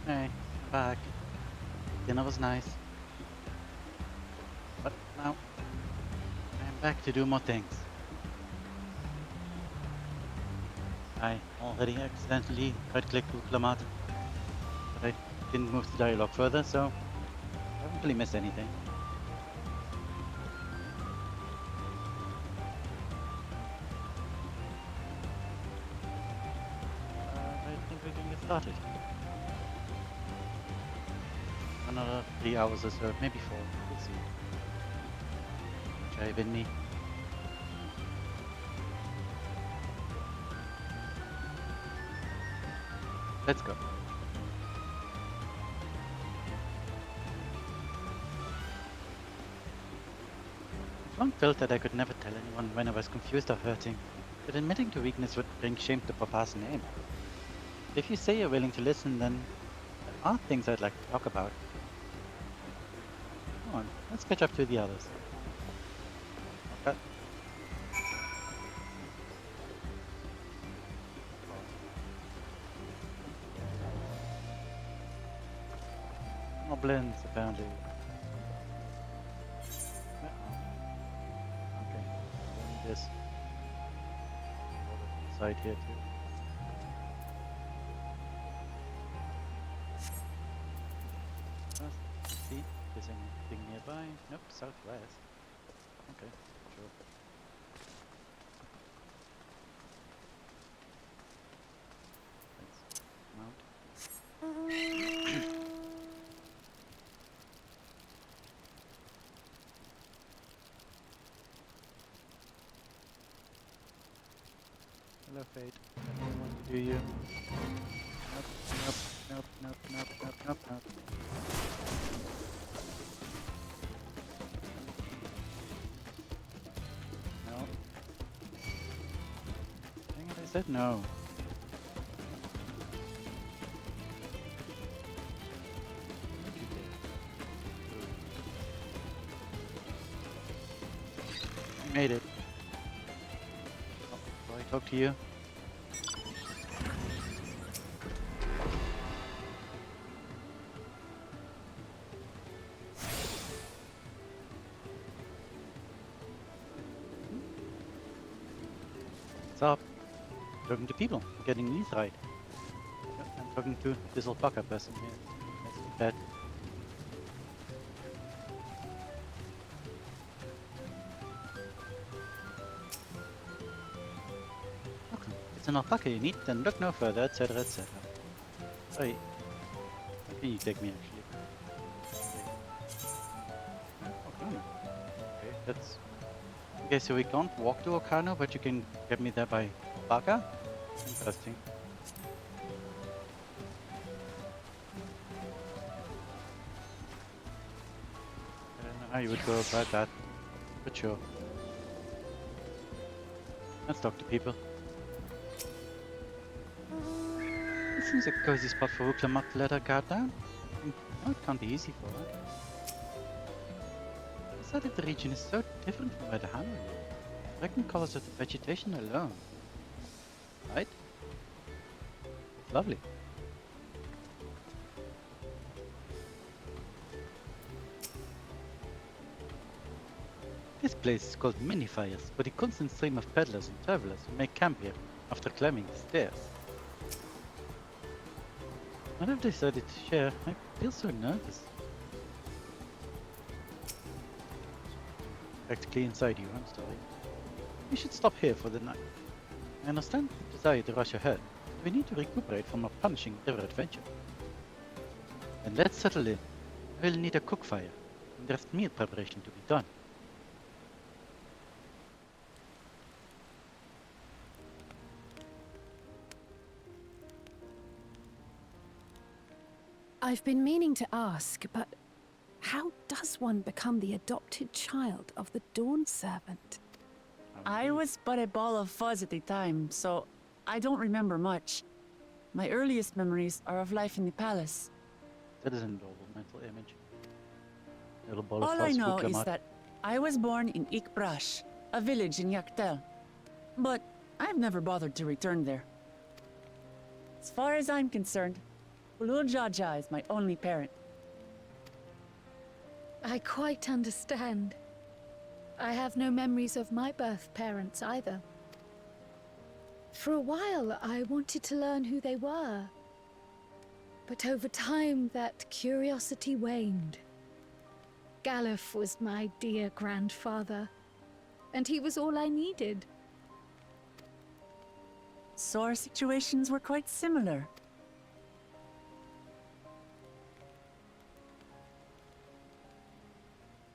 Hey, I'm back. Dinner was nice. But now, I'm back to do more things. I already accidentally right-clicked Uklamat, but I didn't move the dialogue further, so I haven't really missed anything. I think we can get started. Another 3 hours or so, maybe 4. We'll see. Jai Vinny. Let's go. I've long felt that I could never tell anyone when I was confused or hurting, but admitting to weakness would bring shame to Papa's name. If you say you're willing to listen, then there are things I'd like to talk about. Come on, let's catch up to the others. Okay. Moblins, apparently. Okay, we need this. Side here too. Let's see, if there's anything nearby. Nope, southwest. Okay, sure. Let's mount. Hello, Fate. What do you? Nope, nope, nope, nope, nope, nope, nope, nope. No. Dang it, I said no. I made it. Oh, do I talk to you? What's up? Talking to people, getting these right. Yep, I'm talking to this alpaca person here. That's the pet. Okay, it's an alpaca you need, then look no further, etc., etc. Sorry, how can you take me actually? Okay, okay, that's... Okay, so we can't walk to Okano, but you can get me there by alpaca? Interesting. I don't know how you would go about that, but sure. Let's talk to people. This seems a cozy spot for Uklamak to let her guard down. No, it can't be easy for her. The side of the region is so different from where the Hano live. I reckon colors of the vegetation alone. Right? It's lovely. This place is called Many Fires for the constant stream of peddlers and travelers who make camp here after climbing the stairs. When I've decided to share, I feel so nervous. Practically inside you, I'm sorry. We should stop here for the night. I understand the desire to rush ahead, but we need to recuperate from a punishing river adventure. And let's settle in. I will need a cook fire, and there's meal preparation to be done. I've been meaning to ask, but how does one become the adopted child of the Dawn Servant? I was but a ball of fuzz at the time, so I don't remember much. My earliest memories are of life in the palace. That is an adorable mental image. Little ball of All I fuzz know is Wuklamat. that I was born in Ikbrash, a village in Yaktel. But I've never bothered to return there. As far as I'm concerned, Jaja is my only parent. I quite understand. I have no memories of my birth parents either. For a while, I wanted to learn who they were. But over time, that curiosity waned. Galuf was my dear grandfather, and he was all I needed. So our situations were quite similar.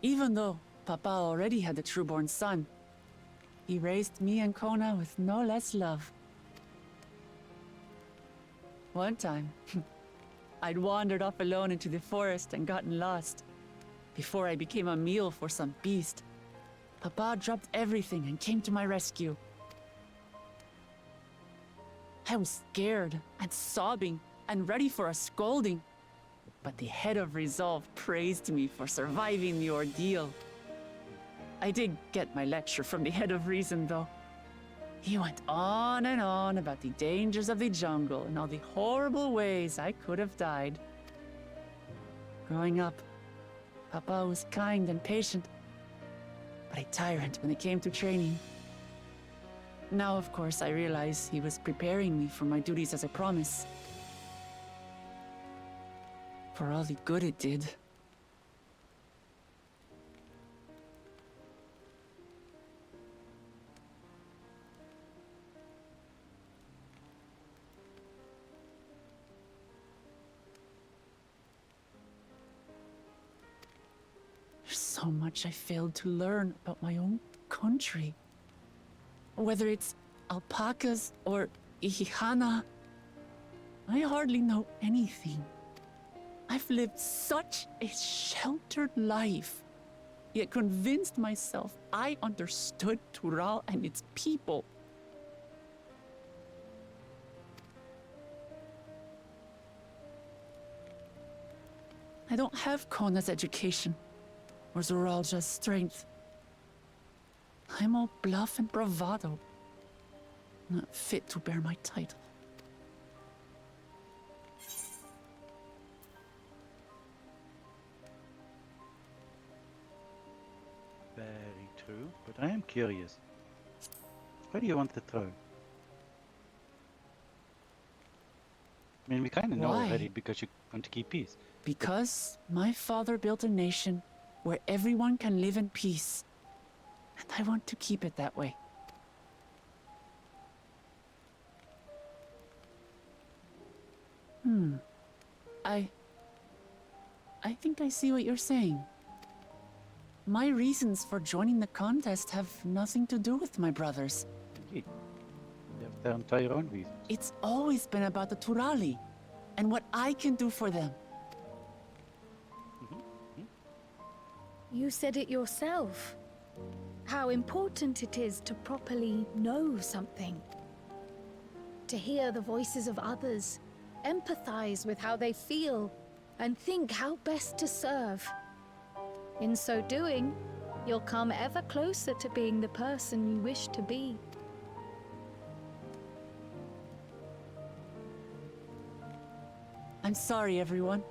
Even though Papa already had a trueborn son, he raised me and Kona with no less love. One time, I'd wandered off alone into the forest and gotten lost. Before I became a meal for some beast, Papa dropped everything and came to my rescue. I was scared and sobbing and ready for a scolding. But the head of resolve praised me for surviving the ordeal. I did get my lecture from the head of reason, though. He went on and on about the dangers of the jungle and all the horrible ways I could have died. Growing up, Papa was kind and patient, but a tyrant when it came to training. Now, of course, I realize he was preparing me for my duties as a promise. For all the good it did. There's so much I failed to learn about my own country. Whether it's alpacas or Ihihana, I hardly know anything. I've lived such a sheltered life, yet convinced myself I understood Tural and its people. I don't have Kona's education, or Zoralja's strength. I'm all bluff and bravado, not fit to bear my title. Very true, but I am curious. Where do you want to throw? I mean, we kind of know Why? already because you're going to keep peace. Because my father built a nation where everyone can live in peace. And I want to keep it that way. I think I see what you're saying. My reasons for joining the contest have nothing to do with my brothers. Indeed. They have their entire own reasons. It's always been about the Turali and what I can do for them. You said it yourself. How important it is to properly know something. To hear the voices of others, empathize with how they feel, and think how best to serve. In so doing, you'll come ever closer to being the person you wish to be. I'm sorry, everyone.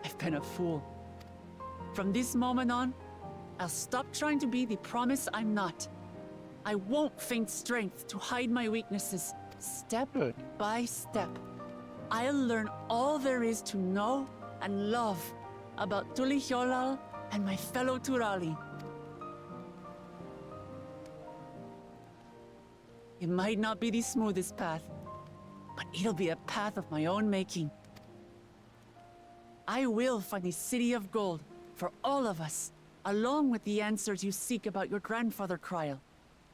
I've been a fool. From this moment on, I'll stop trying to be the promise I'm not. I won't feign strength to hide my weaknesses. Step Good. by step, I'll learn all there is to know and love about Tulihyolal and my fellow Turali. It might not be the smoothest path, but it'll be a path of my own making. I will find the City of Gold for all of us, along with the answers you seek about your grandfather, Kryl.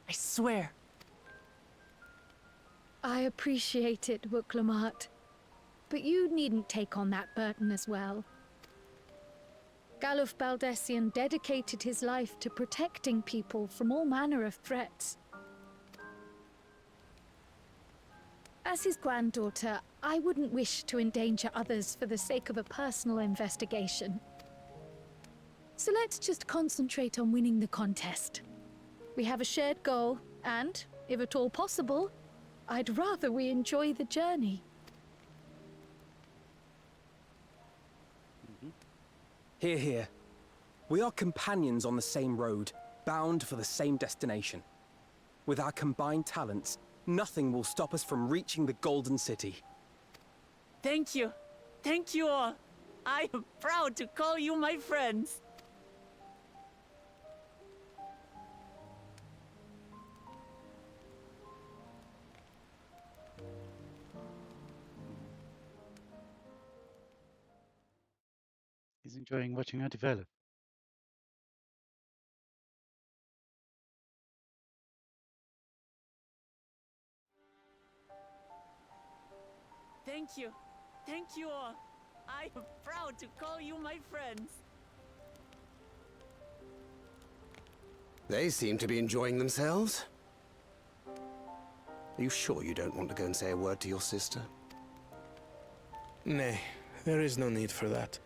I swear. I appreciate it, Wuklamart. But you needn't take on that burden as well. Galuf Baldessian dedicated his life to protecting people from all manner of threats. As his granddaughter, I wouldn't wish to endanger others for the sake of a personal investigation. So let's just concentrate on winning the contest. We have a shared goal, and, if at all possible, I'd rather we enjoy the journey. Hear, hear. We are companions on the same road, bound for the same destination. With our combined talents, nothing will stop us from reaching the Golden City. Thank you. Thank you all. I am proud to call you my friends. He's enjoying watching her develop. Thank you. Thank you all. I am proud to call you my friends. They seem to be enjoying themselves. Are you sure you don't want to go and say a word to your sister? Nay, there is no need for that.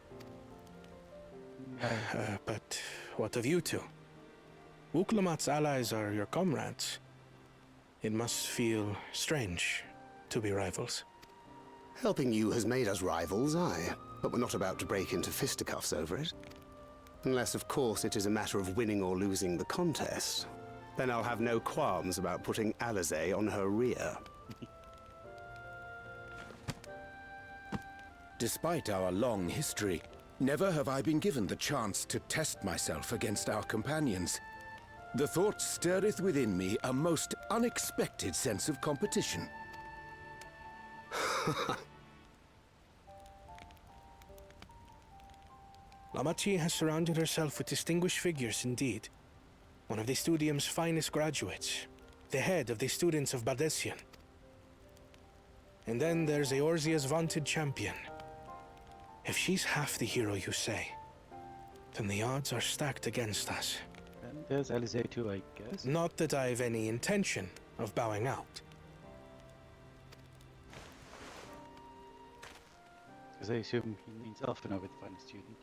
But what of you two? Wuklamat's allies are your comrades. It must feel strange to be rivals. Helping you has made us rivals, aye. But we're not about to break into fisticuffs over it. Unless, of course, it is a matter of winning or losing the contest. Then I'll have no qualms about putting Alizé on her rear. Despite our long history, never have I been given the chance to test myself against our companions. The thought stirreth within me a most unexpected sense of competition. Lamachi has surrounded herself with distinguished figures indeed. One of the Studium's finest graduates, the head of the students of Bardessian. And then there's Eorzea's vaunted champion. If she's half the hero you say, then the odds are stacked against us. And there's Alizé too, I guess. Not that I've any intention of bowing out. Because I assume he means Elfina with fine student.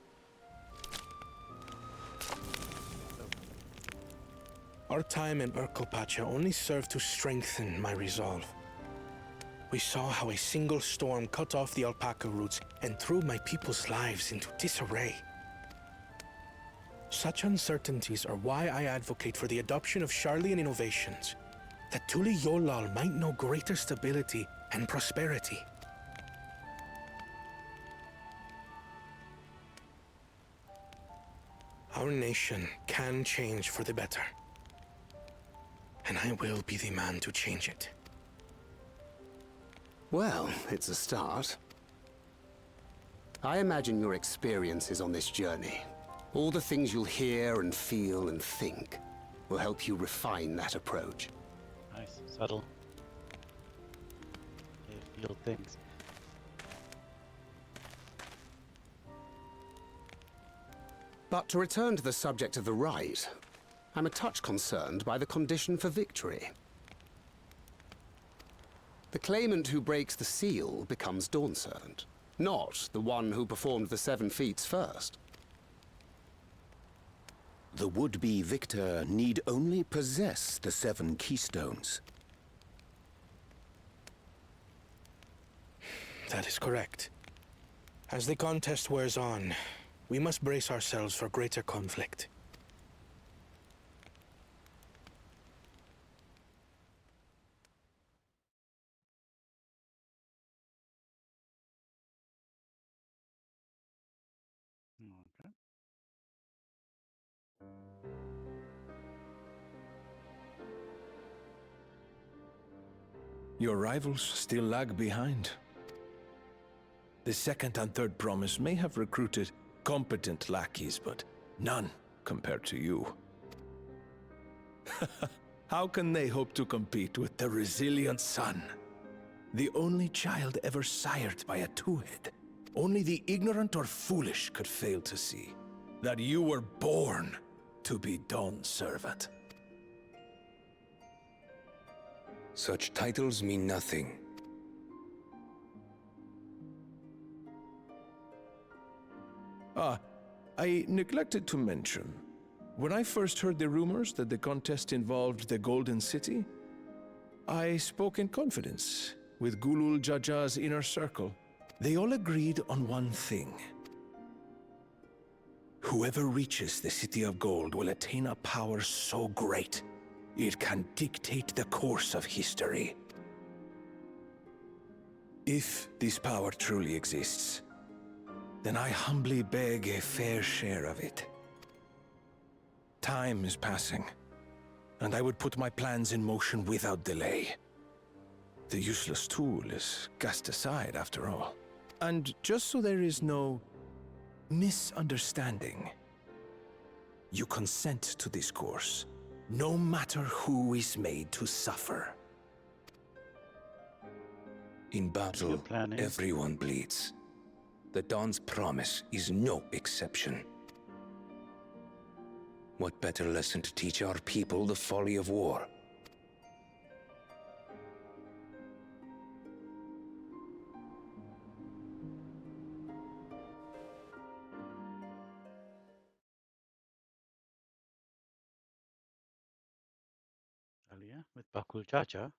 Our time in Urkelpacha only served to strengthen my resolve. We saw how a single storm cut off the alpaca roots and threw my people's lives into disarray. Such uncertainties are why I advocate for the adoption of Sharlayan innovations, that Tuli Yolal might know greater stability and prosperity. Our nation can change for the better. And I will be the man to change it. Well, it's a start. I imagine your experiences on this journey, all the things you'll hear and feel and think, will help you refine that approach. Nice, subtle. Yeah, feel things. But to return to the subject of the rite, I'm a touch concerned by the condition for victory. The claimant who breaks the seal becomes Dawnservant, not the one who performed the 7 feats first. The would-be victor need only possess the 7 keystones. That is correct. As the contest wears on, we must brace ourselves for greater conflict. Okay. Your rivals still lag behind. The second and third promise may have recruited competent lackeys, but none compared to you. How can they hope to compete with the resilient sun? The only child ever sired by a two-head. Only the ignorant or foolish could fail to see that you were born to be Dawnservant. Such titles mean nothing. I neglected to mention, when I first heard the rumors that the contest involved the Golden City, I spoke in confidence with Gulul Jaja's inner circle. They all agreed on one thing. Whoever reaches the City of Gold will attain a power so great, it can dictate the course of history. If this power truly exists, then I humbly beg a fair share of it. Time is passing, and I would put my plans in motion without delay. The useless tool is cast aside after all. And just so there is no misunderstanding, you consent to this course, no matter who is made to suffer. In battle, everyone bleeds. The Dawn's promise is no exception. What better lesson to teach our people the folly of war? Earlier with Bakul Jaja.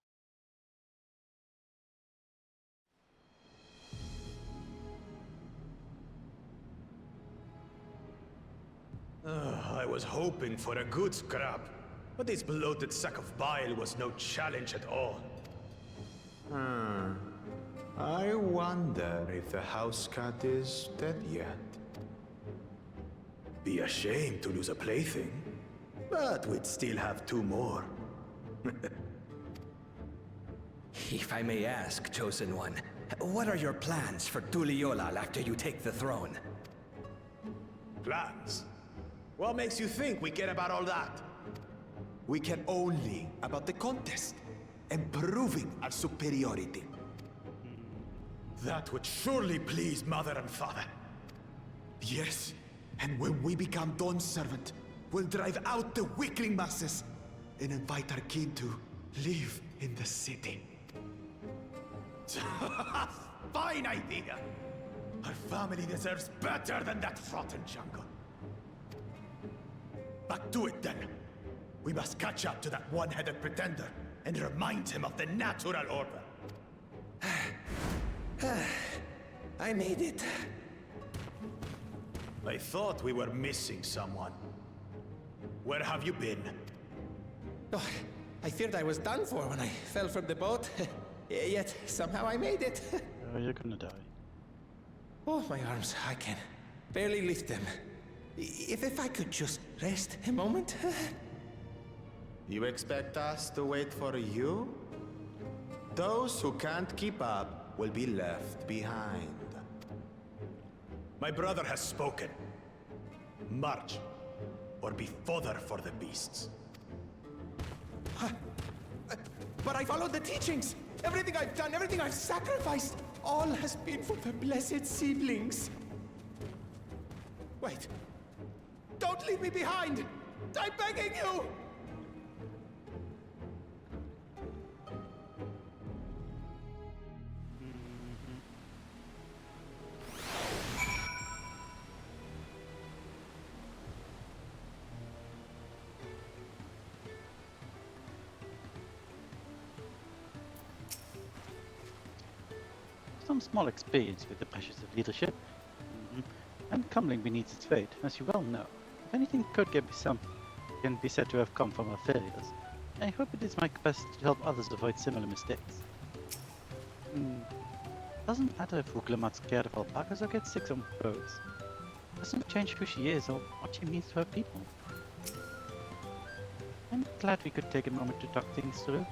I was hoping for a good scrap, but this bloated sack of bile was no challenge at all. I wonder if the house cat is dead yet. Be a shame to lose a plaything, but we'd still have 2 more. If I may ask, Chosen One, what are your plans for Tuliyollal after you take the throne? Plans? What makes you think we care about all that? We care only about the contest and proving our superiority. That would surely please Mother and Father. Yes, and when we become Dawn's servant, we'll drive out the weakling masses and invite our kin to live in the city. Fine idea! Our family deserves better than that rotten jungle. Back to it then. We must catch up to that one-headed pretender and remind him of the natural order. I made it. I thought we were missing someone. Where have you been? Oh, I feared I was done for when I fell from the boat. Yet somehow I made it. Oh, you're gonna die. Oh, my arms, I can barely lift them. If I could just rest a moment. You expect us to wait for you? Those who can't keep up will be left behind. My brother has spoken. March, or be fodder for the beasts. But I followed the teachings. Everything I've done, everything I've sacrificed, all has been for the blessed seedlings. Wait. Don't leave me behind! I'm begging you! Some small experience with the pressures of leadership. And crumbling beneath its weight, as you well know. If anything could can be said to have come from our failures, I hope it is my capacity to help others avoid similar mistakes. Doesn't matter if Wuklamat's scared of alpacas or gets sick on birds. Doesn't change who she is or what she means to her people. I'm glad we could take a moment to talk things through.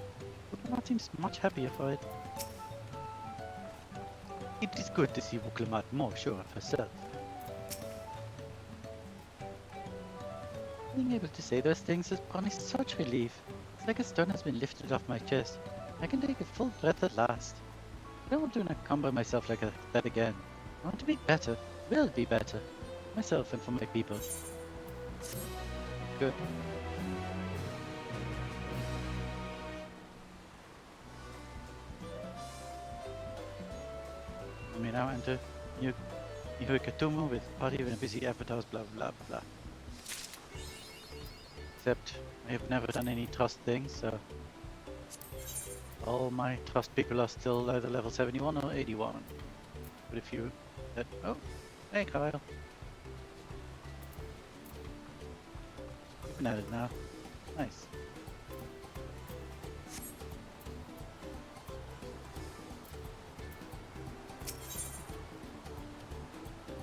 Wuklamat seems much happier for it. It is good to see Wuklamat more sure of herself. Being able to say those things has promised such relief. It's like a stone has been lifted off my chest. I can take a full breath at last. I don't want to encumber myself like that again. I want to be better. Will be better. For myself and for my people. Good. I may now enter Katumu with party and busy avatars, blah blah blah. Except I have never done any trust things, so all my trust people are still either level 71 or 81. But if you oh, hey Kyle. looking at it now. Nice.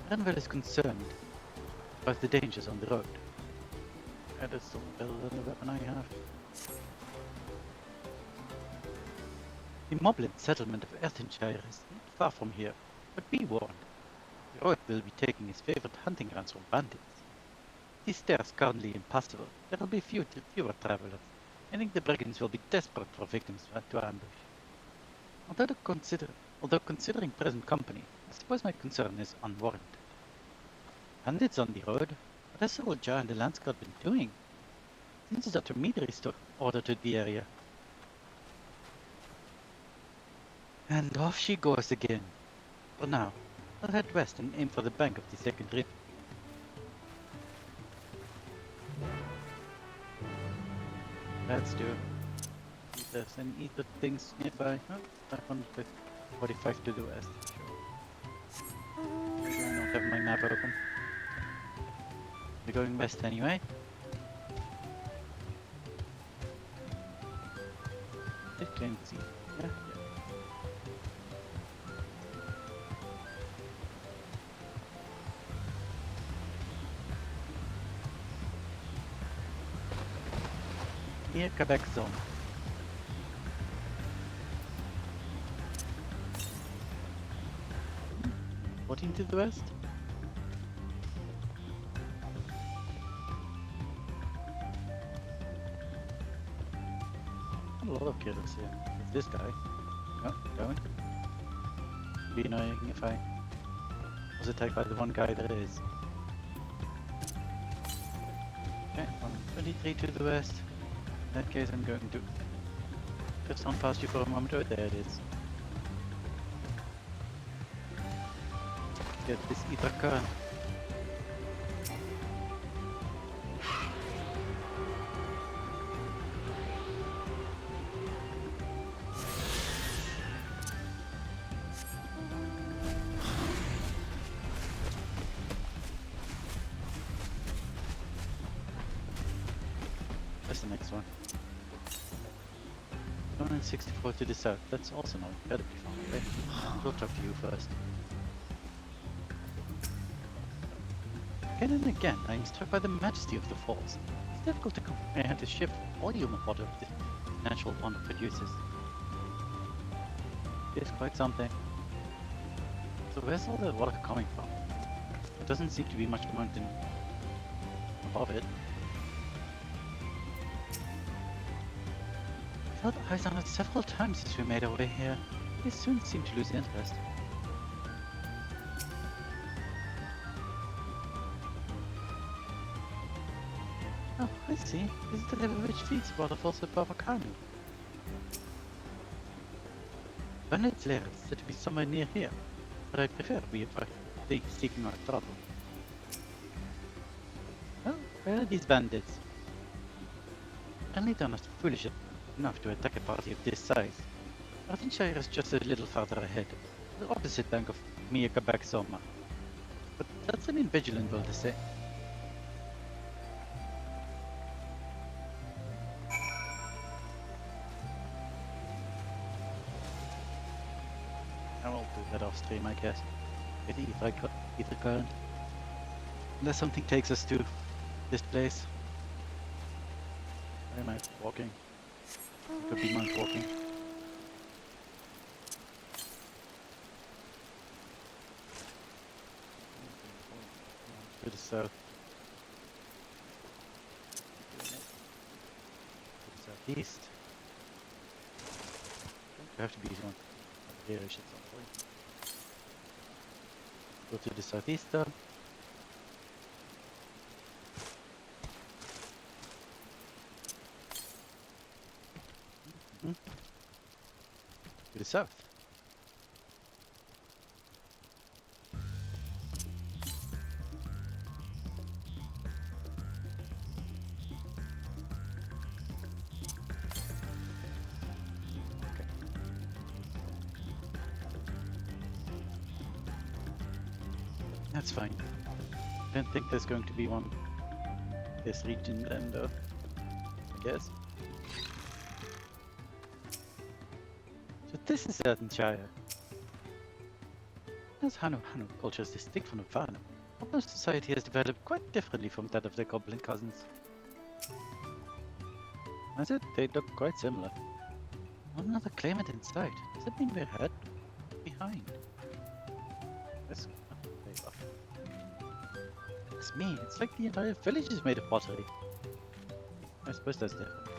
Renville is concerned about the dangers on the road. That is still better than the weapon I have. The Moblin settlement of Earthenshire is not far from here, but be warned. The road will be taking his favorite hunting grounds from bandits. These stairs currently impassable. There will be fewer travelers. I think the brigands will be desperate for victims to ambush. Although considering present company, I suppose my concern is unwarranted. Bandits on the road? What has the old jar and the Landsguard been doing? Since the intermediary store ordered to the area. And off she goes again. For now, I'll head west and aim for the bank of the second river. Let's do it. If there's any ether things nearby. Oh, 545 to the west. Sure. I don't have my map open. We're going west anyway. It can see. Yeah. Near Quebec zone. What into the west? A lot of killers here. It's this guy. No, don't. Be annoying if I was attacked by the one guy there is. Okay, 123 to the west. In that case, I'm going to just run past you for a moment. Oh, there it is. Get this ether current. That's the next one. 164 to the south. That's also not incredibly far away. We'll talk to you first. Again and again, I am struck by the majesty of the falls. It's difficult to comprehend the sheer volume of water this natural wonder produces. It is quite something. So where's all the water coming from? There doesn't seem to be much mountain above it. I felt eyes on it several times since we made our way here. They soon seemed to lose interest. Oh, I see. This is the river which feeds waterfalls above a canoe. Bandits' lair is said to be somewhere near here, but I prefer we are seeking our trouble. Well, where are these bandits? Apparently they're not foolish enough to attack a party of this size. Earthenshire is just a little farther ahead, the opposite bank of Quebec Soma. But that's an invigilant will to say. I will do that off stream, I guess. Maybe if I got ether current. Unless something takes us to this place. Where am I walking? It could be month walking. To the south. To the southeast. You have to be one. Here I should point. Go to the southeast though. To the south. Okay. That's fine. I don't think there's going to be one this region then, though. I guess. So this is Erdenshire. As Hanu culture is distinct from the Farnham, Goblin society has developed quite differently from that of their goblin cousins. As it, they look quite similar. Another claimant inside. Does that mean we're ahead? Behind? That's it's me. It's like the entire village is made of pottery. I suppose that's different.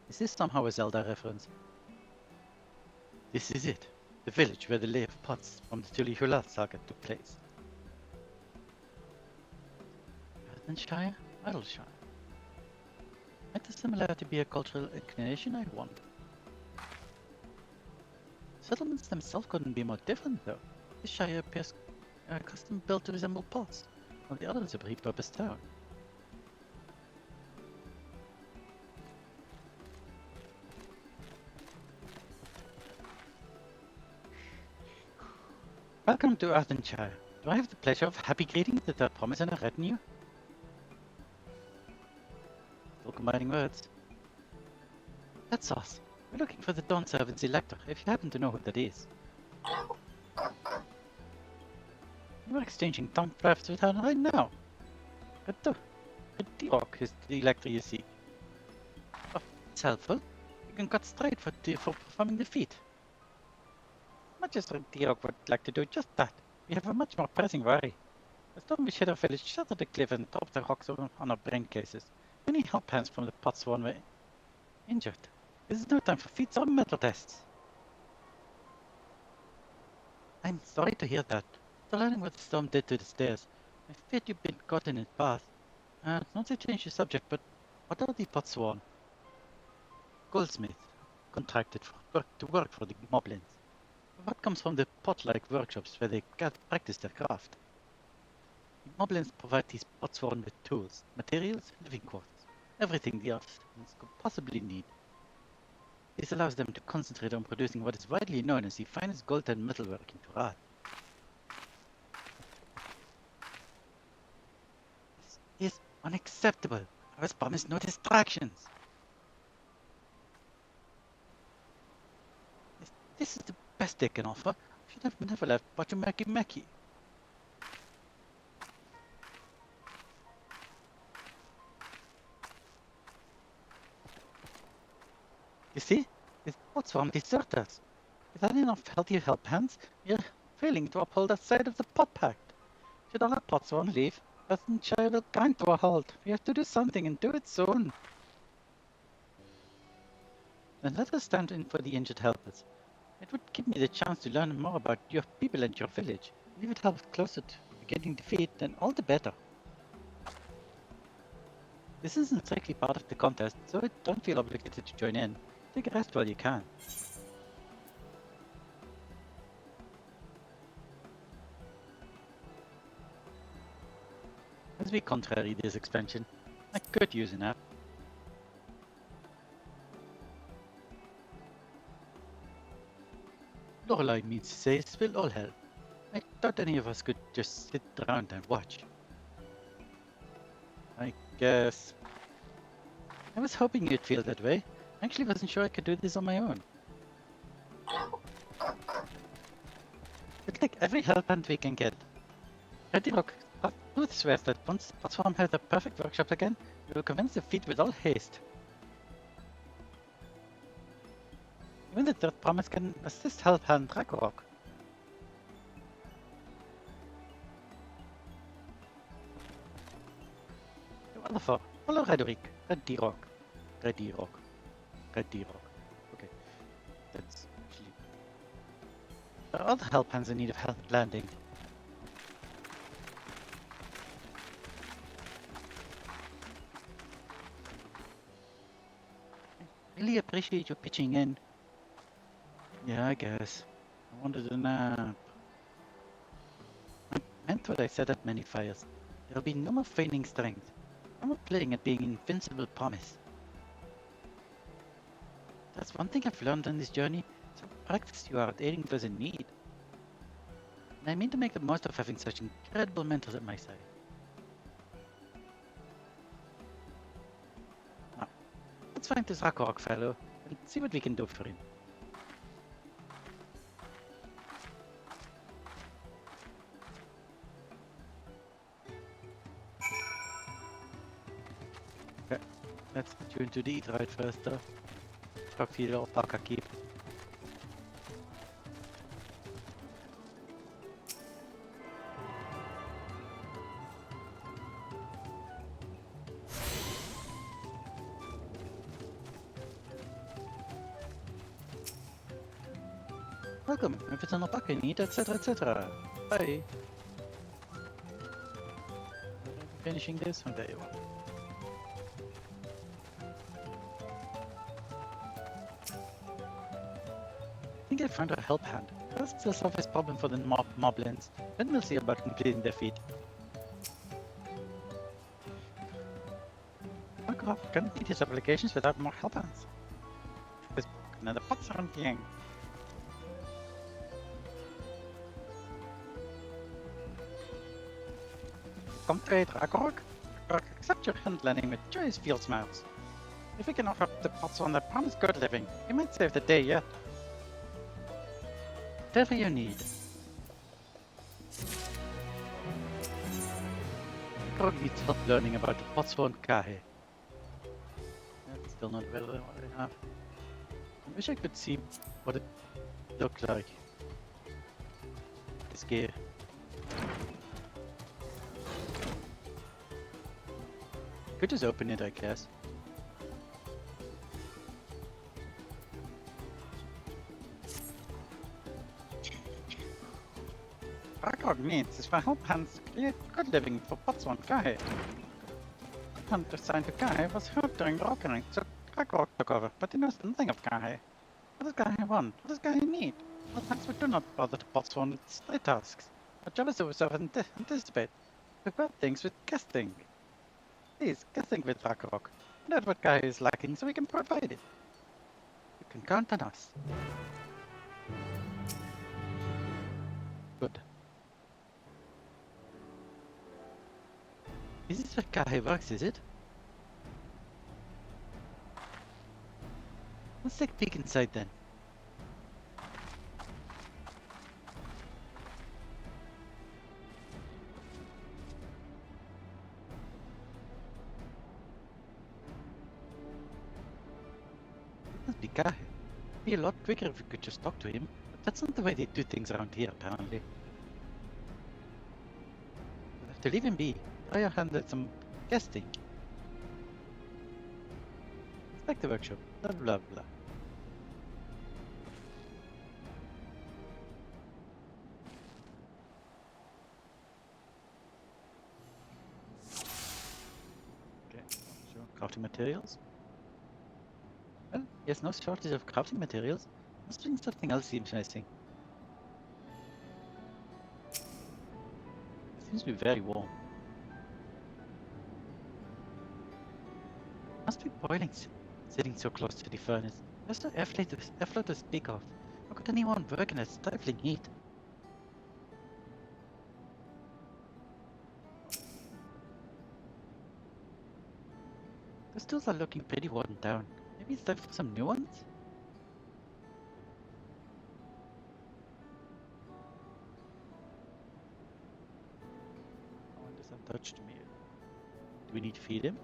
Is this somehow a Zelda reference? This is it. The village where the Lay of Pots from the 02jul saga took place. Erdenshire? Idleshire? Might the similarity be a cultural inclination, I wonder? Settlements themselves couldn't be more different, though. This shire appears custom built to resemble pots, while the other is a repurposed town. Welcome to Erdenshire. Do I have the pleasure of happy greeting the third promise in a retinue? Still combining words. That's us. We're looking for the Dawn Servant's Elector, if you happen to know who that is. We're exchanging tongue flaps with her right now. Rock is the Elector, you see. Oh, it's helpful. You can cut straight for performing the feat. Much as Rock would like to do just that, we have a much more pressing worry. The storm we hit our village shattered the cliff and dropped the rocks on our brain cases. Many help hands from the pot swarm were injured. This is no time for feats or metal tests. I'm sorry to hear that. After learning what the storm did to the stairs, I feared you'd been caught in its path. Not to change the subject, but what are the pot swarm? Goldsmith, contracted to work for the moblins. What comes from the pot-like workshops where they practice their craft? The moblins provide these pot swarm with tools, materials, living quarters, everything the artisans could possibly need. This allows them to concentrate on producing what is widely known as the finest gold and metalwork in Turan. This is unacceptable. I was promised no distractions. This is the best they can offer. I should have never left Meki. You see? These pots from deserters. Without enough healthy help hands, we're failing to uphold the side of the pot pact. Should all our pots won't leave, Erdenshire will grind to a halt. We have to do something and do it soon. Then let us stand in for the injured helpers. It would give me the chance to learn more about your people and your village. And if it helps closer to getting defeat, then all the better. This isn't strictly part of the contest, so I don't feel obligated to join in. Take a rest while you can. As we contrary this expansion, I could use an app. Lorelei means to say this will all help. I thought any of us could just sit around and watch. I guess. I was hoping you'd feel that way. I actually wasn't sure I could do this on my own. We'll take every help hand we can get. Ready Rock, Ruth swears that once Potswarm has the perfect workshop again, we will commence the feat with all haste. Even the third promise can assist help hand Ragnarok. The other four, follow Redoric, Ready Rock. Okay, that's actually... There are other help hands in need of help landing. I really appreciate you pitching in. Yeah, I guess. I wanted a nap. I meant what I said at many fires. There'll be no more feigning strength. No more playing at being invincible promise. That's one thing I've learned on this journey. So practiced you are at aiding those in need. And I mean to make the most of having such incredible mentors at my side. Now, let's find this Ragnarok fellow and see what we can do for him. Okay, let's get you into the eat right first though. Talk to your alpaca keep. Welcome, if it's an alpaca you need, etc, etc. Bye. Finishing this? Oh, there you are. I think I found a help hand. First, we'll solve this problem for the moblins, then we'll see about completing their feat. Minecraft can't meet his obligations without more help hands. This and the pots aren't yang. Come trade Ragnarok. Accept your handlearning with joyous field smiles. If we can offer the pots on the promised good living, we might save the day yet. Whatever you need. Ragnarok needs help learning about the Potsworn Kahe. That's still not better than what I have. I wish I could see what it looks like. This gear. Could just open it, I guess. Ragnarok needs is for help hands to create good living for Potsworn Kahe. Hunt assigned to Kahe was hurt during the Rockening, so Ragnarok took over, but he knows nothing of Kahe. What does Kahe want? What does Kahe need? Sometimes we do not bother to Potsworn with their tasks. Our job is to observe and anticipate. Prepare things with guessing. Please, guessing with Ragnarok. Find out what Kahe is lacking so we can provide it. You can count on us. Good. Is this what Kahe works, is it? Let's take a peek inside then. Be Kahe. It'd be a lot quicker if we could just talk to him, but that's not the way they do things around here, apparently. We'll have to leave him be. Try your hand at some guessing. Inspect the workshop. Blah blah blah. Okay, so crafting materials. Well, there's no shortage of crafting materials. Must be something else seems missing. It seems to be very warm. Must be boiling sitting so close to the furnace. There's no airflow to speak of. How could anyone work in a stifling heat? The stools are looking pretty worn down. Maybe it's time for some new ones? Oh, this untouched meal. Do we need to feed him?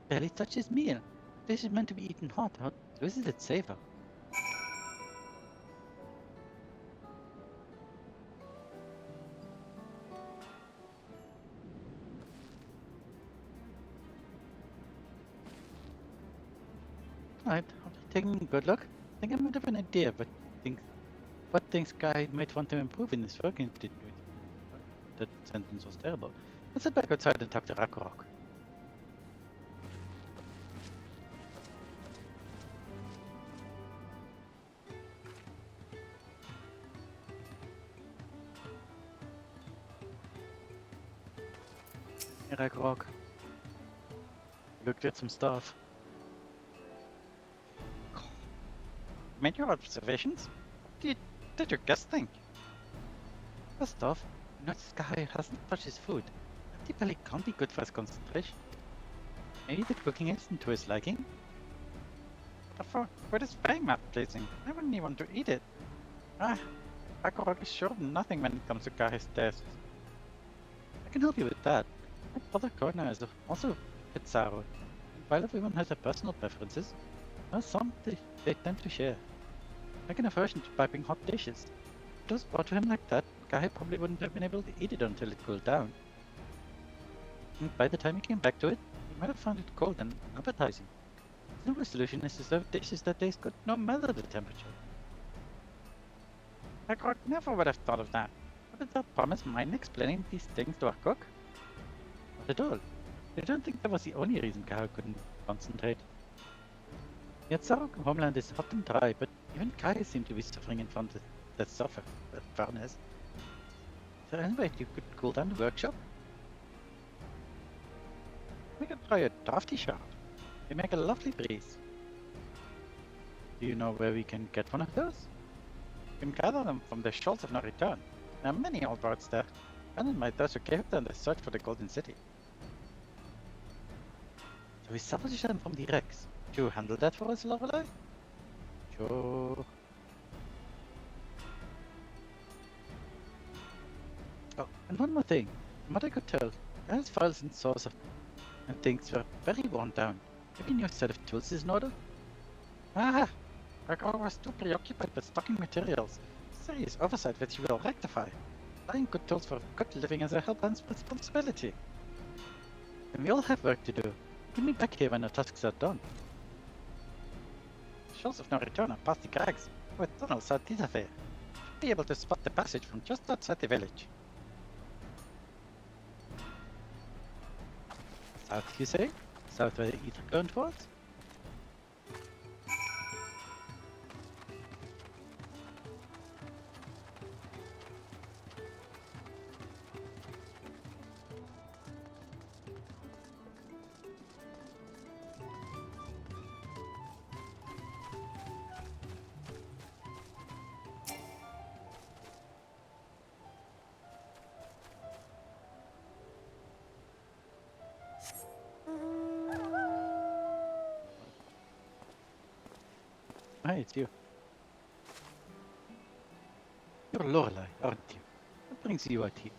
Barely touched his meal. This is meant to be eaten hot. How loses its savor? Alright, after taking a good look, I think I might have an idea of what things Guy might want to improve in his work institute. That sentence was terrible. Let's sit back outside and talk to Ragnarok. Hey Ragnarok. Looked at some stuff. made your observations? What did your guest think? First off, you know this guy hasn't touched his food. Empty belly can't be good for his concentration. Maybe the cooking isn't to his liking? But for this very mouth pleasing, I wouldn't even want to eat it. Akorok is sure of nothing when it comes to Kahi's tastes. I can help you with that. My brother Kona is also a bit sour. And while everyone has their personal preferences, there are some they tend to share. Like an aversion to piping hot dishes. If it was brought to him like that, Kahi probably wouldn't have been able to eat it until it cooled down. And by the time he came back to it, he might have found it cold and unappetizing. The simple solution is to serve dishes that taste good no matter the temperature. Akorok never would have thought of that. Would that promise mind explaining these things to our cook? Not at all. I don't think that was the only reason Kahi couldn't concentrate. Yet Sarok's homeland is hot and dry, but even Kahi seemed to be suffering in front of that stuff at furnace. Is there any way you could cool down the workshop? We could try a drafty shard. They make a lovely breeze. Do you know where we can get one of those? You can gather them from the shoals of no return. There are many old roads there, abandoned by those who gave them the search for the Golden City. So we salvage them from the wrecks. Would you handle that for us, Lorelei? Sure. Oh, and one more thing. From what I could tell, Guy's files and saws and things were very worn down. Maybe a new set of tools is in order? Ah! Akorok was too preoccupied with stocking materials. Serious oversight which we will rectify. Buying good tools for good living is a hellbound's responsibility. And we all have work to do. Give me back here when the tasks are done. Shoals of no return are past the crags, with tunnels out this affair. Should be able to spot the passage from just outside the village. South, you say? South where the ether current was? Hey, it's you. You're Lorelei, aren't you? What brings you out here?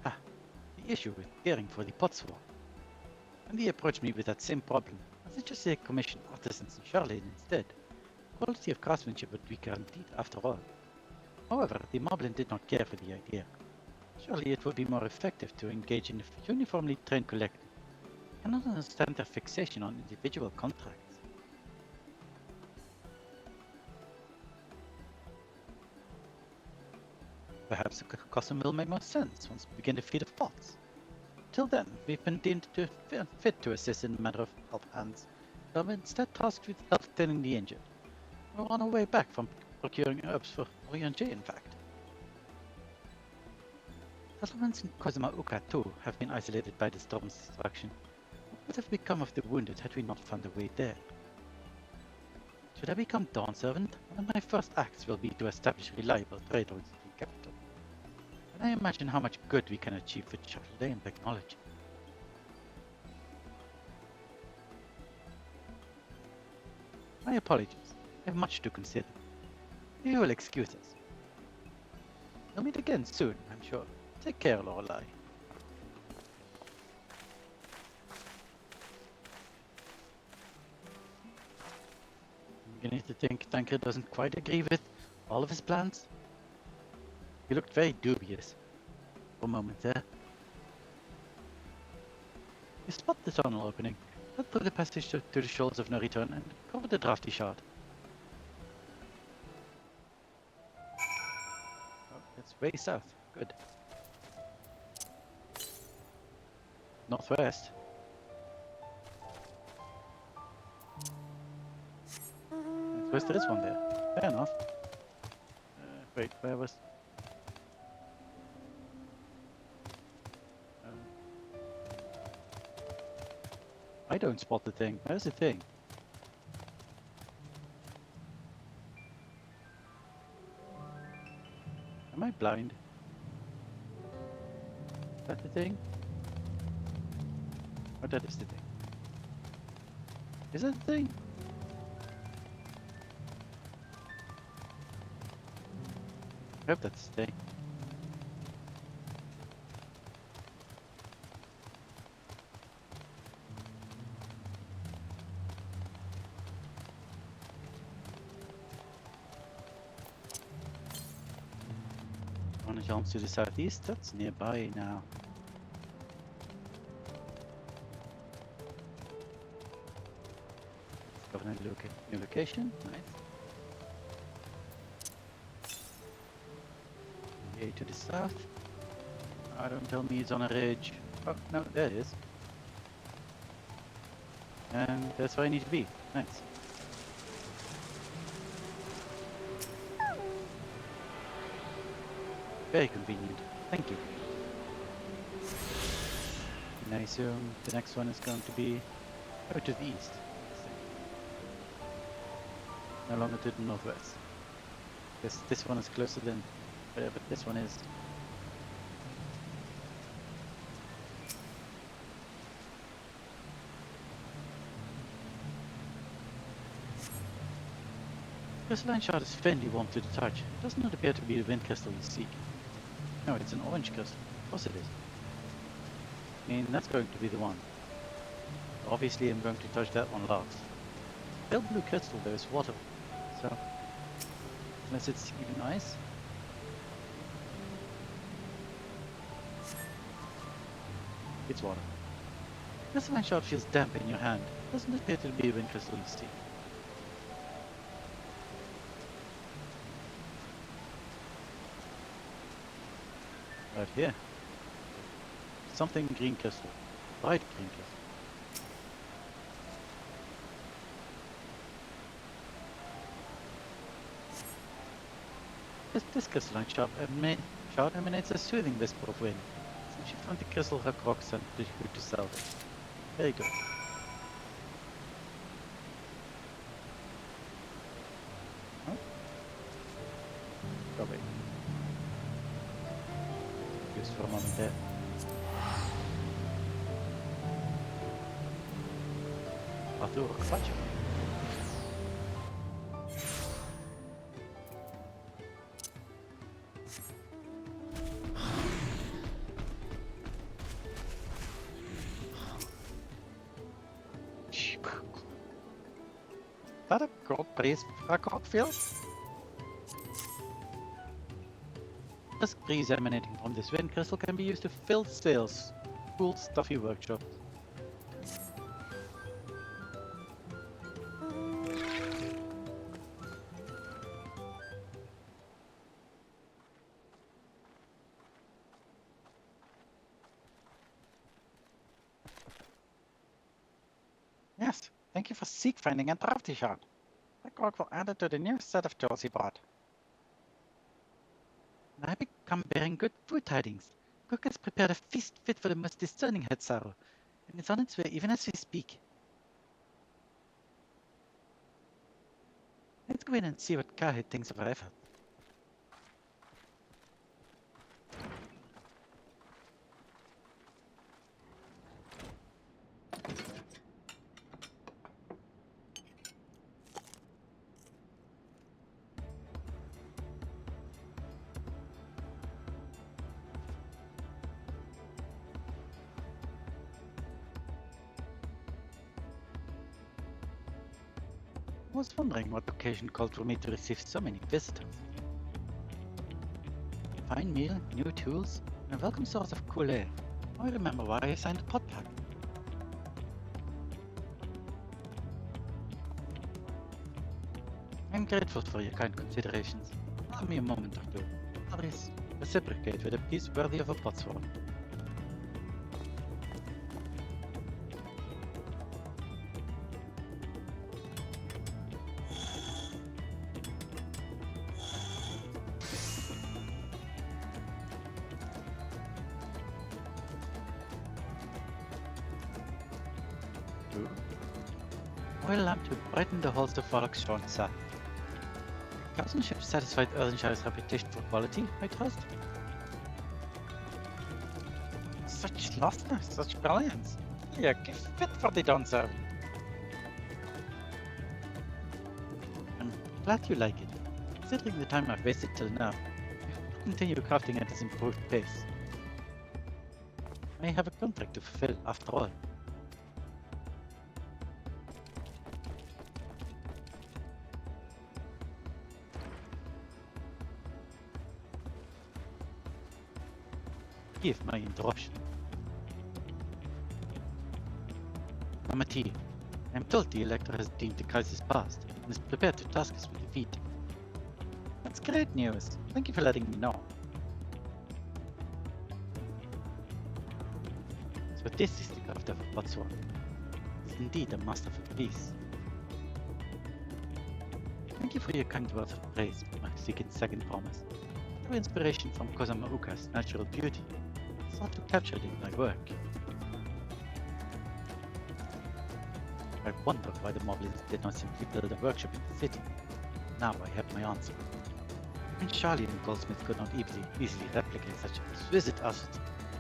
Ah, the issue with caring for the Potswar. When they approached me with that same problem, I suggested they commission artisans in Charlotte instead. Quality of craftsmanship would be guaranteed after all. However, the Moblin did not care for the idea. Surely it would be more effective to engage in a uniformly trained collective. I cannot understand their fixation on individual contracts. Perhaps a custom will make more sense once we begin to feed the pots. Till then, we've been deemed to fit to assist in the matter of help hands, but we're instead tasked with help tending the injured. We're on our way back from procuring herbs for Orion-J, in fact. Settlements in Kozuma-Uka too have been isolated by the storm's destruction. What would have become of the wounded had we not found a way there? Should I become Dawn Servant, one of my first acts will be to establish reliable trade routes to the capital. And I imagine how much good we can achieve with Charlemagne technology. My apologies, I have much to consider. You will excuse us. We'll meet again soon, I'm sure. Take care, Lorelei. Beginning to think Tancred doesn't quite agree with all of his plans. He looked very dubious for a moment there. You spot the tunnel opening. Head through the passage to the shoals of no return and cover the drafty shard. Oh, that's way south. Good. Northwest. Northwest, there is one there. Fair enough. Wait, where was... I don't spot the thing. Where's the thing? Am I blind? Is that the thing? Oh, that is the thing. Is that the thing? I hope that's the thing. Want to jump to the southeast? That's nearby now. Got a new location. Nice. Yay to the south. Oh, don't tell me it's on a ridge. Oh, no, there it is. And that's where I need to be. Nice. Very convenient. Thank you. And I assume the next one is going to be over to the east. No longer to the northwest. Guess this one is closer than whatever this one is. Crystalline shard is faintly warm to the touch. It does not appear to be the wind crystal you seek. No, it's an orange crystal. Of course it is. I mean, that's going to be the one. Obviously, I'm going to touch that one last. Pale blue crystal, there is water. So, unless it's even ice. It's water. Crystalline shard feels damp in your hand. It doesn't appear to be a wind crystal you seek. Right here. Something green crystal. Bright green crystal. This crystalline shard emanates a soothing whisper of wind. Since you found the crystal rocks and difficult to salvage. Very good. Oh. Go away. Just for a moment there. Arthur, watch. Is that a gold breeze for a cockfield? This breeze emanating from this wind crystal can be used to fill sails, cool stuffy workshop. Yes, thank you for seek finding and drafty shard. That clock will add it to the newest set of tools he bought. I become bearing good food tidings. Cook has prepared a feast fit for the most discerning head sorrow, and it's on its way even as we speak. Let's go in and see what Kahit thinks of our effort. I was wondering what occasion called for me to receive so many visitors. Fine meal, new tools, and a welcome source of cool air. I remember why I signed the pot pack. I'm grateful for your kind considerations. Allow me a moment or two. Others reciprocate with a piece worthy of a potsworn. Oil lamp to brighten the halls of Warlock's Shorn Sun. Craftsmanship satisfied Earthenshire's reputation for quality, I trust. Such lostness, such brilliance. Yeah, fit for the Dawntrail. I'm glad you like it. Considering the time I've wasted till now, I will continue crafting at this improved pace. I have a contract to fulfill, after all. Forgive my interruption. Mama T, I am told the Elector has deemed the crisis past and is prepared to task us with defeat. That's great news. Thank you for letting me know. So this is the craft of a potsword. It is indeed a masterful piece. Thank you for your kind words of praise, my second promise. Through inspiration from Kozamauka's natural beauty, I sought to capture it in my work. I wondered why the Moblins did not simply build a workshop in the city. Now I have my answer. Even Charlie and Goldsmith could not easily replicate such exquisite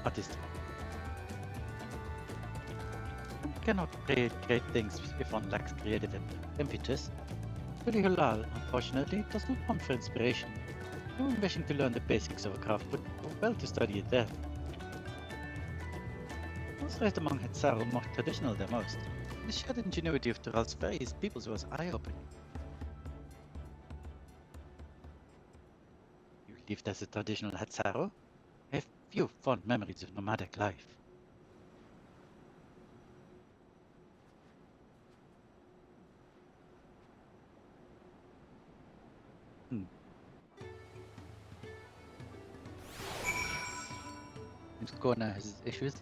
artistry. One cannot create great things if one lacks creative impetus. Billy Halal, unfortunately, does not want for inspiration. Anyone wishing to learn the basics of a craft would go well to study it there. Those raised among Hetzar are more traditional than most. The shared ingenuity of Tural's various peoples was eye-opening. You lived as a traditional Hetzaro? I have few fond memories of nomadic life. Seems Kona has his issues.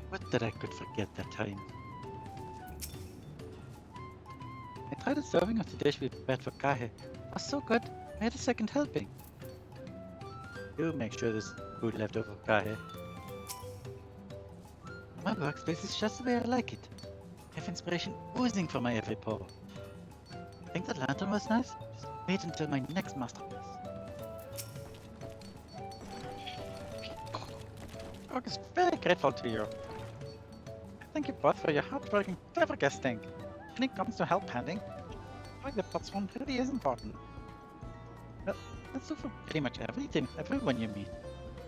What that I could forget that time. I tried a serving of the dish we prepared for Kahe. It was so good, I had a second helping. Do make sure there's food left over for Kahe. My workspace is just the way I like it. I have inspiration oozing from my every pore. Think that lantern was nice? Just wait until my next masterpiece. Orc is very grateful to you. Thank you both for your hard-working, clever guesting. When it comes to help handing, the pots one really is important. Well, that's true for pretty much everyone you meet.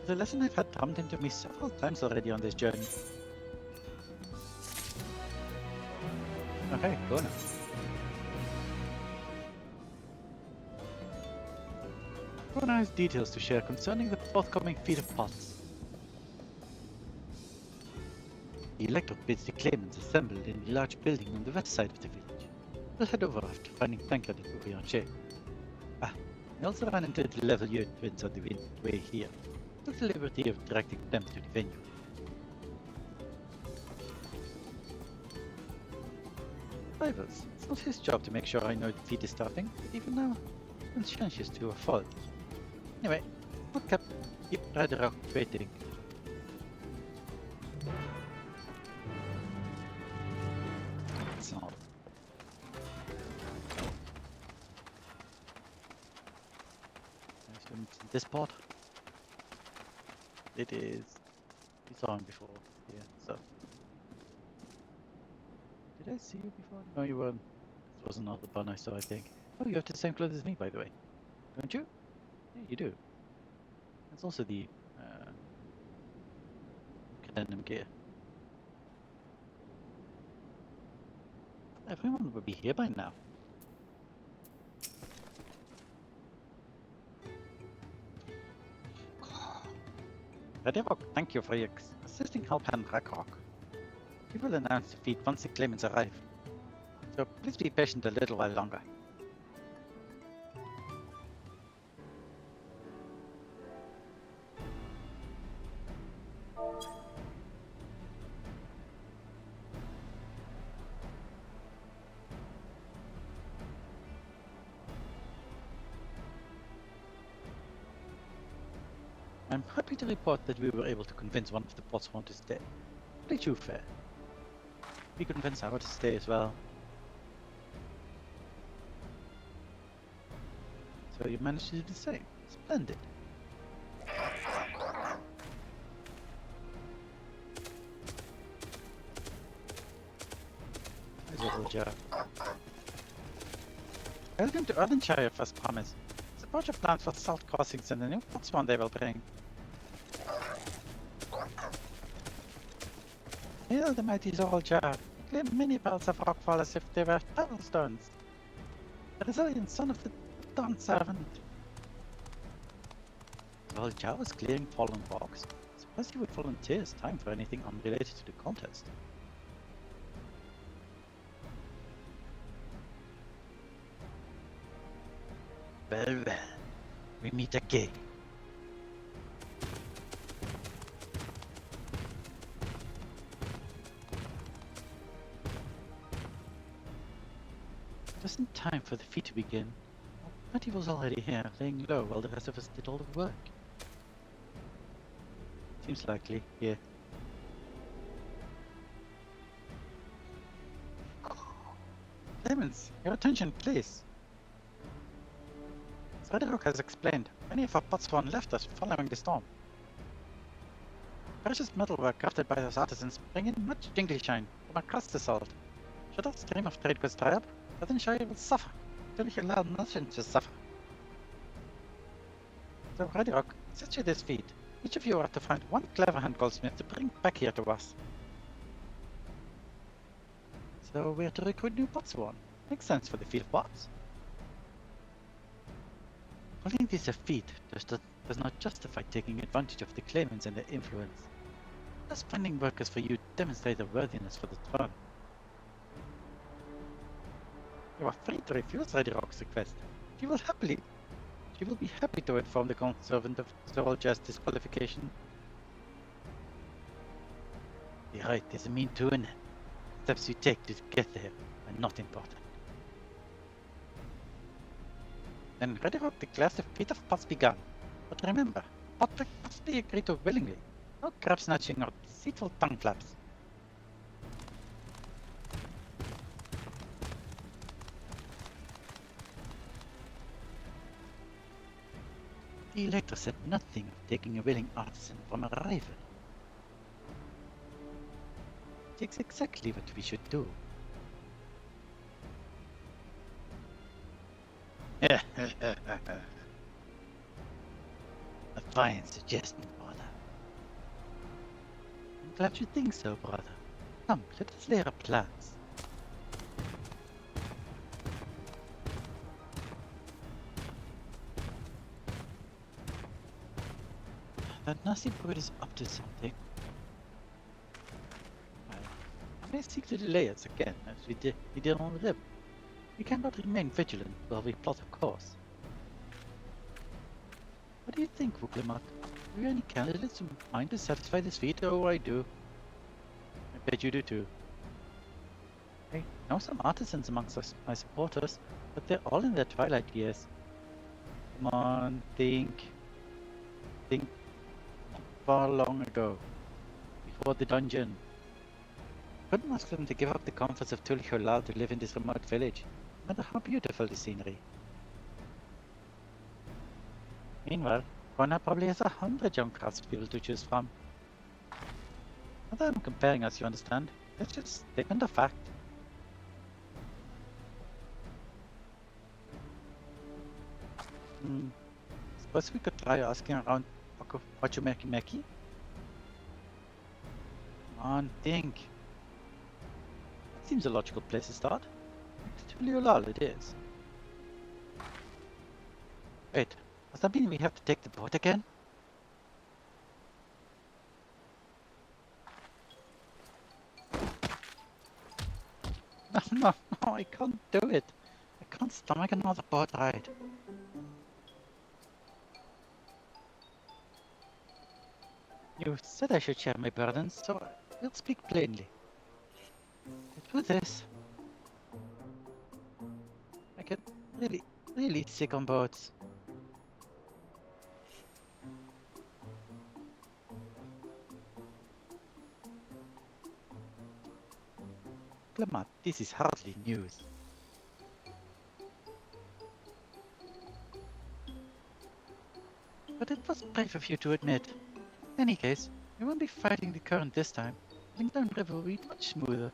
It's a lesson I've had drummed into me several times already on this journey. Okay, go now. Kona has details to share concerning the forthcoming feat of pots. The Elector bids the claimants assemble in the large building on the west side of the village. We'll head over after finding Tankard and Urianche. I also ran into the level year twins on the way here. Took the liberty of directing them to the venue. Rivals, it's not his job to make sure I know the feat is starting, but even now, it's conscientious to a fault. Anyway, what kept keep rather waiting. So. This part. It is. We saw him before. Yeah, so. Did I see you before? No, you weren't. This was another bun I saw, I think. Oh, you have the same clothes as me, by the way. Don't you? Yeah, you do. That's also the Cadendum gear. Everyone would be here by now. Redevok, thank you for your assisting help hand Rakok. We will announce the feat once the claimants arrive. So please be patient a little while longer. I'm happy to report that we were able to convince one of the pots to stay. Play too fair. We convince Sarah to stay as well. So you managed to do the same. Splendid. There's a little jar. Welcome to Erdenshire, as promised. Support your plans for salt crossings and the new Botswan they will bring. Hail the mighty Zoral Jar. Claim many belts of rockfall as if they were pebble stones. The resilient son of the Dawn Servant. Zoral Jar was clearing fallen rocks. Suppose he would volunteer his time for anything unrelated to the contest. Well, well. We meet again. Just in time for the feat to begin. But he was already here, laying low while the rest of us did all the work. Seems likely, yeah. Clemens, your attention, please. Frederick has explained, many of our Botswan left us following the storm. Precious metalwork crafted by those artisans bring in much jingly shine from across the salt. Should our stream of trade goes dry up, Erdenshire will suffer. Till we allow nothing to suffer. So Frederick, set you this feat. Each of you are to find one clever hand goldsmith to bring back here to us. So we're to recruit new Botswan. Makes sense for the field bots. Calling this a feat does not justify taking advantage of the claimants and their influence. Thus finding workers for you demonstrate their worthiness for the throne. You are free to refuse Lady Rock's request. She will be happy to inform the conservant of Zoral Jar's disqualification. The right is a mean to an end. Steps you take to get there are not important. Then Lady Rock declares the feat of pots begun. But remember, potpick must be agreed to willingly. No crab snatching or deceitful tongue flaps. The elector said nothing of taking a willing artisan from a rival. It's exactly what we should do. A fine suggestion, brother. I'm glad you think so, brother. Come, let us lay our plans. That nasty bird is up to something. Well, I may seek to delay us again, as we did on the rib. We cannot remain vigilant while we plot a course. What do you think, Wuklemak? Do you have any candidates in mind to satisfy this feat? Oh, I do. I bet you do too. I know some artisans amongst my supporters, but they're all in their twilight years. Come on, think. Think far long ago, before the dungeon. Couldn't ask them to give up the comforts of Tulcholal to live in this remote village, no matter how beautiful the scenery. Meanwhile, Kona probably has 100 young craftspeople to choose from. Not that I'm comparing us, you understand. It's just statement of fact. Suppose we could try asking around Wachumeki Meki? Come on, think. That seems a logical place to start. To Liolal it is. Wait, does that mean we have to take the boat again? No, I can't do it. I can't stomach another boat ride. You said I should share my burdens, so we'll speak plainly. But with this, I get really sick on boats. Tiamat, this is hardly news. But it was brave of you to admit. In any case, we won't be fighting the current this time. Heading downriver will be much smoother.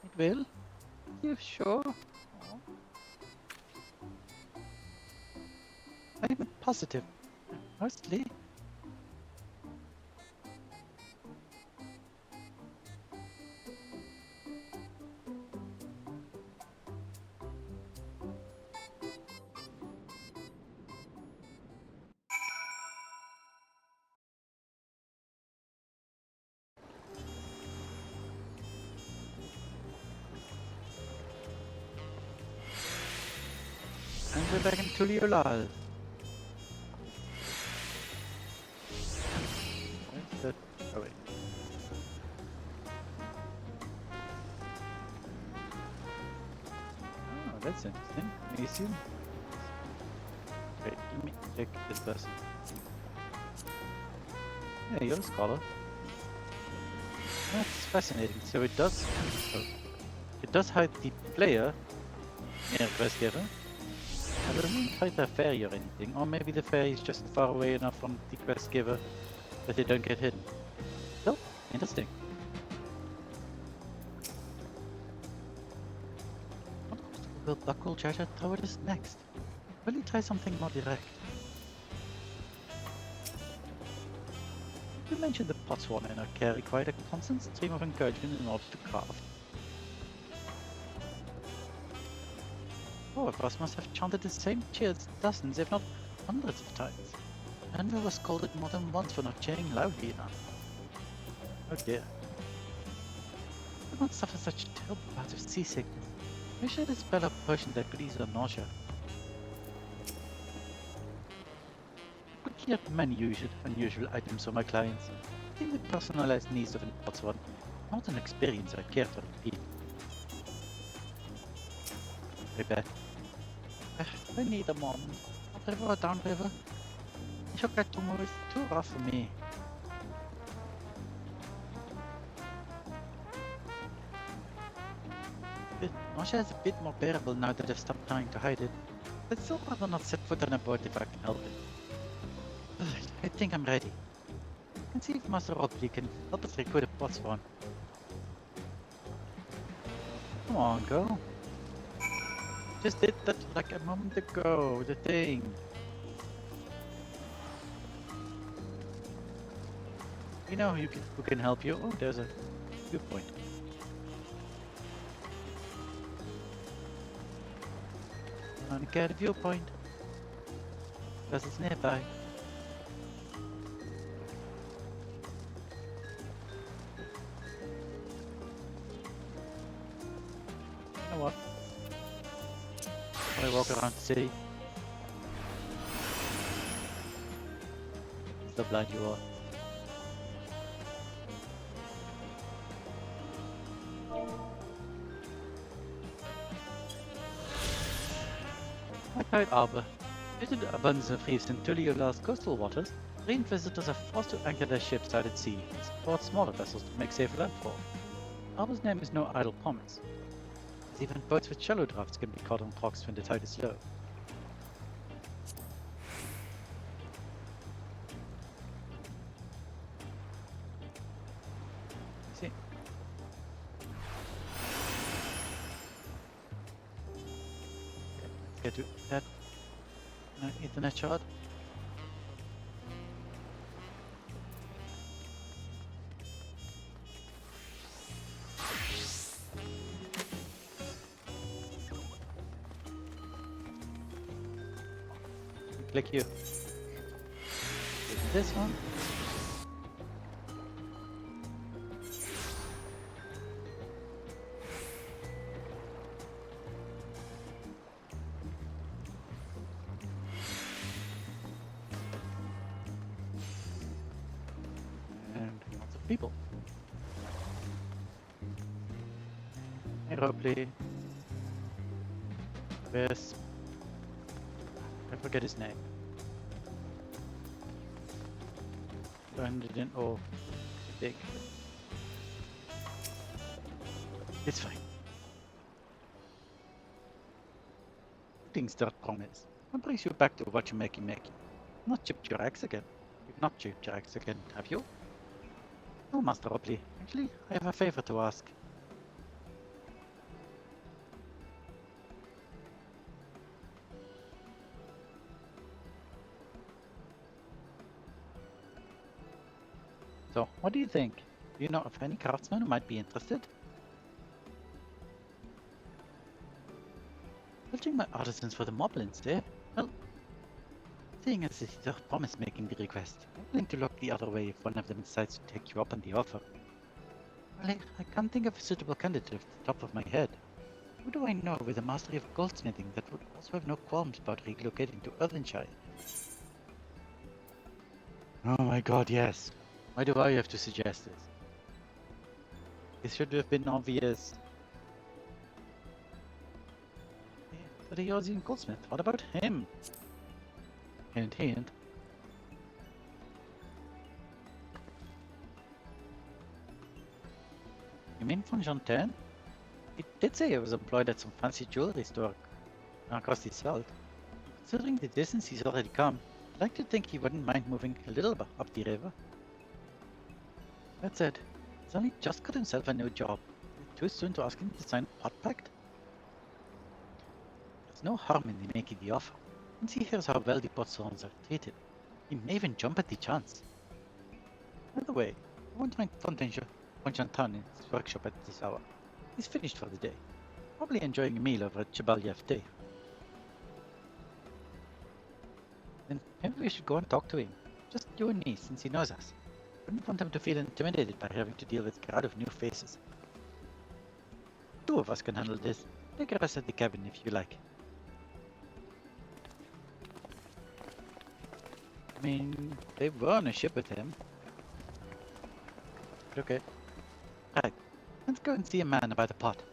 It will? You sure? Oh. I'm positive. Mostly. And we're back in Tuliolal. Where's the... Oh wait. Oh, that's interesting. Museum. Wait, let me check this person. Yeah, you're a scholar. That's fascinating. So it does... Oh, it does hide the player in a quest giver. It doesn't hide the fairy or anything. Or maybe the fairy is just far away enough from the quest giver that they don't get hidden. So, interesting. What obstacle will Buckle Jaja throw at us next? Will he try something more direct? You mentioned the Potswan and her care required a constant stream of encouragement in order to craft. Four of us must have chanted the same cheers dozens, if not hundreds of times. And we were scolded more than once for not cheering loudly enough. Oh dear. I do not suffer such terrible bouts of seasickness. We should dispel a potion that could ease her nausea. I could get many unusual items for my clients. I think the personalized needs of an Potswan, not an experience I care to repeat. I bet. I need a mom. Upriver or downriver? Ishokatumo is too rough for me. Nausea is a bit more bearable now that I've stopped trying to hide it. I'd still rather not set foot on a boat if I can help it. I think I'm ready. I can see if Master Oakley can help us recruit a Potswan. Come on, girl. Just did that like a moment ago, the thing. You know who can help you? Oh, there's a viewpoint. I'm gonna get a viewpoint. Because it's nearby. You know what? I walk around the city. So blind you are. Alright, Arbor. Due to the abundance of reefs in Tuliola's coastal waters, marine visitors are forced to anchor their ships out at sea and support smaller vessels to make safe landfall. Arbor's name is no idle promise. As even boats with shallow drafts can be caught on rocks when the tide is low. I see. Let's get to that internet shot. Click here. This one. And lots of people. Hey, Ropley. Where's... I forget his name. Landed in... Oh. big. It's fine. Things that promise. What brings you back to what you make? Not chipped your axe again. You've not chipped your axe again, have you? No, Master Opley. Actually, I have a favor to ask. So, what do you think? Do you know of any craftsmen who might be interested? Filtering my artisans for the moblins, eh? Well, seeing as it's their promise making the request, I'm willing to look the other way if one of them decides to take you up on the offer. Well, I can't think of a suitable candidate off the top of my head. Who do I know with a mastery of goldsmithing that would also have no qualms about relocating to Earthenshire? Oh my god, yes. Why do I have to suggest this? This should have been obvious. Yeah, but the Aussian goldsmith, what about him? Hint, hint. You mean von Jontain? He did say he was employed at some fancy jewelry store across the salt. Considering the distance he's already come, I'd like to think he wouldn't mind moving a little bit up the river. That said, he's only just got himself a new job. Too soon to ask him to sign a pot pact? There's no harm in making the offer. Once he hears how well the Botswans are treated, he may even jump at the chance. By the way, I won't find von Jontain in his workshop at this hour. He's finished for the day. Probably enjoying a meal over at Chebaliev Day. Then maybe we should go and talk to him. Just you and me, since he knows us. Wouldn't want him to feel intimidated by having to deal with a crowd of new faces. Two of us can handle this. Take a rest at the cabin if you like. I mean, they were on a ship with him. Okay. Right, let's go and see a man about a pot.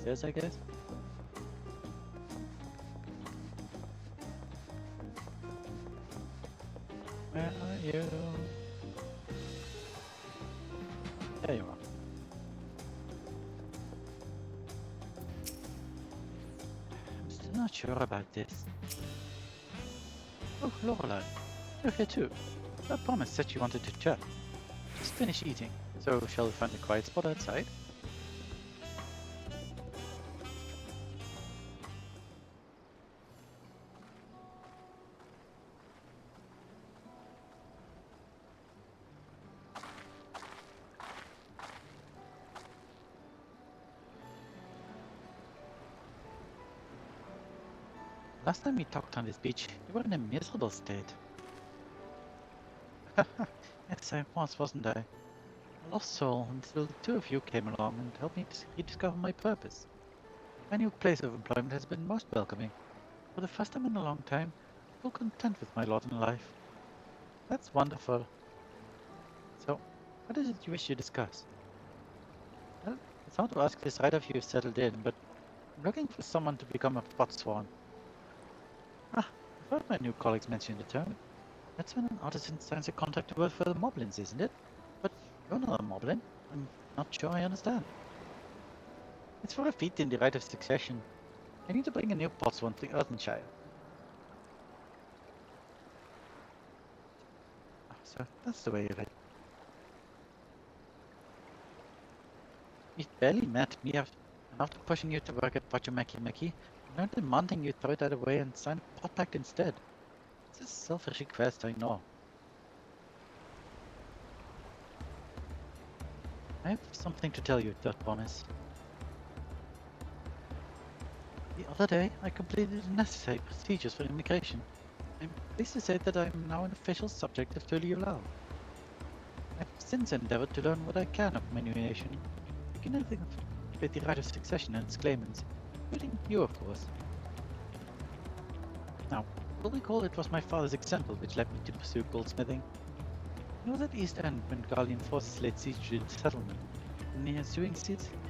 This, I guess. Where are you? There you are. I'm still not sure about this. Oh, Lorelei. You're here too. I promised that you wanted to chat. Just finish eating. So, shall we find a quiet spot outside? Last time we talked on this beach, you were in a miserable state. Yes, I was, wasn't I? A lost soul until the two of you came along and helped me to rediscover my purpose. My new place of employment has been most welcoming. For the first time in a long time, I feel content with my lot in life. That's wonderful. So, what is it you wish to discuss? Well, it's hard to ask this right after you've settled in, but I'm looking for someone to become a Botswan. Ah, I've heard my new colleagues mention the term. That's when an artisan signs a contract to work for the Moblins, isn't it? But you're not a Moblin. I'm not sure I understand. It's for a feat in the right of succession. I need to bring a new Botswan to Earthenshire. So that's the way of it. We barely met me after pushing you to work at Wachumaki, I'm now demanding you throw that away and sign a pot pact instead. It's a selfish request, I know. I have something to tell you, Third Promise. The other day, I completed the necessary procedures for immigration. I'm pleased to say that I am now an official subject of Tuliulal. I've since endeavored to learn what I can of manumission, beginning with the right of succession and its claimants, including you, of course. Now, you'll recall it was my father's example which led me to pursue goldsmithing. You know that East End when Guardian forces laid siege to the settlement. In the ensuing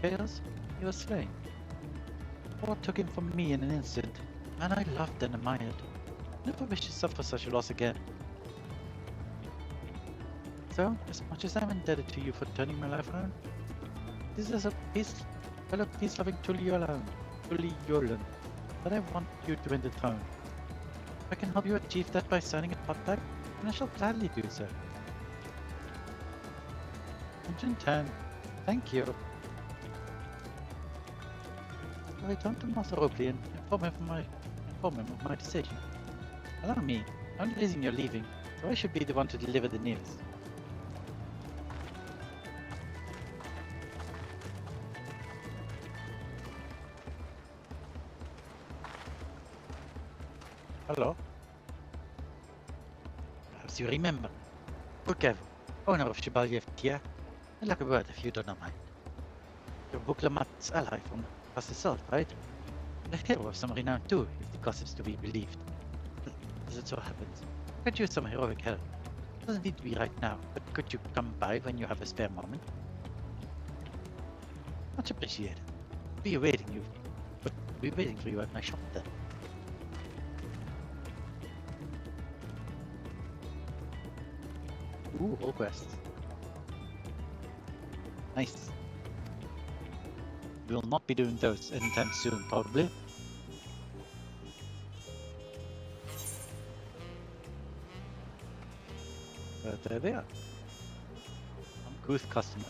chaos, he was slain. War took him from me in an instant, and I loved and admired. Never wish to suffer such a loss again. So, as much as I'm indebted to you for turning my life around, this is a fellow peace-loving Tuliulan, that I want you to win the throne. If I can help you achieve that by signing a pact, then I shall gladly do so. Engine 10, thank you. I return to Master Oakley and inform him of my decision. Allow me, only reason you're leaving, so I should be the one to deliver the news. Hello? Perhaps you remember. Bukev, owner of Chevalier Tia. I'd like a word if you don't mind. You're Buklamat's ally from past assault, right? And a hero of some renown too, if the gossip's to be believed. As it so happens, I could use some heroic help. Doesn't need to be right now, but could you come by when you have a spare moment? Much appreciated. Be awaiting you, but be waiting for you at my shop then. Ooh, all quests. Nice. We will not be doing those anytime soon, probably. But there they are. Uncouth customers.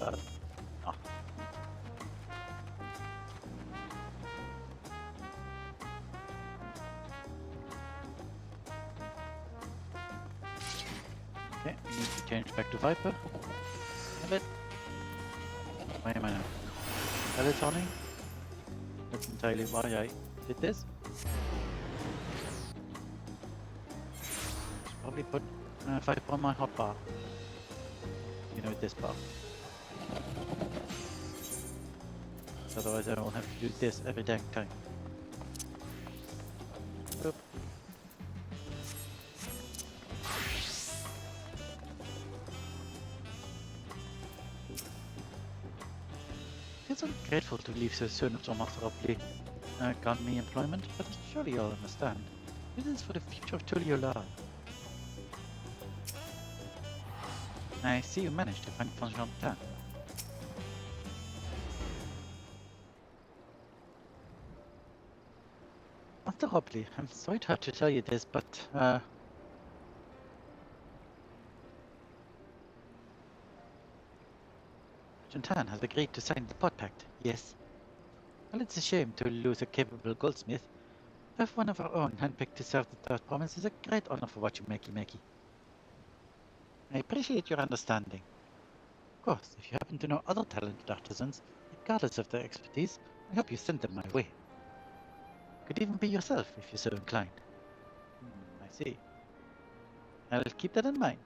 Oh. Okay, we need to change back to Viper. Have it. Why am I now? Melatonin? That's entirely why I did this. Should probably put Viper on my hotbar. You know, this bar. Otherwise I will have to do this every dang time. Oop. Feels ungrateful to leave so soon after Master Oakley got me employment, but surely you'll understand. This is for the future of Tuliular. I see you managed to find Fonjantan. Master Oakley, I'm sorry to have to tell you this, but Fonjantan has agreed to sign the pot pact, yes. Well, it's a shame to lose a capable goldsmith. To have one of our own handpicked to serve the Third Promise is a great honor for what you makey. I appreciate your understanding. Of course, if you happen to know other talented artisans, regardless of their expertise, I hope you send them my way. Could even be yourself if you're so inclined. I see. I'll keep that in mind.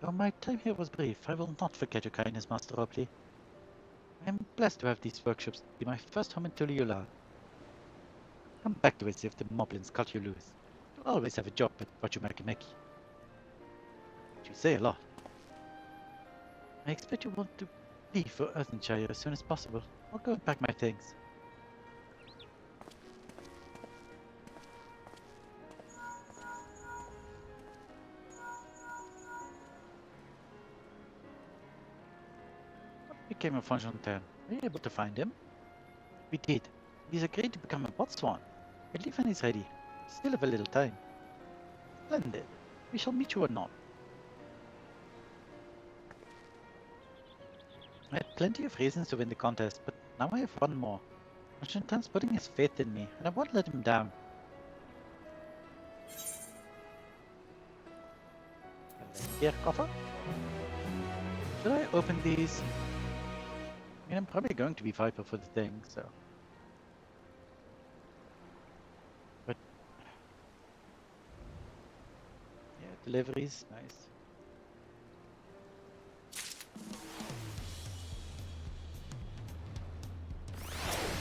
Though my time here was brief, I will not forget your kindness, Master Oakley. I am blessed to have these workshops be my first home in Tuliular. Come back to it if the moblins cut you loose. You'll always have a job at what you make. You say a lot. I expect you want to leave for Earthenshire as soon as possible. I'll go and pack my things. What became of Fonjantan? Were you able to find him? We did. He's agreed to become a botswan. I believe when he's ready. Still have a little time. Splendid. We shall meet you or not. I had plenty of reasons to win the contest, but now I have one more. Fonjantan's putting his faith in me, and I won't let him down. Here, coffer. Should I open these? I mean, I'm probably going to be Viper for the thing, so. But yeah, deliveries, nice.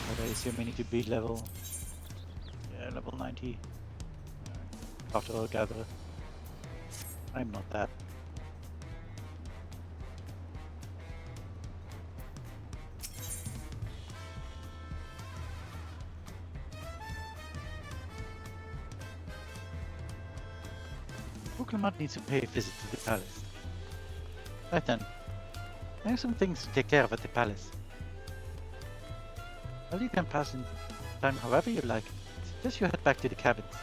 But I assume we need to beat level. Yeah, level 90. After all, gatherer. I'm not that. Uklamat needs to pay a visit to the palace. Right then, I have some things to take care of at the palace. Well, you can pass in time however you like. Just you head back to the cabins.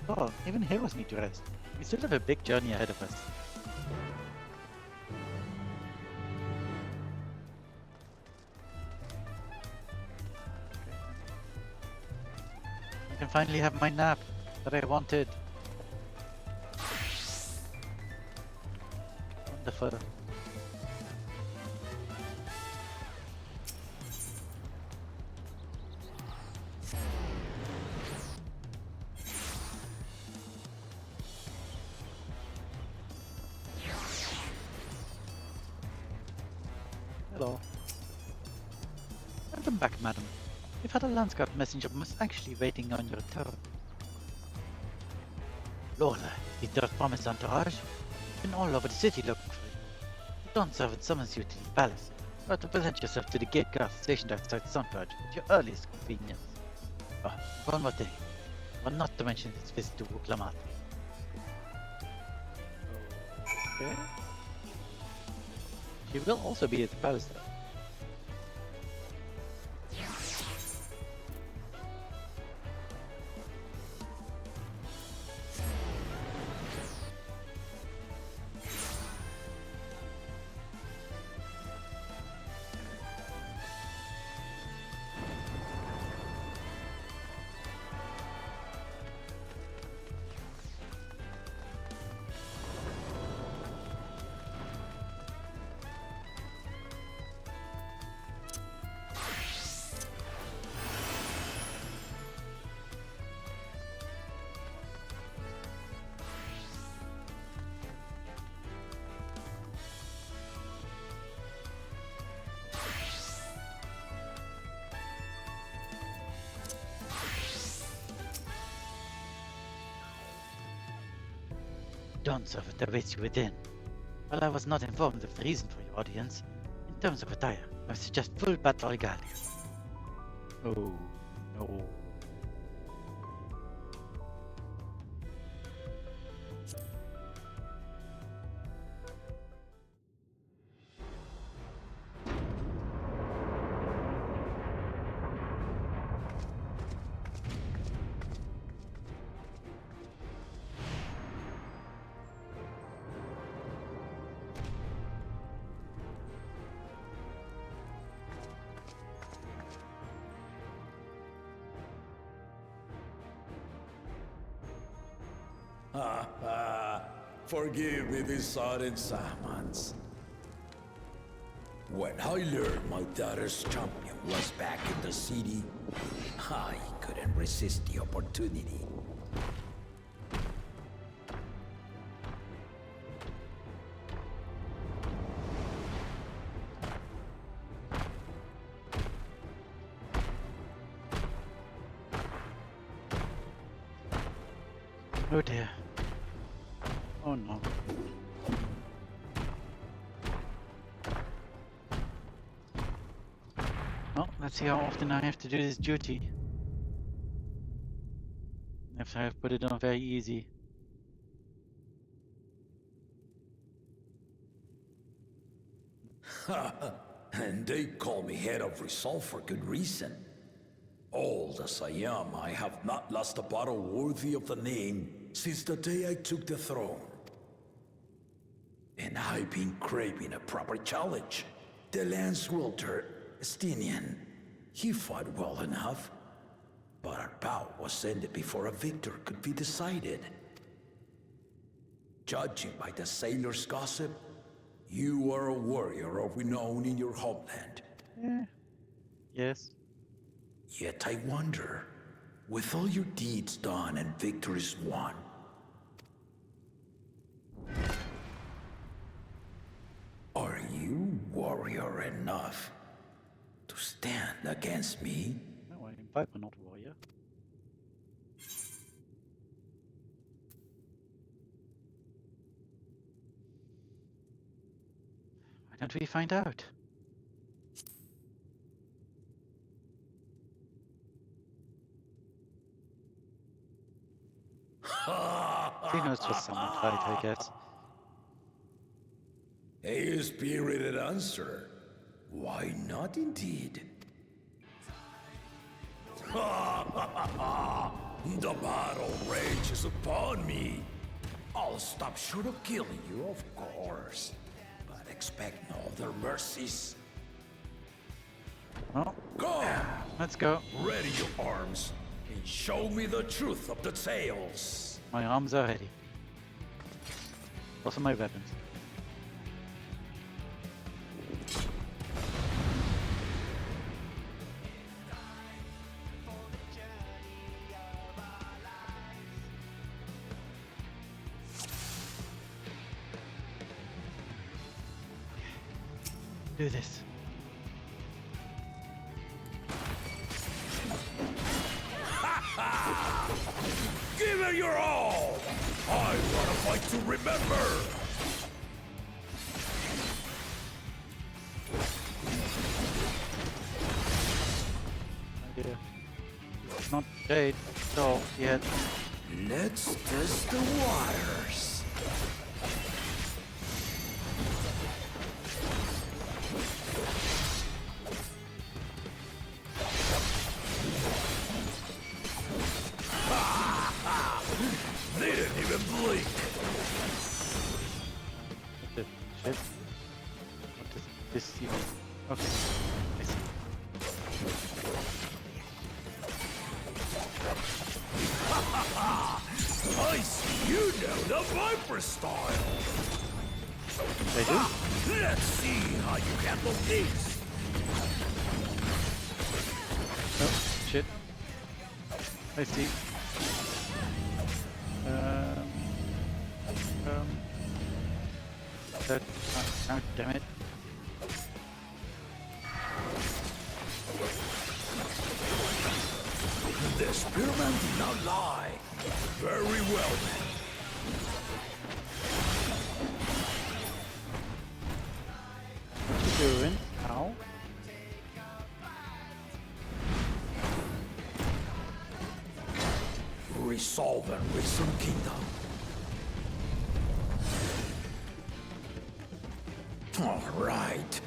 Oh, even heroes need to rest. We still have a big journey ahead of us. I can finally have my nap that I wanted. Wonderful. Hello. Welcome back, madam. We've had a Landsguard messenger most anxiously waiting on your return. Lola, the Dirt Promise entourage, been all over the city looking for you. The Dawn servant summons you to the palace, or to present yourself to the gate guard stationed outside Sunbird at your earliest convenience. Oh, one more thing. Well, not to mention this visit to Uklamat. Okay. She will also be at the palace though. Dawn servant awaits you within. While I was not informed of the reason for your audience, in terms of attire, I suggest full battle regalia. Oh, no. Forgive me this sudden summons. When I learned my daughter's champion was back in the city, I couldn't resist the opportunity. Oh dear. Oh no. Well, let's see how often I have to do this duty. If I have put it on very easy. And they call me head of resolve for good reason. Old as I am, I have not lost a battle worthy of the name since the day I took the throne. And I've been craving a proper challenge. The lance wielder, Estinian, he fought well enough, but our bout was ended before a victor could be decided. Judging by the sailors' gossip, you are a warrior of renown in your homeland. Yes. Yet I wonder, with all your deeds done and victories won, are you warrior enough to stand against me? No, I'm Viper, not warrior. Why don't we find out? Tino's just someone fight, I guess. A spirited answer. Why not indeed? The battle rages upon me. I'll stop short of killing you, of course. But expect no other mercies. Well, Go! let's go. Ready your arms and show me the truth of the tales. My arms are ready. Also my weapons. Do this. Give it your all! I want to fight to remember! Idea. It's not Jade, so yet. Let's test the waters. They didn't even blink. What the shit? What is this even? Okay. I see. I see you know the Viper style. They do? Let's see how you handle these. Oh, shit. I see. That, oh, damn it. The spearman did not lie. Very well then. What you doing? Ow. Resolve and reason kingdom. All right.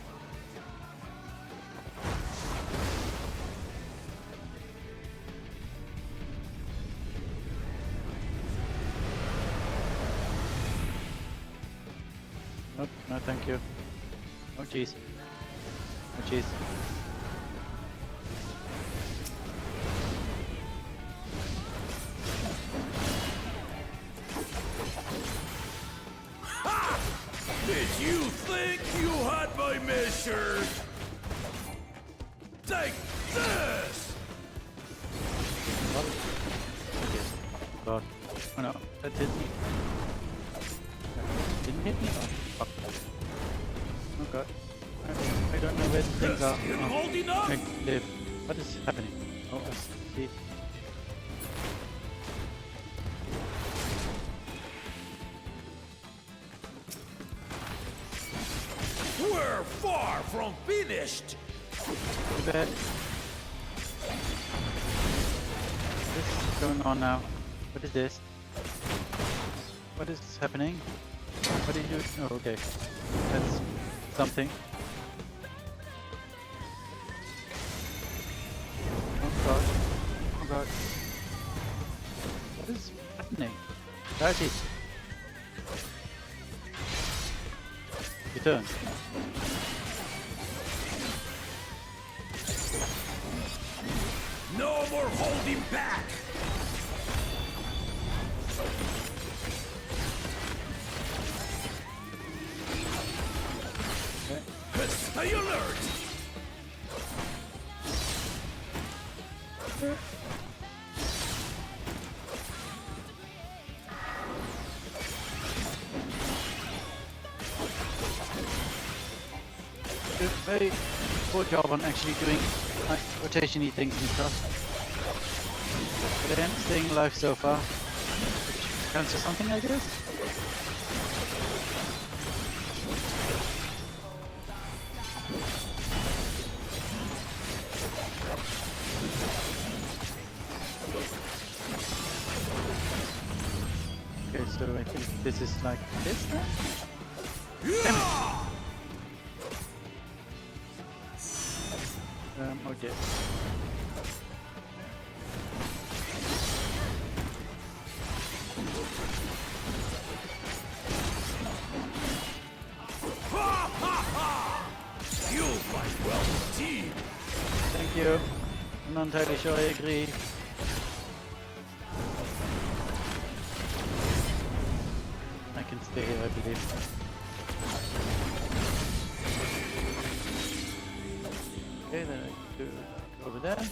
Nope, no thank you. Oh jeez. Oh jeez. Did you think you had my measure? Take this! What? God. Oh no, that didn't. Didn't hit me? Oh, fuck. Oh god. I don't know where the things are. You're holding up? I live. What is happening? Oh, I see. We're far from finished! Too bad. What is going on now? What is this? What is happening? What did you... Oh, okay. That's something. Oh god. Oh god. What is happening? That's it. Return. No more holding back! Stay alert! Did very poor job on actually doing like rotation-y things and stuff. But then staying alive so far, which counts as something, I guess. Okay, so I think this is like this then? Damn it! Or this. You fight well indeed. Thank you. I'm not entirely sure I agree. I can stay here, I believe. Okay, then I do go over there.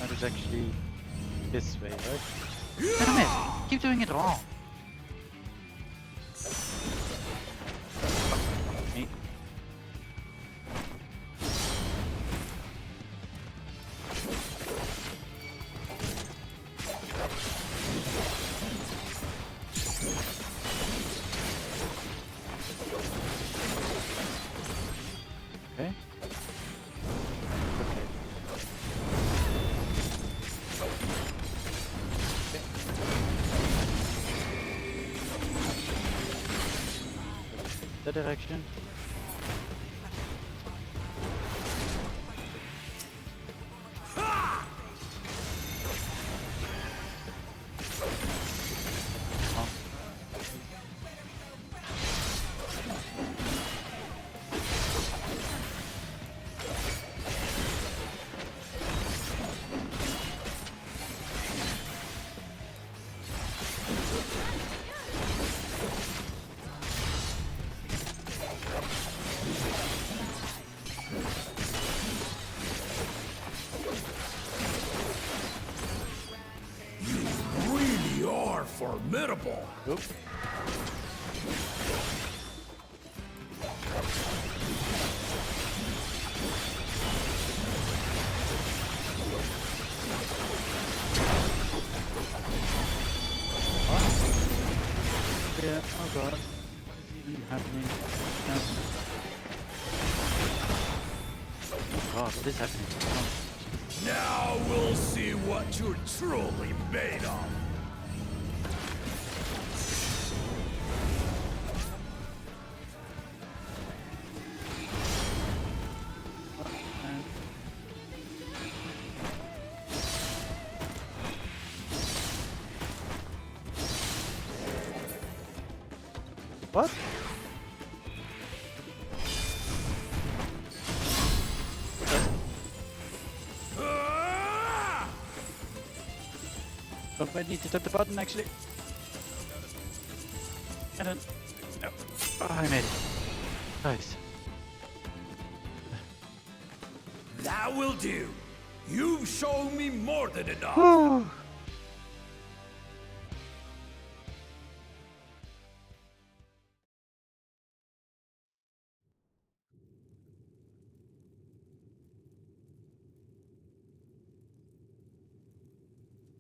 That is actually this way, right? Damn it! Keep doing it wrong! Me. Okay. The direction. Formidable. Oop. Yeah, oh god. What is even happening? Oh god, what is happening? Oh. Now we'll see what you're truly made of. What? Don't I need to tap the button actually? And then... No. Oh, I made it. Nice. That will do. You've shown me more than enough.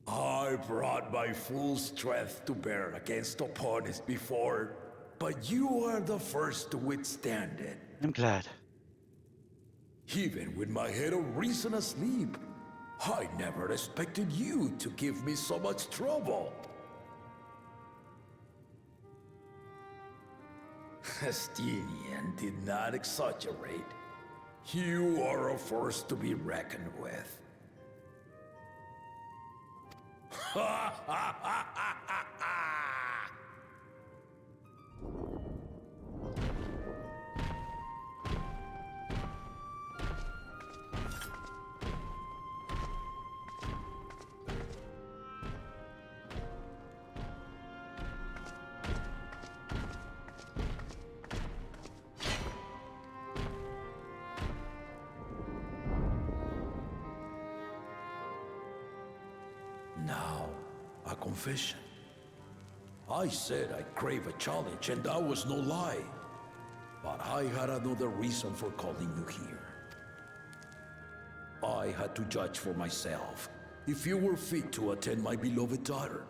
I I brought my full strength to bear against opponents before, but you are the first to withstand it. I'm glad. Even with my head of reason asleep, I never expected you to give me so much trouble. Estinian did not exaggerate. You are a force to be reckoned with. Ha ha ha ha ha ha! Now, a confession. I said I crave a challenge, and that was no lie. But I had another reason for calling you here. I had to judge for myself if you were fit to attend my beloved daughter.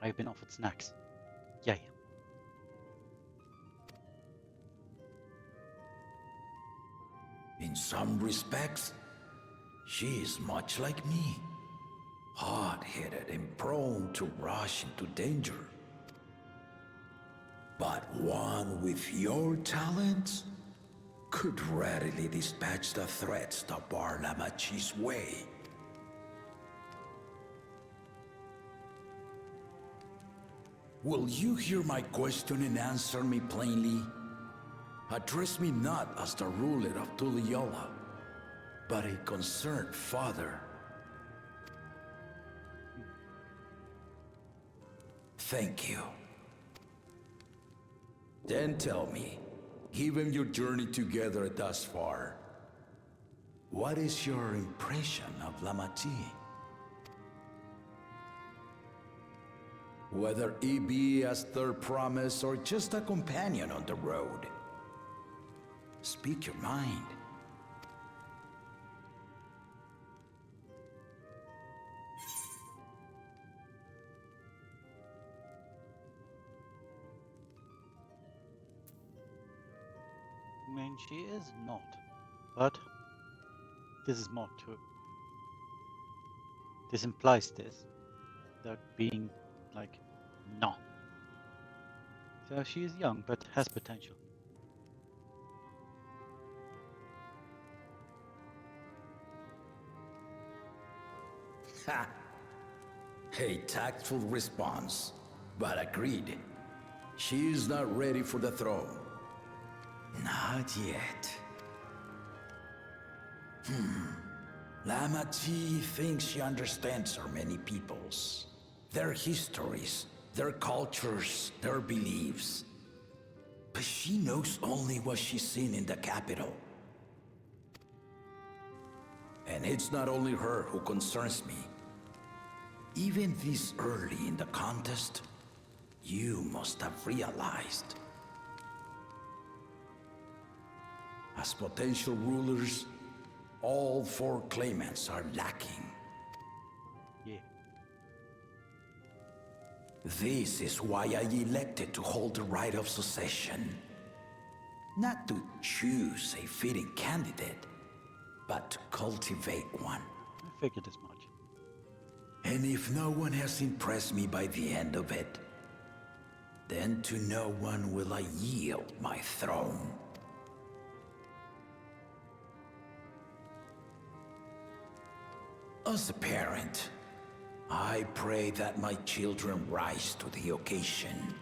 I've been offered snacks. Yay. In some respects, she is much like me. Hard-headed and prone to rush into danger. But one with your talents could readily dispatch the threats that bar Lamachi's way. Will you hear my question and answer me plainly? Address me not as the ruler of Tuliyola, but a concerned father. Thank you. Then tell me, given your journey together thus far, what is your impression of Lamachi? Whether it be as their promise or just a companion on the road. Speak your mind. I mean, she is not. But this is more to it. This implies this. That being like, no. So she is young, but has potential. Ha! A tactful response, but agreed. She is not ready for the throne. Not yet. Lamachi thinks she understands her many peoples. Their histories, their cultures, their beliefs. But she knows only what she's seen in the capital. And it's not only her who concerns me. Even this early in the contest, you must have realized. As potential rulers, all four claimants are lacking. Yeah. This is why I elected to hold the right of succession. Not to choose a fitting candidate, but to cultivate one. I figured as much. And if no one has impressed me by the end of it, then to no one will I yield my throne. As a parent, I pray that my children rise to the occasion.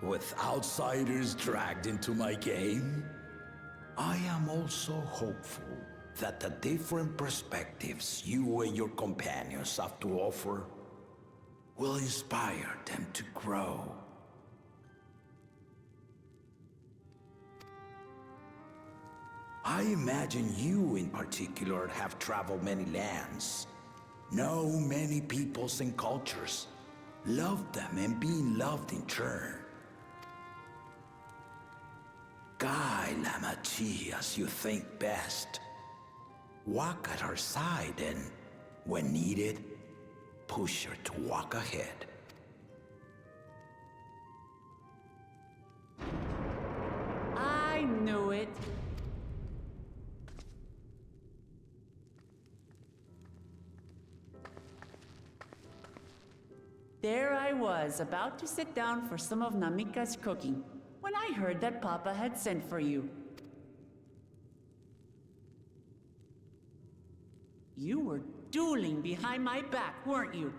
With outsiders dragged into my game, I am also hopeful that the different perspectives you and your companions have to offer will inspire them to grow. I imagine you in particular have traveled many lands, know many peoples and cultures, loved them and been loved in turn. Guide Lamachi as you think best. Walk at her side and, when needed, push her to walk ahead. I knew it. There I was, about to sit down for some of Namika's cooking, when I heard that Papa had sent for you. You were dueling behind my back, weren't you?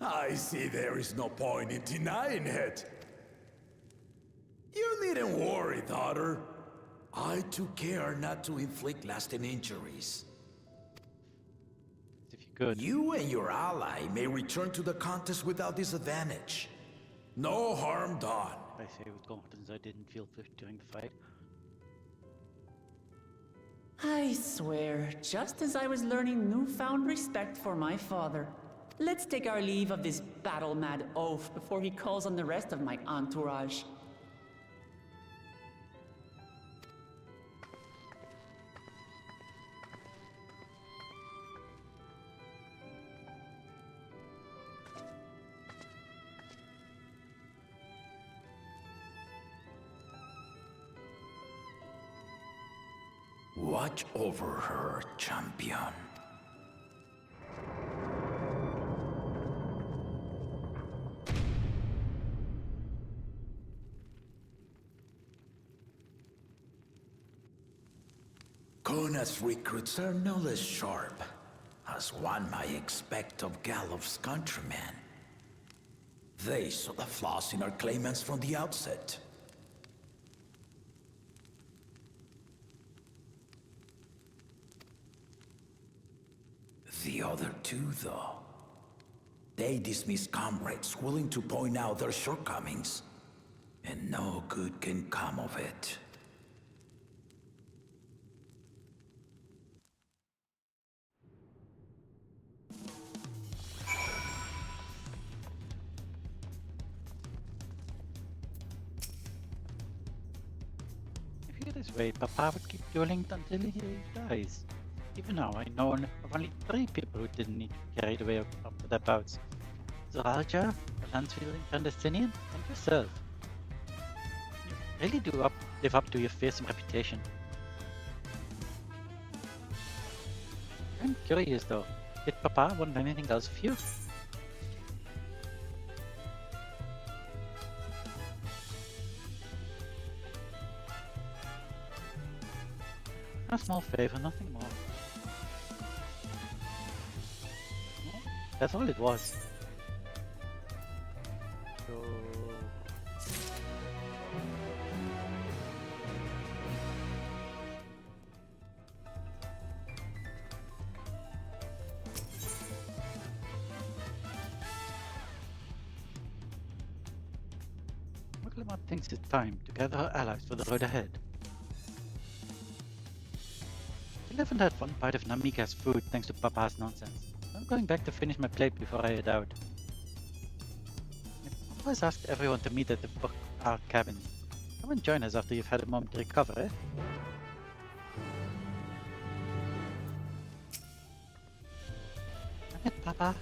I see there is no point in denying it. You needn't worry, daughter. I took care not to inflict lasting injuries. If you could. You and your ally may return to the contest without disadvantage. No harm done. I say with confidence I didn't feel fit during the fight. I swear, just as I was learning newfound respect for my father. Let's take our leave of this battle-mad oaf before he calls on the rest of my entourage. Watch over her, champion. Kona's recruits are no less sharp, as one might expect of Galloff's countrymen. They saw the flaws in our claimants from the outset. The other two, though, they dismiss comrades willing to point out their shortcomings, and no good can come of it. If you're this way, Papa would keep dueling until he dies. Even now, I know of only 3 people who didn't need to be carried away after their bouts. Zoraja, a lance-wielding clandestinian, and yourself. You really do live up to your fearsome reputation. I'm curious though, did Papa want anything else of you? A small favor, nothing more. That's all it was. So... Muglamot thinks it's time to gather her allies for the road ahead. I haven't had one bite of Namika's food thanks to Papa's nonsense. I'm going back to finish my plate before I head out. I've always asked everyone to meet at the book art cabin. Come and join us after you've had a moment to recover, eh? Damn it, Papa.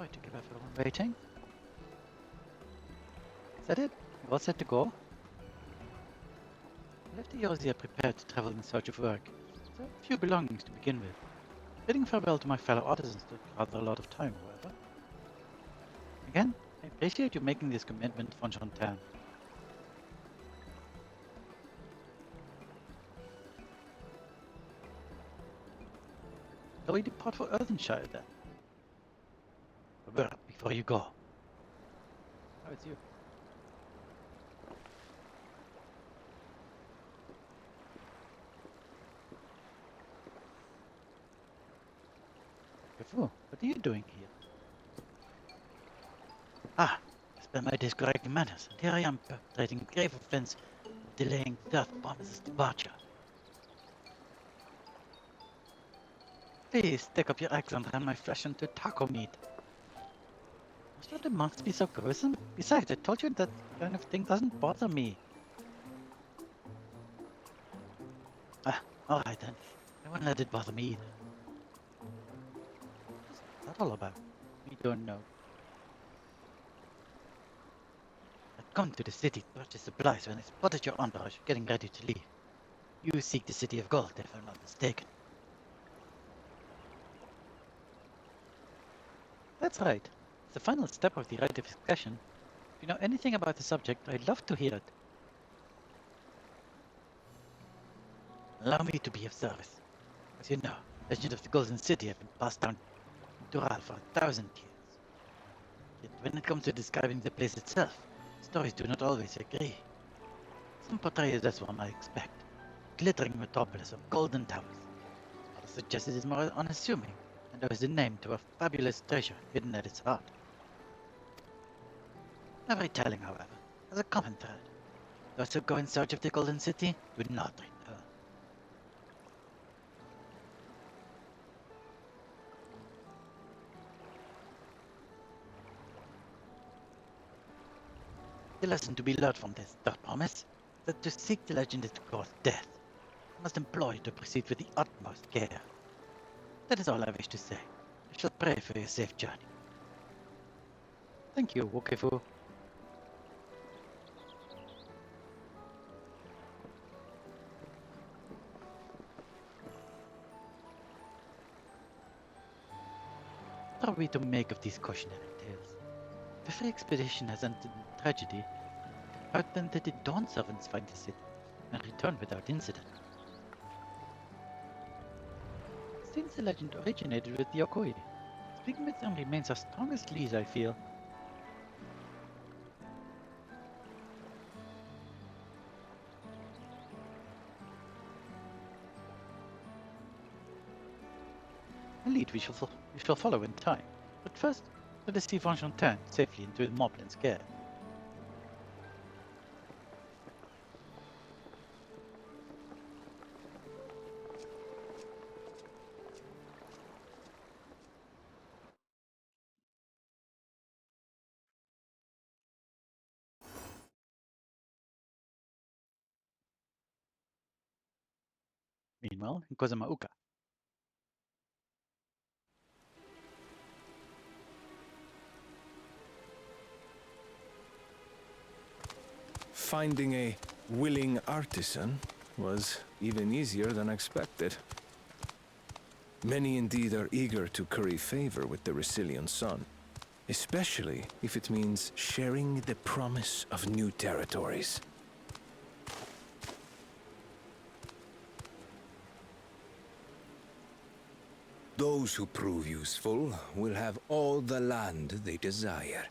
Sorry to keep everyone waiting. Is that it? You're all set to go? I left the Eorzea prepared to travel in search of work. So a few belongings to begin with. Bidding farewell to my fellow artisans took rather a lot of time, however. Again, I appreciate you making this commitment, von Fontaine. Shall we depart for Earthenshire then? A word before you go. How it's you? What are you doing here? Ah, I spent my days correcting manners, and here I am perpetrating a grave offense of delaying Darth Promise's departure. Please, take up your axe and turn my flesh into taco meat. Must the monks be so gruesome? Besides, I told you that kind of thing doesn't bother me. Ah, alright then. I won't let it bother me either. What's that all about? We don't know. I'd come to the city to purchase supplies when I spotted your entourage getting ready to leave. You seek the City of Gold, if I'm not mistaken. That's right. It's the final step of the rite of discussion. If you know anything about the subject, I'd love to hear it. Allow me to be of service. As you know, legends of the Golden City have been passed down in Dural for 1,000 years. Yet when it comes to describing the place itself, stories do not always agree. Some portray it as one I expect, a glittering metropolis of golden towers. Others suggest it is more unassuming, and owes the name to a fabulous treasure hidden at its heart. Every telling, however, has a common thread. Those who go in search of the Golden City do not return. The lesson to be learned from this, Darth Promise, is that to seek the legend is to cause death. You must employ it to proceed with the utmost care. That is all I wish to say. I shall pray for your safe journey. Thank you, Wokefu. What are we to make of these cautionary tales? If every expedition has ended in tragedy, how then did the Dawn servants find the city and return without incident? It seems the legend originated with the Yokoi. Speaking with them remains our strongest lead, I feel. A lead we shall follow in time. But first, let us see von Fontaine safely into the Moblin's care. Meanwhile, in Kozamauka. Finding a willing artisan was even easier than expected. Many indeed are eager to curry favor with the Resilient Sun, especially if it means sharing the promise of new territories. Those who prove useful will have all the land they desire.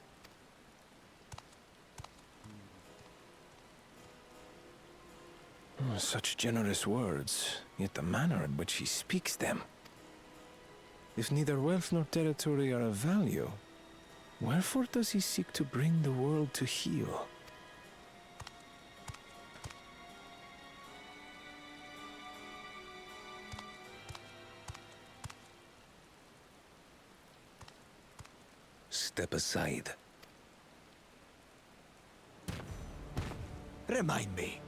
Such generous words, yet the manner in which he speaks them. If neither wealth nor territory are of value, wherefore does he seek to bring the world to heel? Step aside. Remind me.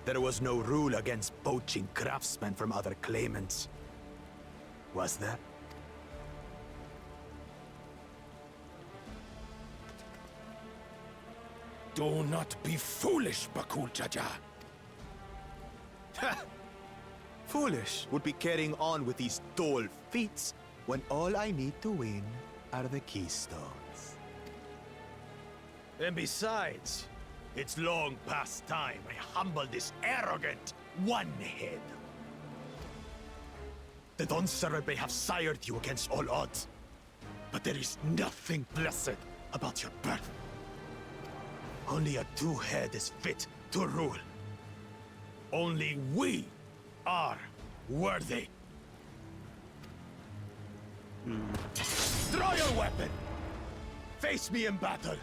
There was no rule against poaching craftsmen from other claimants. Was there? Do not be foolish, Bakul Jaja. Foolish would be carrying on with these dull feats when all I need to win are the keystones. And besides, it's long past time I humble this arrogant one-head. The Dawntrail may have sired you against all odds, but there is nothing blessed about your birth. Only a two-head is fit to rule. Only we are worthy. Draw your weapon! Face me in battle,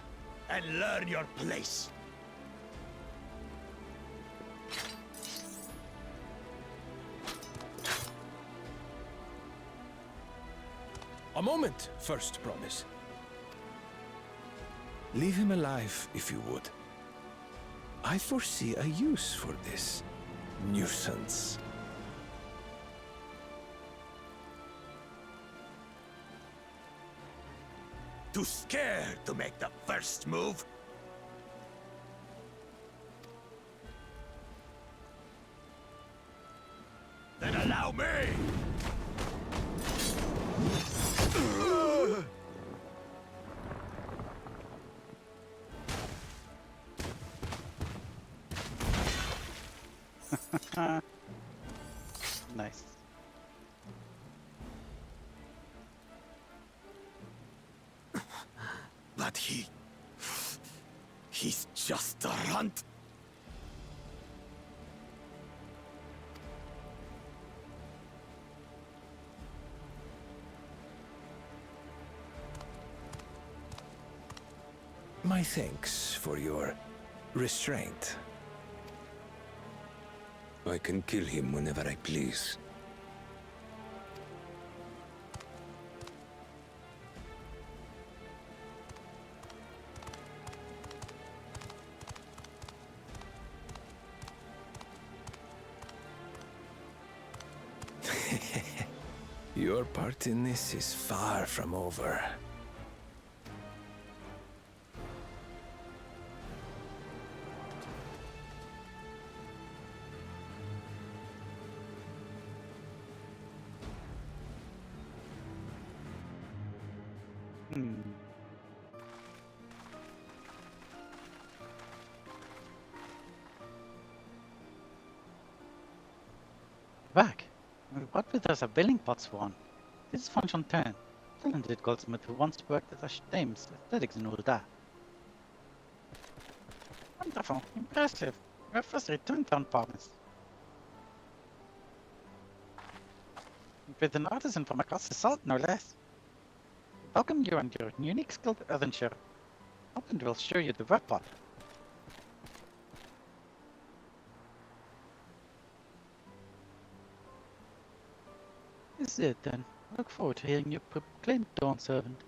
and learn your place. A moment, first promise. Leave him alive, if you would. I foresee a use for this nuisance. Too scared to make the first move? Then allow me! Nice. But he's just a runt. My thanks for your restraint. I can kill him whenever I please. Your part in this is far from over. Back. What with us a billing pot swan? This is Fae'ret, talented goldsmith who once worked as a dame's aesthetics and all that. Wonderful, impressive. Your first return town partners. With an artisan from across the salt, no less. Welcome you and your unique skilled earthenshire. Open will show you the work pot. This is it then. I look forward to hearing you proclaim Dawn Servant.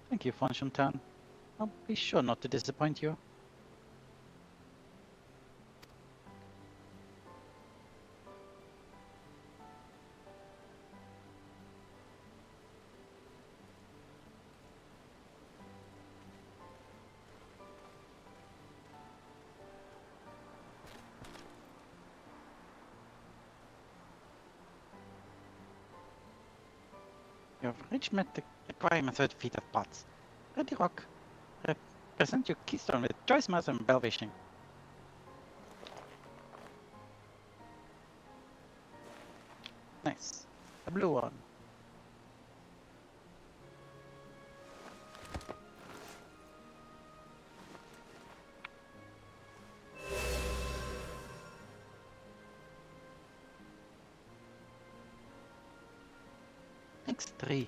Thank you, Fae'ret. I'll be sure not to disappoint you. You have reached met the requirements of the feat of pots. Ready Rock, present your keystone with choice mass and bell wishing. Nice. A blue one. X3.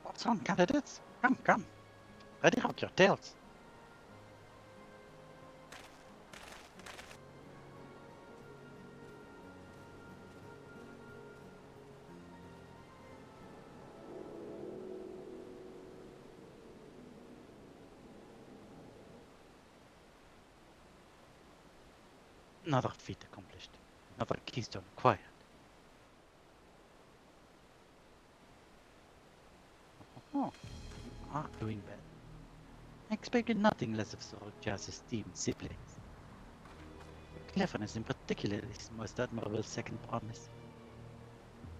What's on, candidates? Come. Ready out your tails. Another feat accomplished. Another keystone acquired. Oh, you are doing well. I expected nothing less of Sorja's esteemed siblings. Your cleverness in particular is most admirable second promise.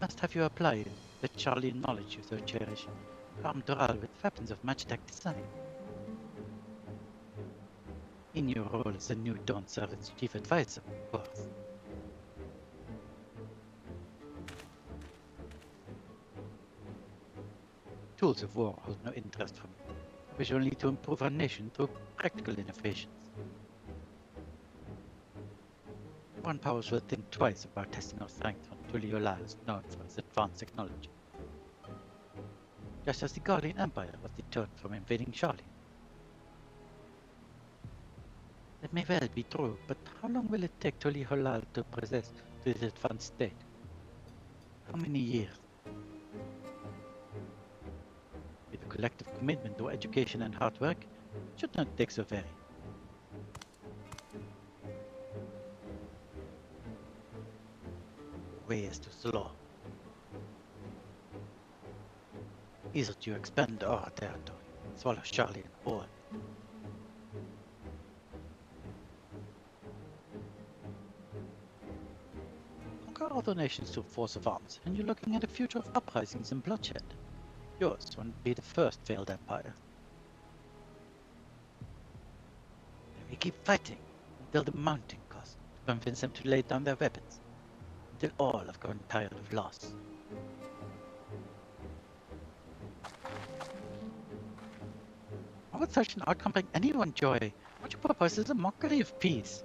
Must have you apply the Charlian knowledge you so cherish, armed Doral with weapons of Magitech design. In your role as the new Dawn Service's chief advisor, of course. Tools of war hold no interest for me. I wish only to improve our nation through practical innovations. Foreign powers will think twice about testing our strength when Tuliolal is known for his advanced technology. Just as the Guardian Empire was deterred from invading Charlie. That may well be true, but how long will it take Tuliolal to progress to this advanced state? How many years? With a collective commitment to education and hard work, it should not take so very. Way is too slow. Easier to expand our territory, swallow Charlie and all. Conquer other nations through force of arms, and you're looking at a future of uprisings and bloodshed. Yours won't be the first failed empire. And we keep fighting until the mounting cost to convince them to lay down their weapons, until all have grown tired of loss. How would such an outcome bring anyone joy? What you propose is a mockery of peace.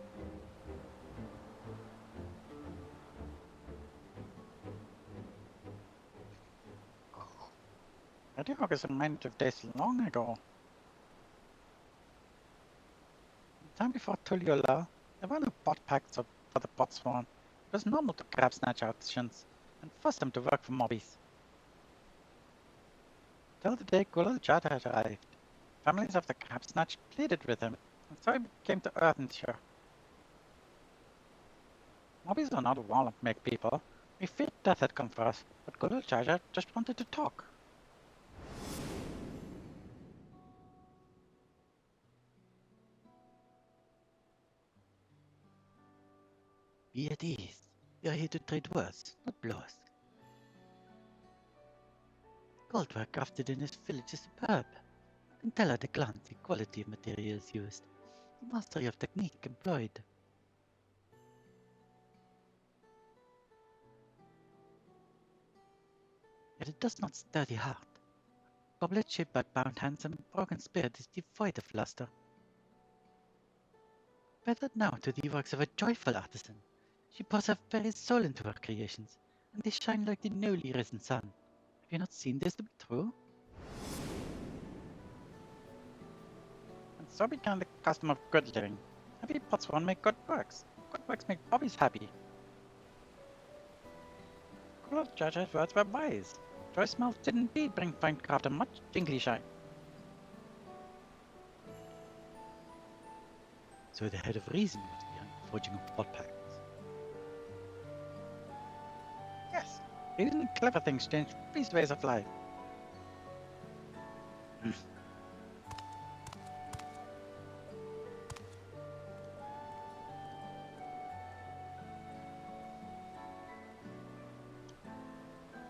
Antioch is a mind of days long ago. The time before Tuliolal, there were no bot packs for the botsworn. It was normal to grab snatch options and force them to work for mobbies. Till the day Gulal Jad had arrived, families of the crab snatch pleaded with him, and so he came to Earthenshaw. Mobbies are not a wall make people. We feared death had come for us, but Gulal Jad just wanted to talk. Be at ease. We are here to trade words, not blows. Goldwork crafted in this village is superb. You can tell at a glance the quality of materials used, the mastery of technique employed. Yet it does not stir the heart. A goblet shaped by bound hands and broken spirit is devoid of luster. Better now to the works of a joyful artisan. She pours her very soul into her creations, and they shine like the newly risen sun. Have you not seen this to be true? And so began the custom of good living. Happy botsworn make good works. Good works make bobbies happy. Gulal Jaj's words were wise. Joy's mouth did indeed bring fine craft and much jingly shine. So the head of reason was behind the forging of bot packs. Yes, reason and clever things change these ways of life.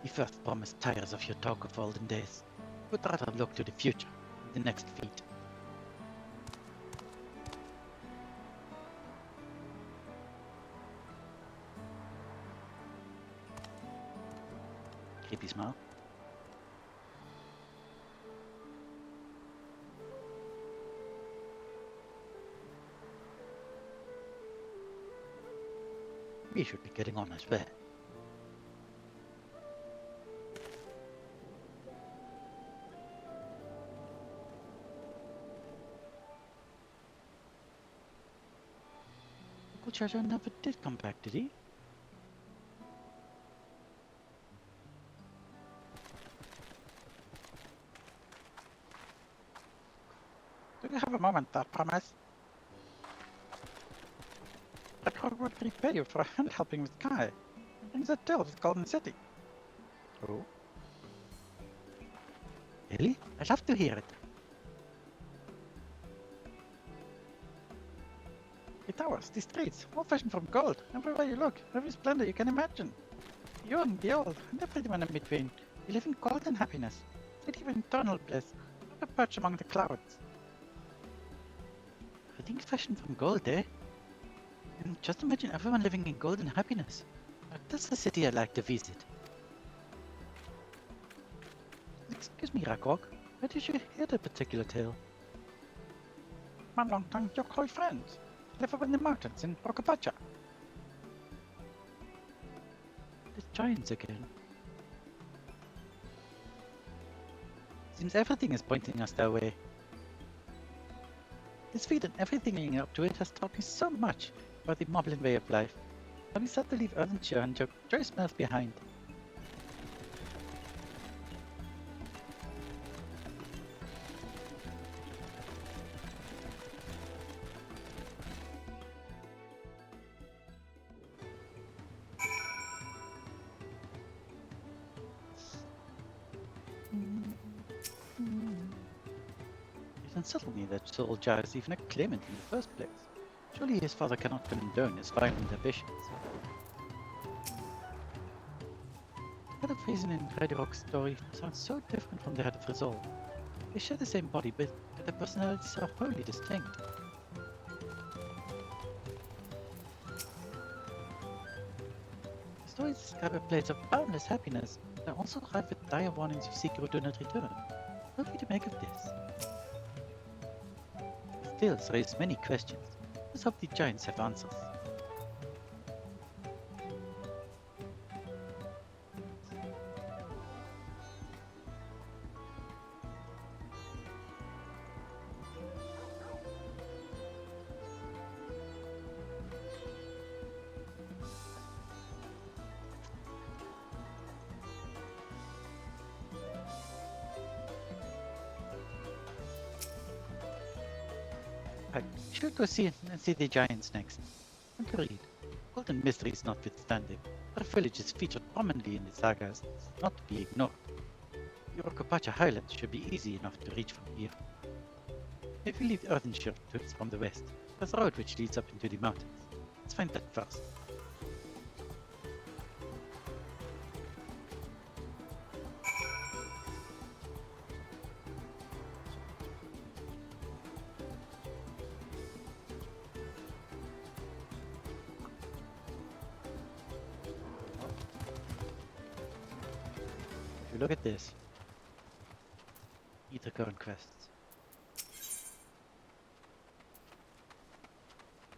The first promise tires of your talk of olden days. Would rather look to the future, the next feat. Creepy smile. We should be getting on as well. Uncle Treasure never did come back, did he? Do you have a moment, that promise? The whole would repay you for a hand helping with Kai. Bring the tale of the Golden City. Oh? Really? I'd love to hear it. The towers, the streets, all fashioned from gold. Everywhere you look, every splendor you can imagine. The young, the old, and everyone in between. We live in golden happiness. City of eternal bliss. Like a perch among the clouds. Everything fashioned from gold, eh? And just imagine everyone living in golden happiness. That's the city I'd like to visit. Excuse me, Rakok. Where did you hear that particular tale? My long-time Yokoi friends. Live up in the mountains in Rokapacha. The giants again. Seems everything is pointing us that way. This feat and everything leading up to it has taught me so much about the Moblin way of life. I'll be sad to leave Earthenshire and joy smells behind. It unsettled me that Soldier is even a claimant in the first place. Surely his father cannot condone his violent ambitions. The head of Reason in Red Rock's story sounds so different from the head of Resolve. They share the same body, but their personalities are wholly distinct. The stories describe a place of boundless happiness, but they also arrive with dire warnings of seek or do not return. What are we to make of this? The tales raise many questions. Let's hope the giants have answers. I should go see the giants next. Agreed. Golden mysteries notwithstanding, our village is featured prominently in the sagas, not to be ignored. The Rokapacha Highlands should be easy enough to reach from here. If we leave Earthenshire to it from the west, there's a road which leads up into the mountains. Let's find that first. Look at this. Eat the current quests.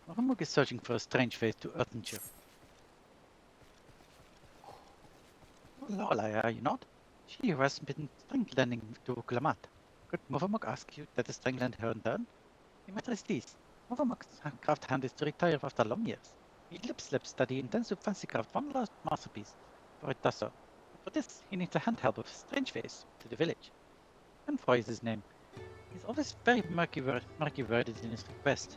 Mohamuk is searching for a strange face to Earthenshire. Lorelei, are you not? She who has been strangling to Klamat. Could Mohamuk ask you that the strangling her in turn? The matter is this. Mohamuk's craft hand is to retire after long years. He lip-slips that he intends to fancy craft one last masterpiece before it does so. For this, he needs a hand help of strange face to the village. Enfoy is his name. He's always very murky worded in his request.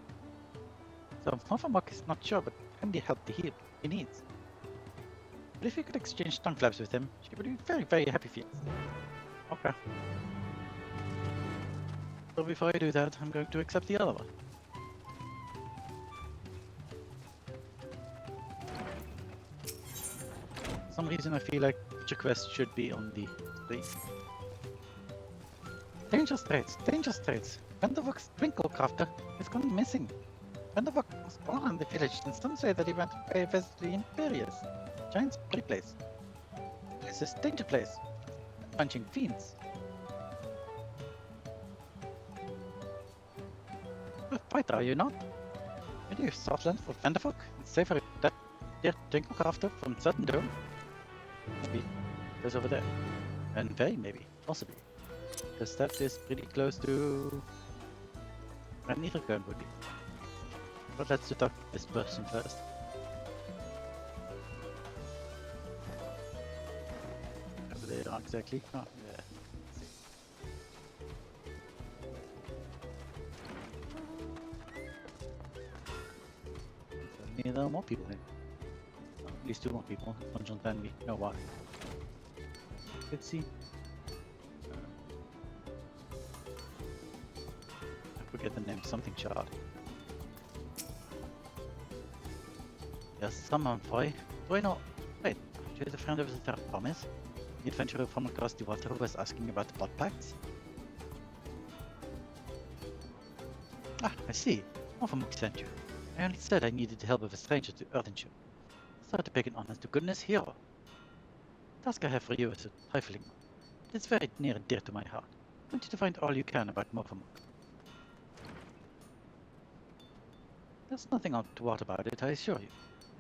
So Mohamuk is not sure what handy help he needs. But if you could exchange tongue flaps with him, she would be very, very happy for you. Okay. So before I do that, I'm going to accept the other one. For some reason I feel like future quests should be on the screen. Danger straits. Vandervook's twinkle crafter has gone missing. Vandervook was all around the village, and some say that he went to pay a visit to the Imperius, giant's prey place. This is danger place. Punching fiends. A fighter, are you not? Maybe you Southland for Vandervook and savor that dear twinkle crafter from Sudden Dome? Maybe. Goes over there. And very maybe. Possibly. Because that is pretty close to where Nithercurrent would be. But let's talk to this person first. Over there, not exactly. Oh, yeah. Let's see. So there are more people in. At least 2 more people. Dungeon 10, we know why. Let's see. I forget the name, something shard. Yes, someone boy. Do I know? Wait, you are the friend of the Thomas? The adventurer from across the water who was asking about the blood pacts? Ah, I see. Morphamuk sent you. I only said I needed the help of a stranger to Earthenshire. I thought to pick an honest to goodness hero. The task I have for you is a trifling one. But it's very near and dear to my heart. I want you to find all you can about Morphamuk. There's nothing untoward about it, I assure you.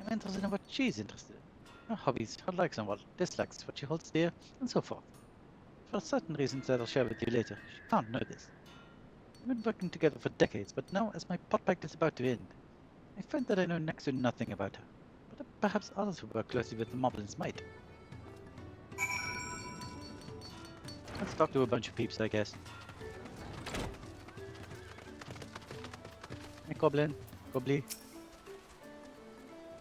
I'm interested in what she's interested in. Her hobbies, her likes and what dislikes, what she holds dear, and so forth. For certain reasons that I'll share with you later, she can't know this. We've been working together for decades, but now, as my pot pact is about to end, I find that I know next to nothing about her. But perhaps others who work closely with the Moblins might. Let's talk to a bunch of peeps, I guess. Hey, Goblin. Gobbly.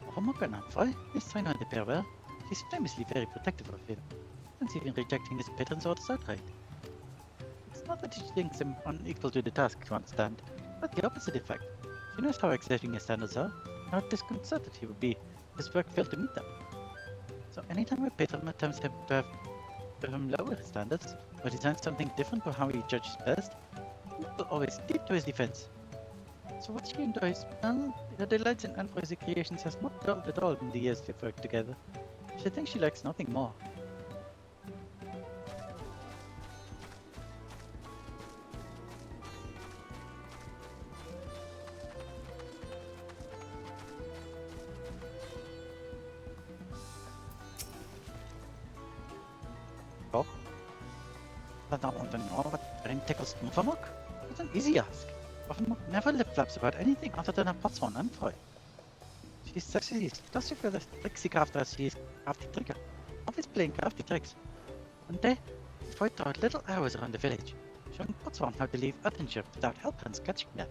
Morphamuk and Amphoy? Yes, I know the pair well. She's famously very protective of him. Once even rejecting his patron's orders outright. It's not that she thinks I'm unequal to the task, you understand, but the opposite effect. She knows how exciting his standards are, and how disconcerted he would be if his work failed to meet them. So anytime a patron attempts to have lower his standards, or designs something different for how he judges best, he will always leap to his defense. So what she enjoys, well, her delights in Amphoy's creations has not dulled at all in the years they've worked together. She thinks she likes nothing more. Oh? But I want to know what brain tickles Morphamuk? It's an easy ask. Morphamuk never lip-flaps about anything other than a potswan and Amphoy. She's sexy, does you feel the tricksy crafter as she is crafty trigger. Always playing crafty tricks. One day, Amphoy throwed little arrows around the village, showing Potswan how to leave Earthenshire without help hands catching them.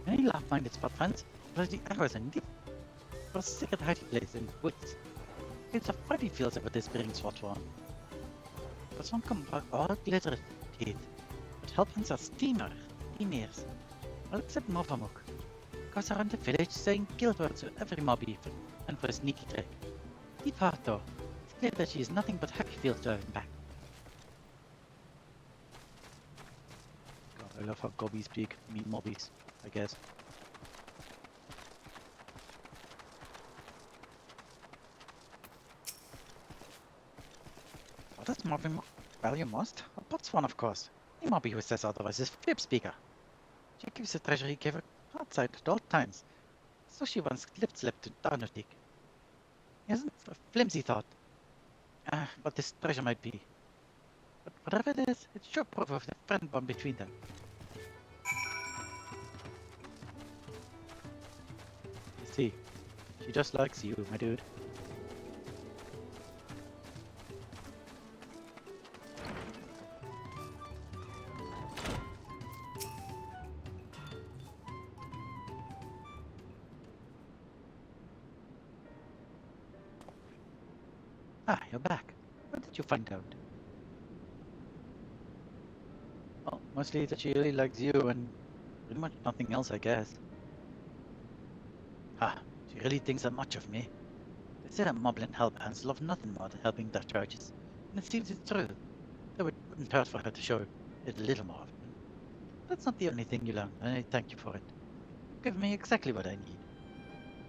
Many laugh-minded spot fans because the arrows are deep. For a secret hiding place in the woods. It's a fighting feels over this being Potswan. Potswan come back all glittered teeth, but help hands are steamers. All except Morphamuk. Goes around the village saying guilt words to every mobby and for a sneaky trick. Deep heart though, it's clear that she is nothing but happy feels driving back. God, I love how gobbies speak, mean mobbies, I guess. What does Morphamuk value most? A Potswan, of course. Any mobby who says otherwise is fib speaker. She gives the treasure he gave her hard side at all times, so she once lip-slipped to Dawntrail. He hasn't a flimsy thought what this treasure might be. But whatever it is, it's sure proof of the friend bond between them. You see, she just likes you, my dude. Ah, you're back. What did you find out? Well, mostly that she really likes you and pretty much nothing else, I guess. Ah, she really thinks that much of me. They say that Moblin help hands love nothing more than helping their charges. And it seems it's true. Though it wouldn't hurt for her to show it a little more often. That's not the only thing you learn, and I thank you for it. You've given me exactly what I need.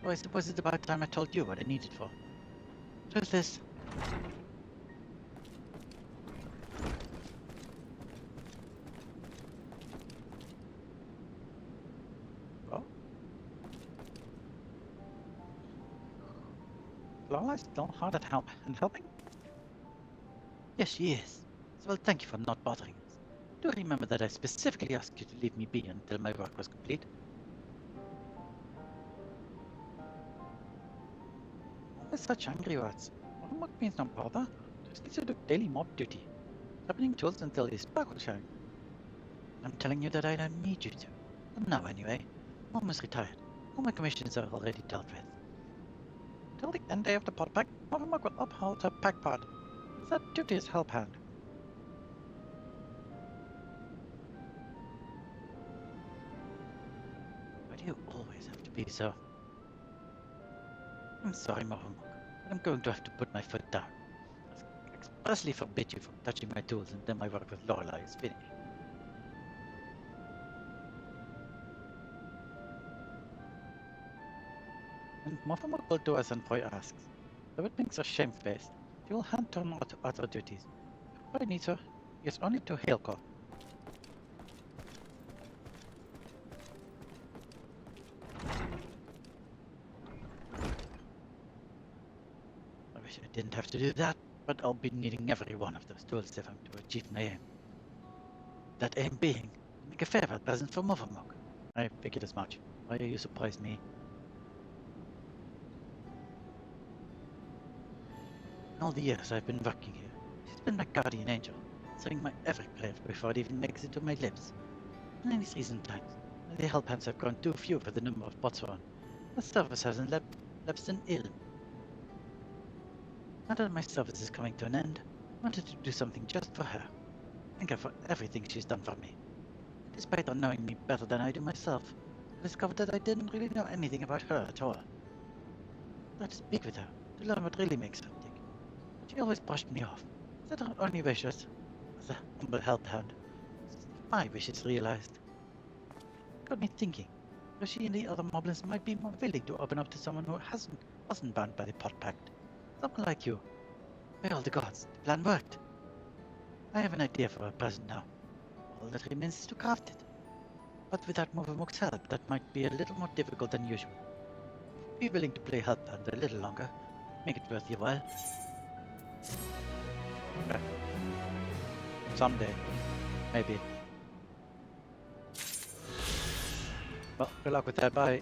So I suppose it's about time I told you what I needed for. Truth is, well, Lala's still hard at helping? Yes, she is. So well, thank you for not bothering us. Do remember that I specifically asked you to leave me be until my work was complete. Why such angry words? What means no bother? Just needs to do daily mob duty. Sharpening tools until his back will shine. I'm telling you that I don't need you to. Not now anyway. Mom is retired. All my commissions are already dealt with. Till the end day of the pod pack, Mothermug will uphold her pack pod. That duty is help hand. Why do you always have to be so? I'm sorry, Mothermug, but I'm going to have to put my foot down. I expressly forbid you from touching my tools until my work with Lorelei is finished. And Mothermug will do as Envoy asks. Though it makes her shamefaced, she will hand her more to other duties. If I need her, he is only to hail call. I wish I didn't have to do that, but I'll be needing every one of those tools if I'm to achieve my aim. That aim being, to make a farewell present for Mothermug. I figured as much. Why are you surprised me? In all the years I've been working here, she's been my guardian angel, answering my every prayer before it even makes it to my lips. In these recent times, the help hands have grown too few for the number of bots on. The service hasn't lapsed an ill. Now that my service is coming to an end, I wanted to do something just for her. Thank her for everything she's done for me. Despite her knowing me better than I do myself, I discovered that I didn't really know anything about her at all. I tried to speak with her, to learn what really makes her tick. But she always brushed me off, said her only wishes, as a humble help hand, my wishes realized. It got me thinking, that she and the other moblins might be more willing to open up to someone who wasn't bound by the pot pact. Someone like you. By all the gods, the plan worked. I have an idea for a present now. All that remains is to craft it. But without Mothermug's help, that might be a little more difficult than usual. Be willing to play help hand a little longer. Make it worth your while. Okay. Someday. Maybe. Well, good luck with that, bye.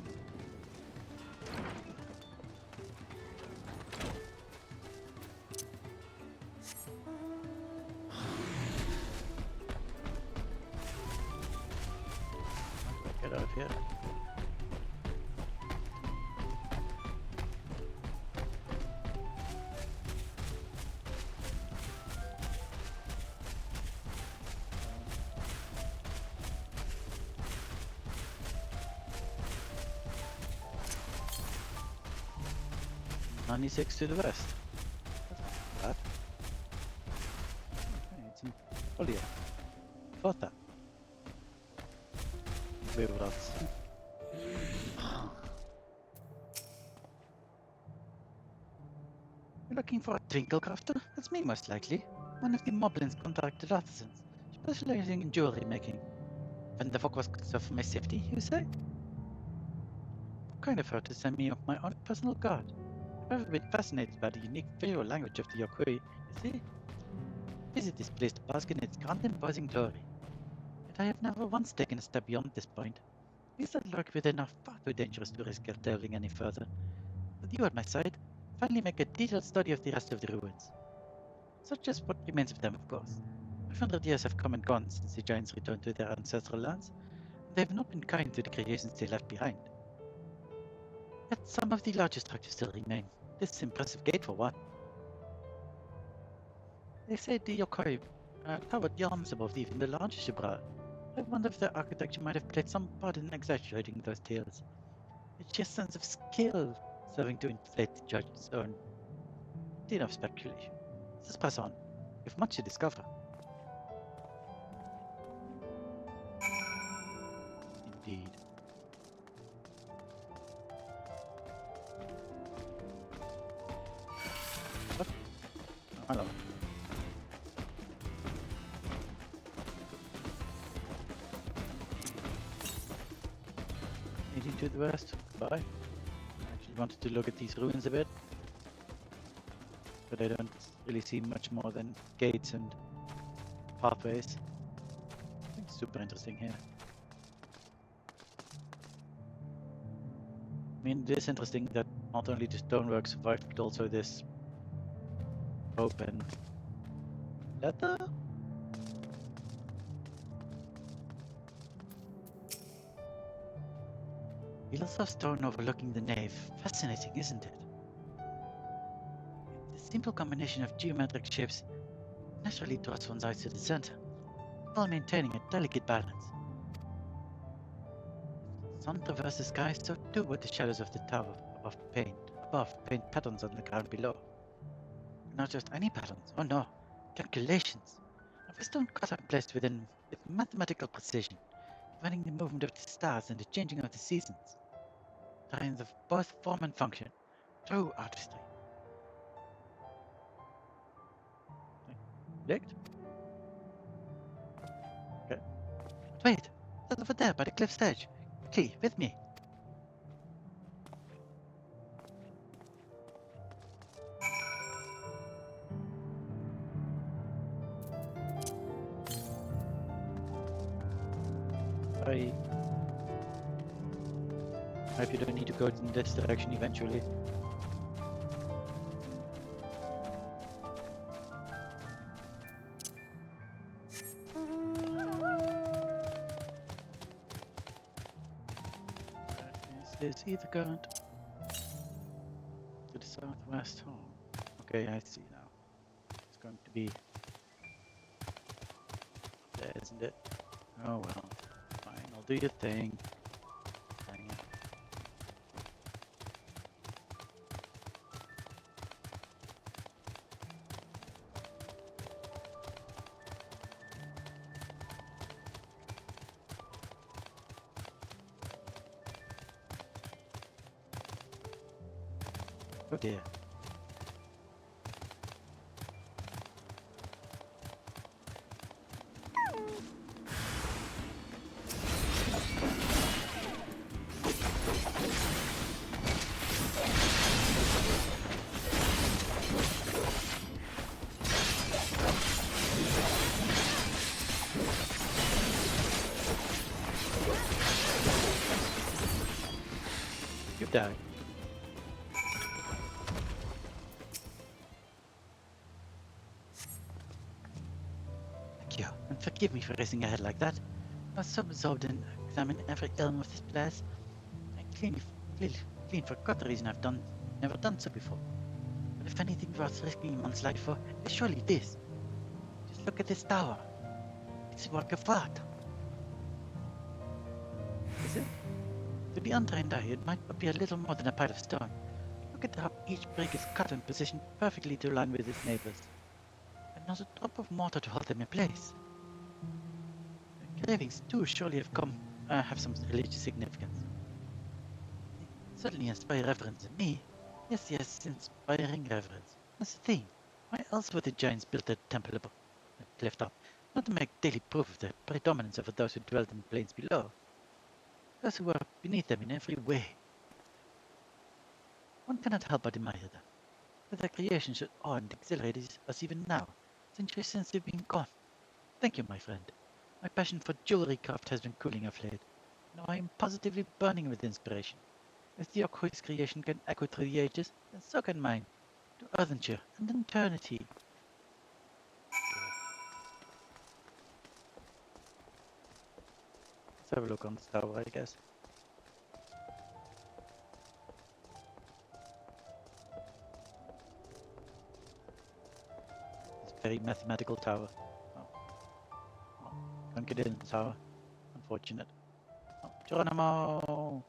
Get out of here. .96 to the west. That's not bad. Okay, it's in Olia. Thought that. We will see. You're looking for a twinkle crafter? That's me, most likely. One of the Moblin's contracted artisans, specializing in jewelry making. When the folk was concerned for my safety, you say? Kind of her to send me my own personal guard. I've ever been fascinated by the unique visual language of the Yokoi, you see? Visit this place to bask in its grand imposing glory. Yet I have never once taken a step beyond this point. Things that lurk within are far too dangerous to risk delving any further. With you at my side, I'll finally make a detailed study of the rest of the ruins. Such as what remains of them, of course. 500 years have come and gone since the giants returned to their ancestral lands, and they have not been kind to the creations they left behind. Yet some of the larger structures still remain. This impressive gate for one. They say the Yokoi towered yams above even the largest Shibra. I wonder if their architecture might have played some part in exaggerating those tales. Its sheer sense of skill serving to inflate the judge's own. Enough speculation. Let's press on. We have much to discover. Indeed. What? Oh, hello. To the west. Goodbye. I actually wanted to look at these ruins a bit, but I don't really see much more than gates and pathways. It's super interesting here. I mean, it is interesting that not only the stonework survived, but also this rope and leather? Pillars of stone overlooking the nave. Fascinating, isn't it? The simple combination of geometric shapes naturally draws one's eyes to the center, while maintaining a delicate balance. The sun traverses the sky, so too would the shadows of the tower above paint patterns on the ground below. Not just any patterns, oh no, calculations. Of a stone cutter placed with mathematical precision, dividing the movement of the stars and the changing of the seasons. Science of both form and function. True artistry. Licked? Okay. But wait! That's over there by the cliff's edge. Quickly, with me. I hope you don't need to go in this direction eventually. Is either going to the southwest? Oh, okay, I see now. It's going to be there, isn't it? Oh well, fine. I'll do your thing. Dang it. Oh dear. You die. Thank you, and forgive me for racing ahead like that. I was so absorbed in examining every element of this place. I clean forgot the reason I've never done so before. But if anything worth risking one's life for, it's surely this. Just look at this tower. It's a work of art. Is it? To the untrained eye, it might be a little more than a pile of stone. Look at how each brick is cut and positioned perfectly to align with its neighbors. And not a drop of mortar to hold them in place. The engravings too surely have some religious significance. They certainly inspire reverence in me. Yes, inspiring reverence. That's the thing. Why else would the giants build a temple above a cliff top? Not to make daily proof of their predominance over those who dwelt in the plains below. Those who were beneath them in every way. One cannot help but admire them. But their creation should awe and exhilarate us even now, centuries since they've been gone. Thank you, my friend. My passion for jewelry craft has been cooling of late. Now I am positively burning with inspiration. If the Yokoi's creation can echo through the ages, then so can mine. To earthenshire and eternity. Let's have a look on this tower, I guess. It's a very mathematical tower. Oh, can't get in the tower. Unfortunate. Oh, Geronimo!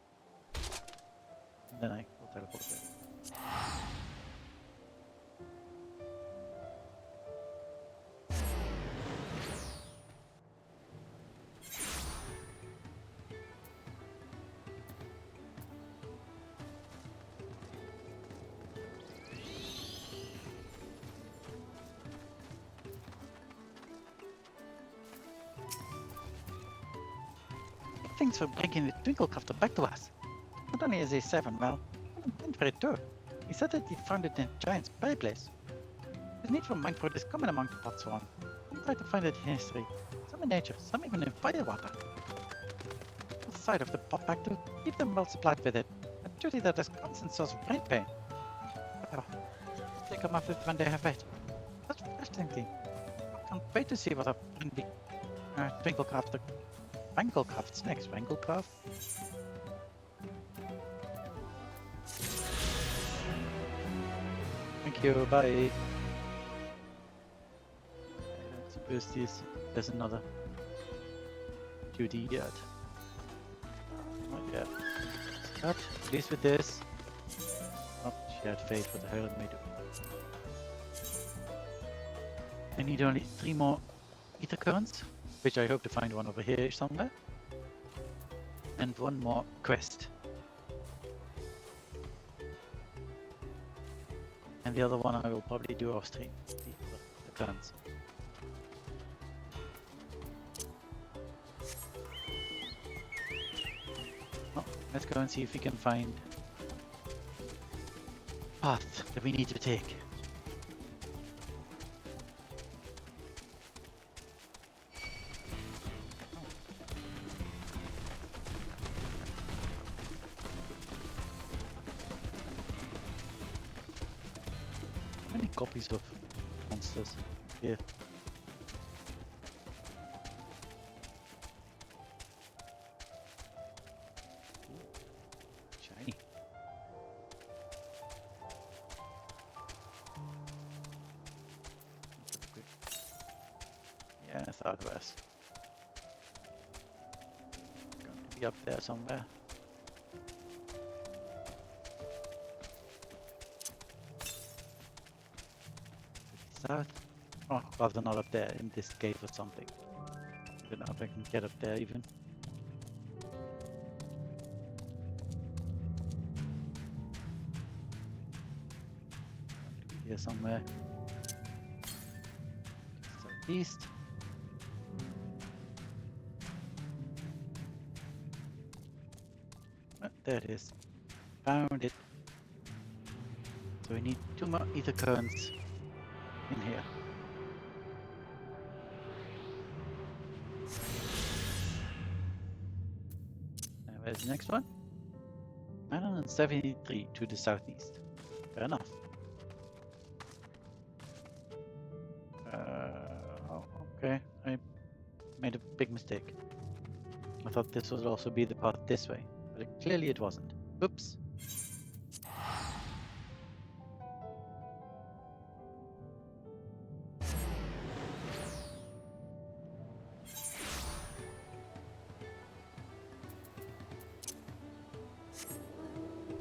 And then I will teleport there. Thanks for bringing the Twinklecrafter back to us. Not only is he 7, well, and for it too. He said that he found it in a giant's place. His need for mind fruit is common among the pot swarm. We try to find it in history, some in nature, some even in firewater. The side of the pot pack to keep them well supplied with it, a duty that is constant source of brain pain. Oh, take them off it when they have it. That's fresh thinking. I can't wait to see what our friendly Twinklecrafter Wranglecraft's next. Wranglecraft? Thank you, bye. Suppose there's another duty yet. Not yet. But at least with this. Oh, she had faith. What the hell am I doing? I need only 3 more ether currents, which I hope to find one over here somewhere. And 1 more quest. And the other one I will probably do off stream. The currents. Oh, let's go and see if we can find path that we need to take. How many copies of monsters here? Shiny. Yeah, southwest. Going to be up there somewhere. South? Oh, rather not up there in this cave or something. I don't know if I can get up there even. Here somewhere. Southeast. Oh, there it is. Found it. So we need 2 more ether currents in here. And where's the next one? 973 to the southeast. Fair enough. Oh, okay. I made a big mistake. I thought this would also be the path this way, but clearly it wasn't. Oops.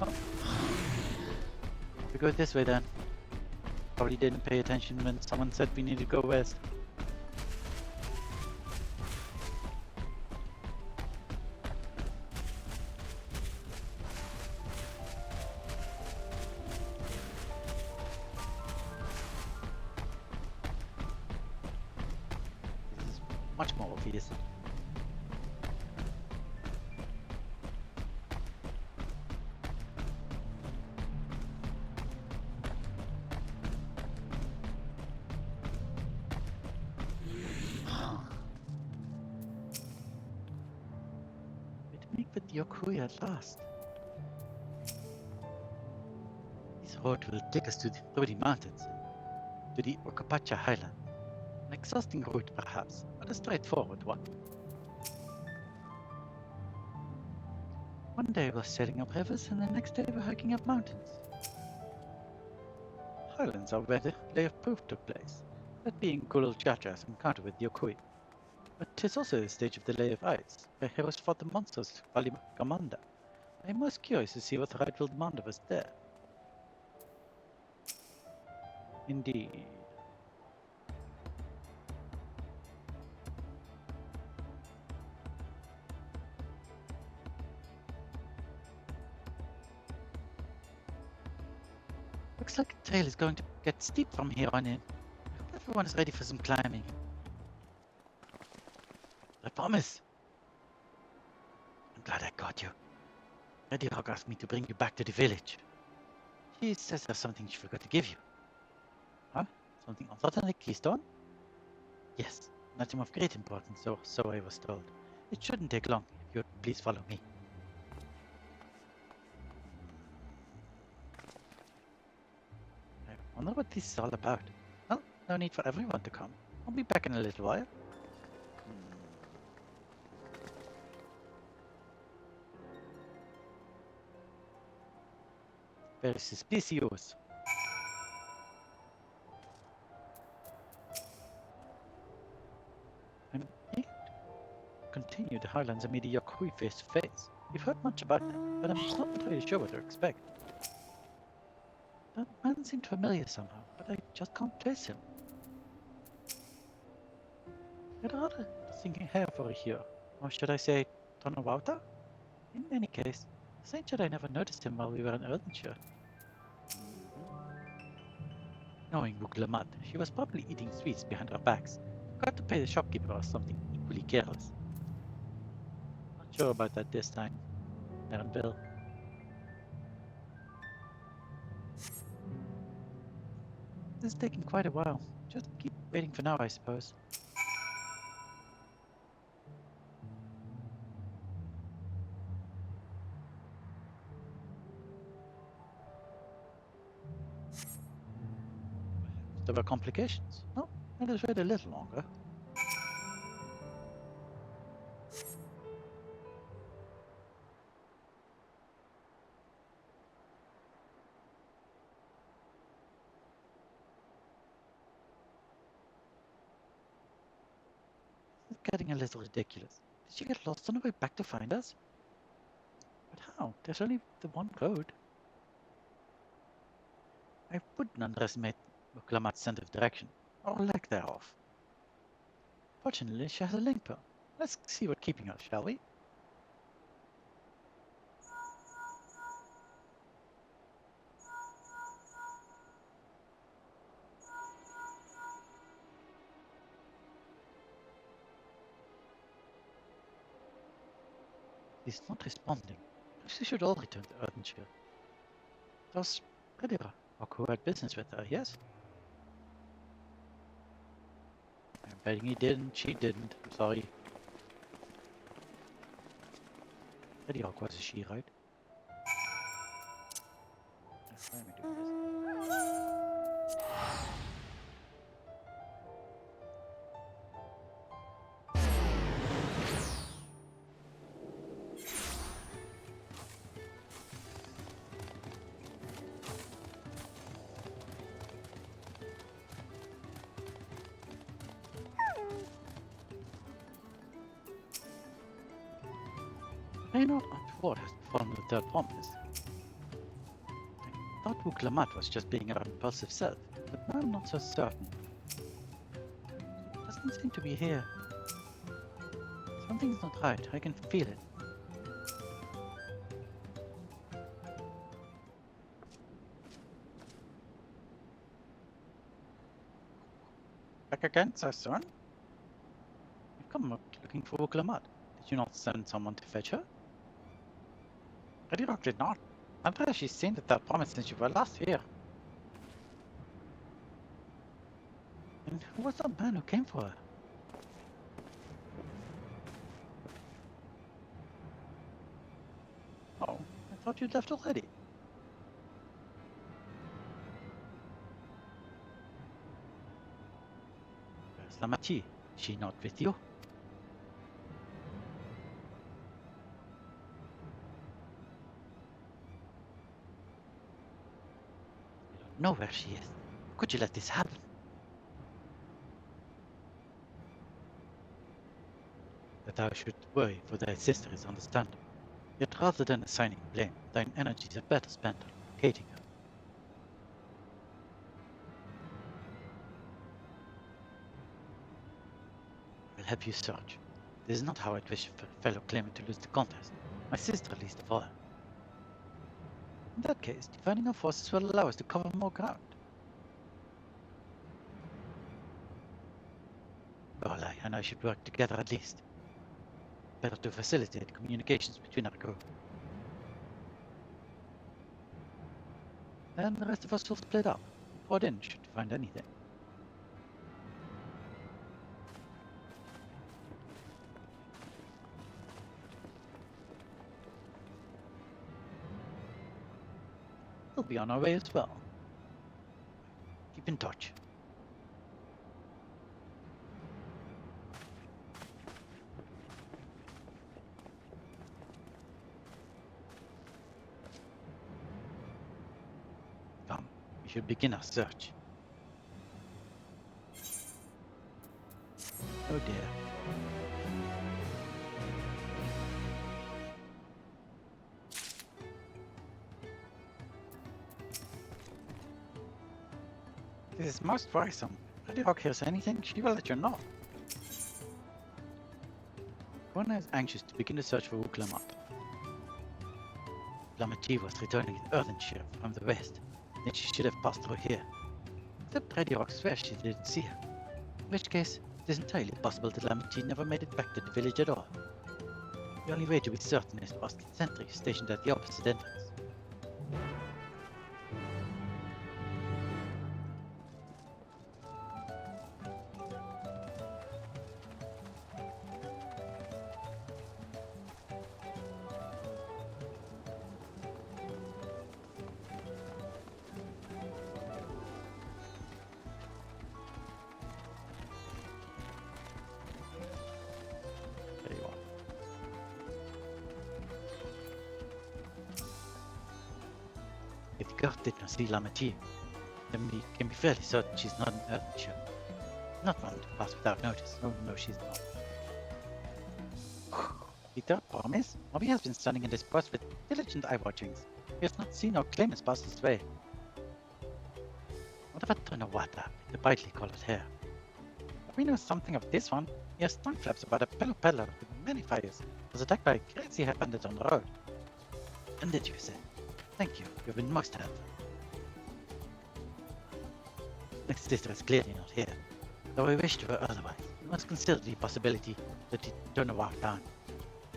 Oh. We go this way then. Probably didn't pay attention when someone said we need to go west. This is much more obvious. With Yokui at last. This road will take us through the mountains, to the Okapacha Highland. An exhausting route perhaps, but a straightforward one. One day we're sailing up rivers and the next day we're hiking up mountains. Highlands are where the Lay of Proof took place, that being Kulul Chatra's encounter with Yokui. But 'tis also the stage of the Lay of Ice, where heroes fought the monsters of Valigamanda. I am most curious to see what the Rite will demand of us there. Indeed. Looks like the trail is going to get steep from here on in. I hope everyone is ready for some climbing. I promise. I'm glad I caught you. Lady Hawk asked me to bring you back to the village. She says there's something she forgot to give you. Huh? Something other than the keystone? Yes, an item of great importance, so I was told. It shouldn't take long if you would please follow me. I wonder what this is all about. Well, no need for everyone to come. I'll be back in a little while. Very suspicious. continue the Highlands immediate Yakui face to face. We've heard much about them, but I'm not entirely sure what to expect. That man seemed familiar somehow, but I just can't place him. I'd rather thinking hair for a here, or should I say, Tonawauta? In any case, strange that I never noticed him while we were in Erdenshire. Knowing Wuklamat, she was probably eating sweets behind our backs. Forgot to pay the shopkeeper or something equally careless. Not sure about that this time, Aaron Bill. This is taking quite a while. Just keep waiting for now, I suppose. There were complications. No, let us wait a little longer. This is getting a little ridiculous. Did she get lost on her way back to find us? But how? There's only the one road. I wouldn't underestimate Muklamat's sense of direction, or lack thereof. Fortunately, she has a link pearl. Let's see what's keeping her, shall we? He's not responding. Perhaps we should all return to Erdenshire. That was Predira, who had business with her, yes? I'm betting he didn't, she didn't. I'm sorry. Predira was a she, right? Let me do this. I know what has befallen the third promise. I thought Wuklamat was just being her impulsive self, but now I'm not so certain. It doesn't seem to be here. Something's not right, I can feel it. Back again, so soon? You've come looking for Wuklamat. Did you not send someone to fetch her? Redrock did not. I'm sure she's seen that promise since you were last here. And who was that man who came for her? Oh, I thought you'd left already. Where's Lamachi? Is she not with you? Know where she is. Could you let this happen? That thou should worry for thy sister is understandable. Yet rather than assigning blame, thine energies are better spent on locating her. I will help you search. This is not how I'd wish for a fellow claimant to lose the contest. My sister least of all. In that case, dividing our forces will allow us to cover more ground. Gorlai and I should work together at least. Better to facilitate communications between our group. Then the rest of us will split up. Report in should find anything. We'll be on our way as well. Keep in touch. Come, we should begin our search. Oh dear. This is most worrisome. If the Rock hears anything, she will let you know. Kona is anxious to begin the search for Uklamat. Lamati was returning in Earthenshire from the west, then she should have passed through here. Except Radio Rock swears she didn't see her. In which case, it is entirely possible that Lamati never made it back to the village at all. The only way to be certain is to ask the sentry stationed at the opposite entrance. There you are. If the guard did not see Lamati, then we can be fairly certain she's not in Earthshire. Not one to pass without notice. Oh no, she's not. Peter, promise? Bobby has been standing in this post with diligent eye watchings. He has not seen or claimants pass this way. What about Tonawata, the brightly colored hair? But we know something of this one. He has tongue flaps about a fellow peddler with many fires. Was attacked by a crazy hair bandit on the road. And did you say? Thank you, you've been most helpful. Next sister is clearly not here. Though I wish to her otherwise, we must consider the possibility that the Tonawata town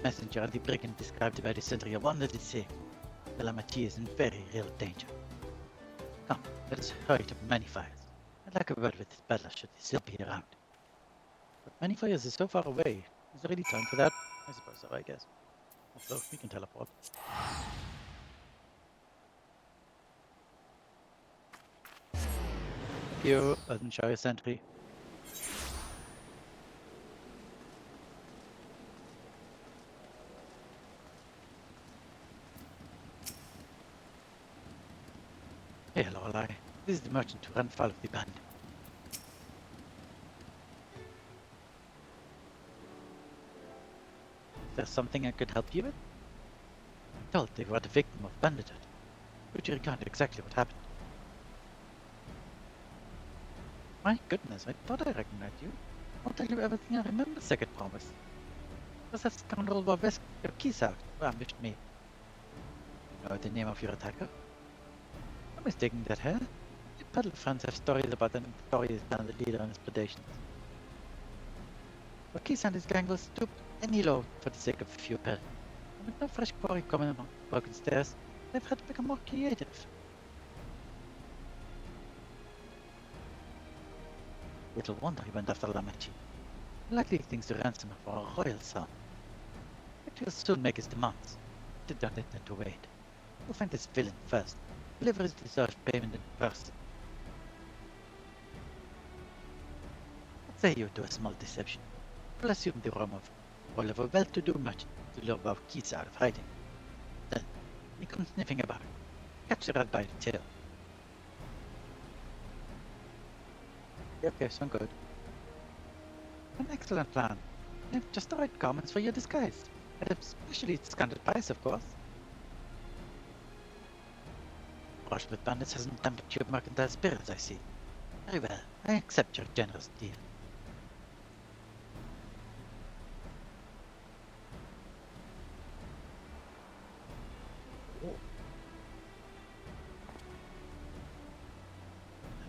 messenger and the brigand described by the sentry are one and the same. The Lamati is in very real danger. Come, let us hurry to Manyfires. I'd like a word with this peddler should he still be around. But Manyfires is so far away. Is there really time for that? I suppose so, I guess. Also, we can teleport. Thank you, Earthenshire sentry. Hey, Lorelei. This is the merchant who ran foul of the band. Is there something I could help you with? I'm told they were the victim of banditry. Could you recount exactly what happened? My goodness, I thought I recognized you. I'll tell you everything I remember, second promise. Was that scoundrel Wavesk Kisak who ambushed me? You know the name of your attacker? I'm mistaking that hair. The peddler friends have stories about the notorious bandit leader and his predations. Wakis and his gang will stoop any low for the sake of a few pelts. And with no fresh quarry coming among broken stairs, they've had to become more creative. Little wonder he went after Lamati. Likely things to ransom for a royal son. But he'll soon make his demands. Did not intend to wait. We'll find this villain first. Deliver his deserved payment in person. What say you to a small deception? We'll assume the role of a well-to-do merchant to lure our keys out of hiding. Then, he comes sniffing about. Catch the rat by the tail. Okay, sound good. An excellent plan. You have just the right garments for your disguise. And especially its discounted price, of course. Brush with bandits hasn't dampened your mercantile spirits, I see. Very well, I accept your generous deal.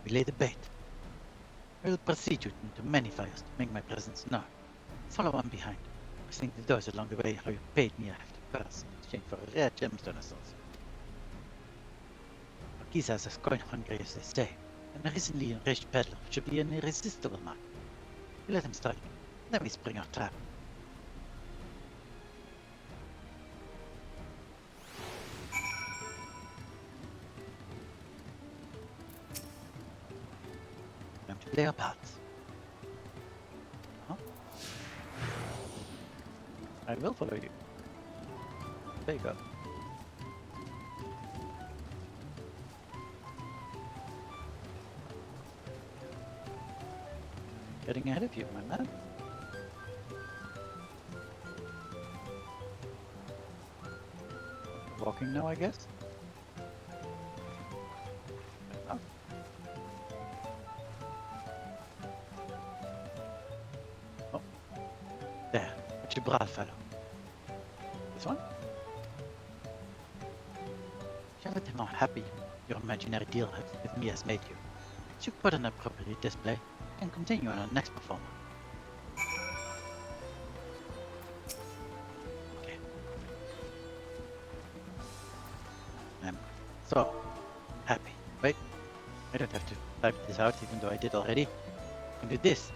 We lay the bait. I will precede you into Manyfires to make my presence known. Follow on behind. I think the doors along the way how you paid me a hefty purse in exchange for a rare gemstone assault. Marquisa's as coin hungry as they say, and a recently enraged peddler should be an irresistible mark. We let him strike, then we spring our trap. Time to play our parts. Huh? I will follow you. There you go. Getting ahead of you, my man. Walking now, I guess. Such a brave fellow. This one? Shall let him know how happy your imaginary deal with me has made you. You put an appropriate display and continue on our next performer. Okay. I'm so happy. Wait, I don't have to type this out even though I did already. I can do this.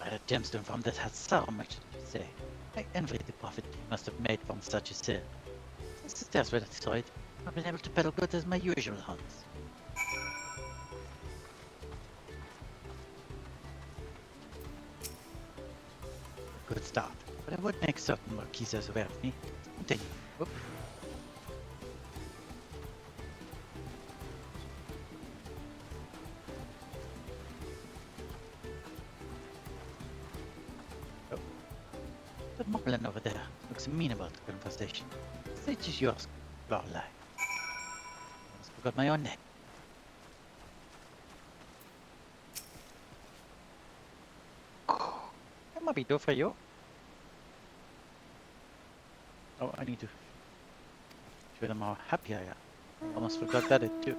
A gemstone from that has so much to say. I envy the profit you must have made from such a sale. Since the stairs were destroyed, I've been able to peddle goods as my usual hunts. Good start, but I would make certain Marquisas aware of me. Continue. Whoop. Oh. That moblin over there looks amenable to conversation. The stage is yours, Lorelei. Almost forgot my own name. What might be do for you? Oh, I need to show them how happy I am. Almost forgot that it too.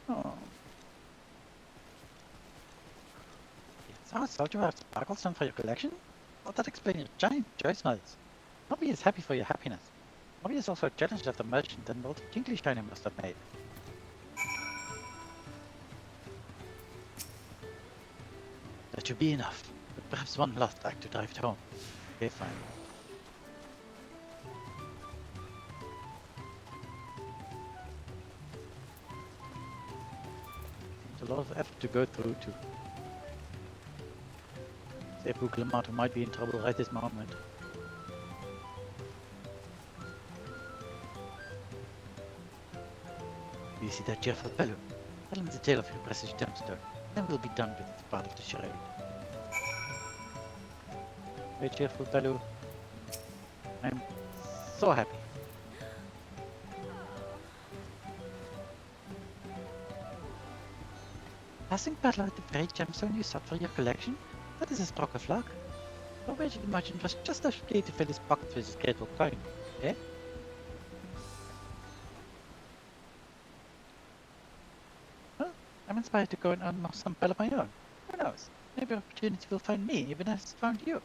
Oh. So, soldier have sparkles done for your collection? Well, that explains your giant joy smiles. Nobody is happy for your happiness. Nobody is also jealous of the merchant and all the jingly shine you must have made. That should be enough, but perhaps one last act to drive it home. Okay, fine. It's a lot of effort to go through to save Buklamat, who might be in trouble right this moment. You see that cheerful fellow? Tell him the tale of your precious gemstone. Then we'll be done with this part of the charade. Very cheerful fellow. I'm so happy. Passing battle with the very gemstone you sought for your collection? That is a stroke of luck. Your wretched merchant was just as free to fill his pockets with his grateful coin, eh? I'm inspired to go and earn some pile of my own. Who knows? Maybe opportunity will find me even as it's found you.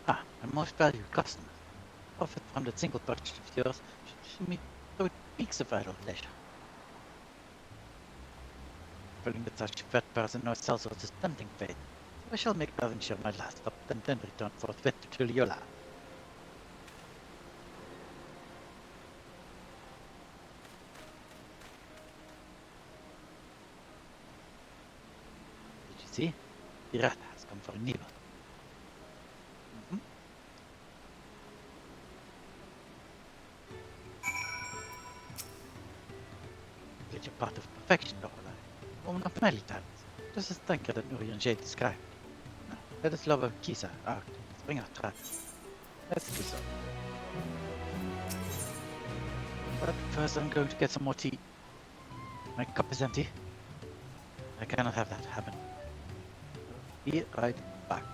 Ah, my most valued customer. Profit from that single purchase of yours should see me through weeks of idle leisure. Feeling that such a fat person knows sells us is tempting fate, so I shall make Devonshire my last stop and then return forthwith to Tuliola. Did you see? Fae'ret has come for a nibble. Your part of perfection, Lorelei. Woman of many talents, just as thinker that Urian Jade described. Now, let us lower Kisa out and bring our trap. Let's do so. But first I'm going to get some more tea. My cup is empty. I cannot have that happen. Be right back.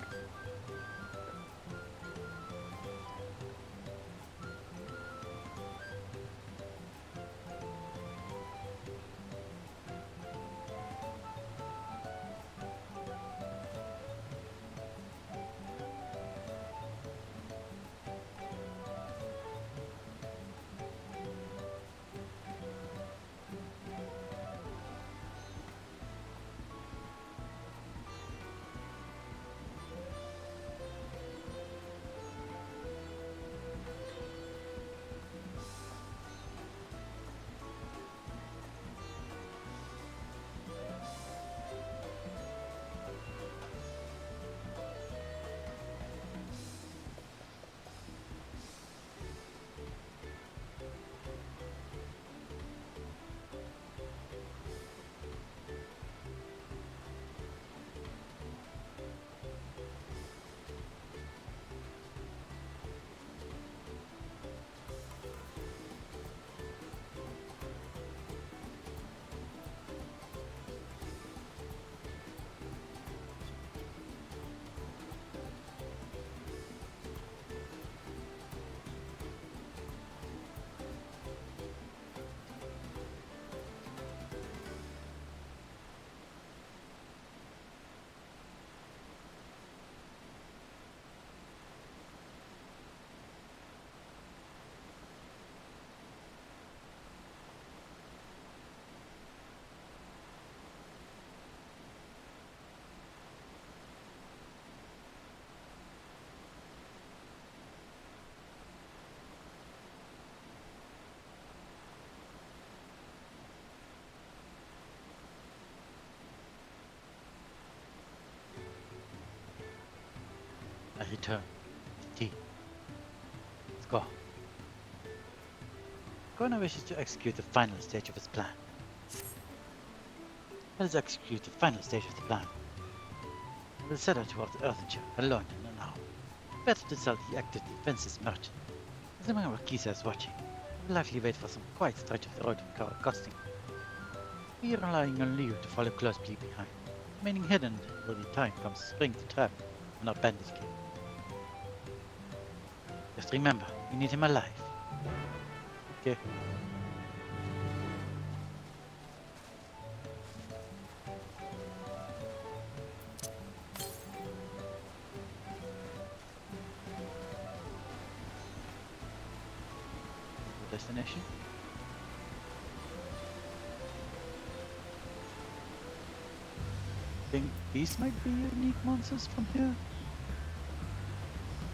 I return. Tea. Let's go. Connor wishes to execute the final stage of his plan. Let us execute the final stage of the plan. I will set out towards the Earthenshire alone in an hour. Better to sell the active defenses merchant. As the Marquisa is watching, I will likely wait for some quiet stretch of the road to cover costing. We are relying on you to follow closely behind, remaining hidden until the time comes to spring the trap on our bandit king. Just remember, we need him alive. Okay. Destination. I think these might be unique monsters from here.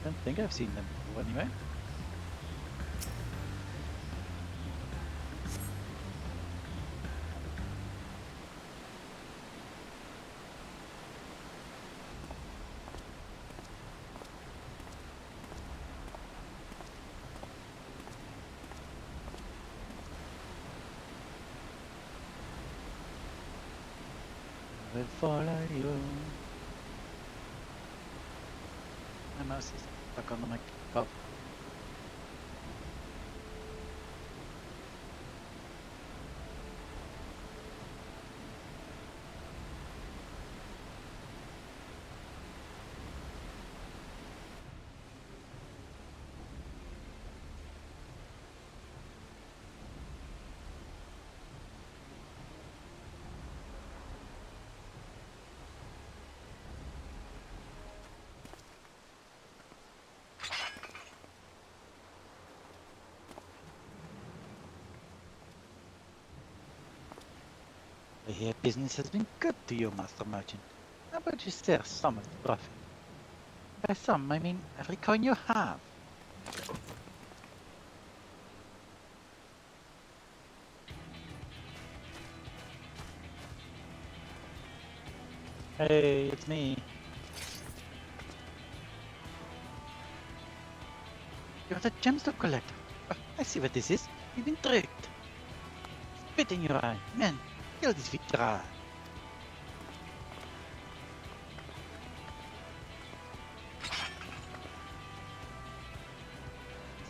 I don't think I've seen them before anyway. Will follow you. My mouse is stuck on the mic. Oh. I hear business has been good to you, Master Merchant. How about you share some of the profit? By some, I mean every coin you have. Hey, it's me. You're the gemstone collector. Oh, I see what this is. You've been tricked. Spit in your eye, man. Kill this Victra.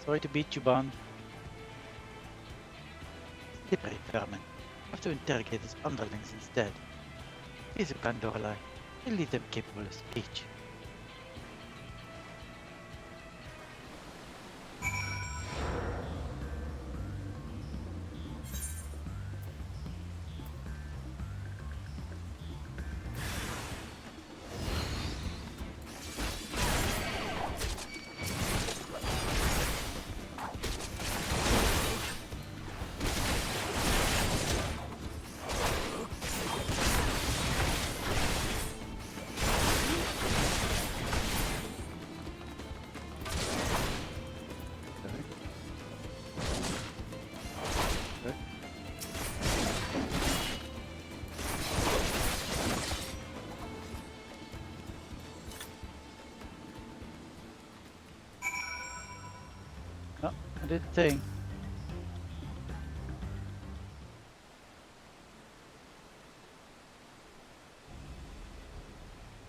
Sorry to beat you, Bond. Slippery vermin. Have to interrogate his underlings instead. These are Pandoralai. We'll leave them capable of speech. Oh, I did the thing.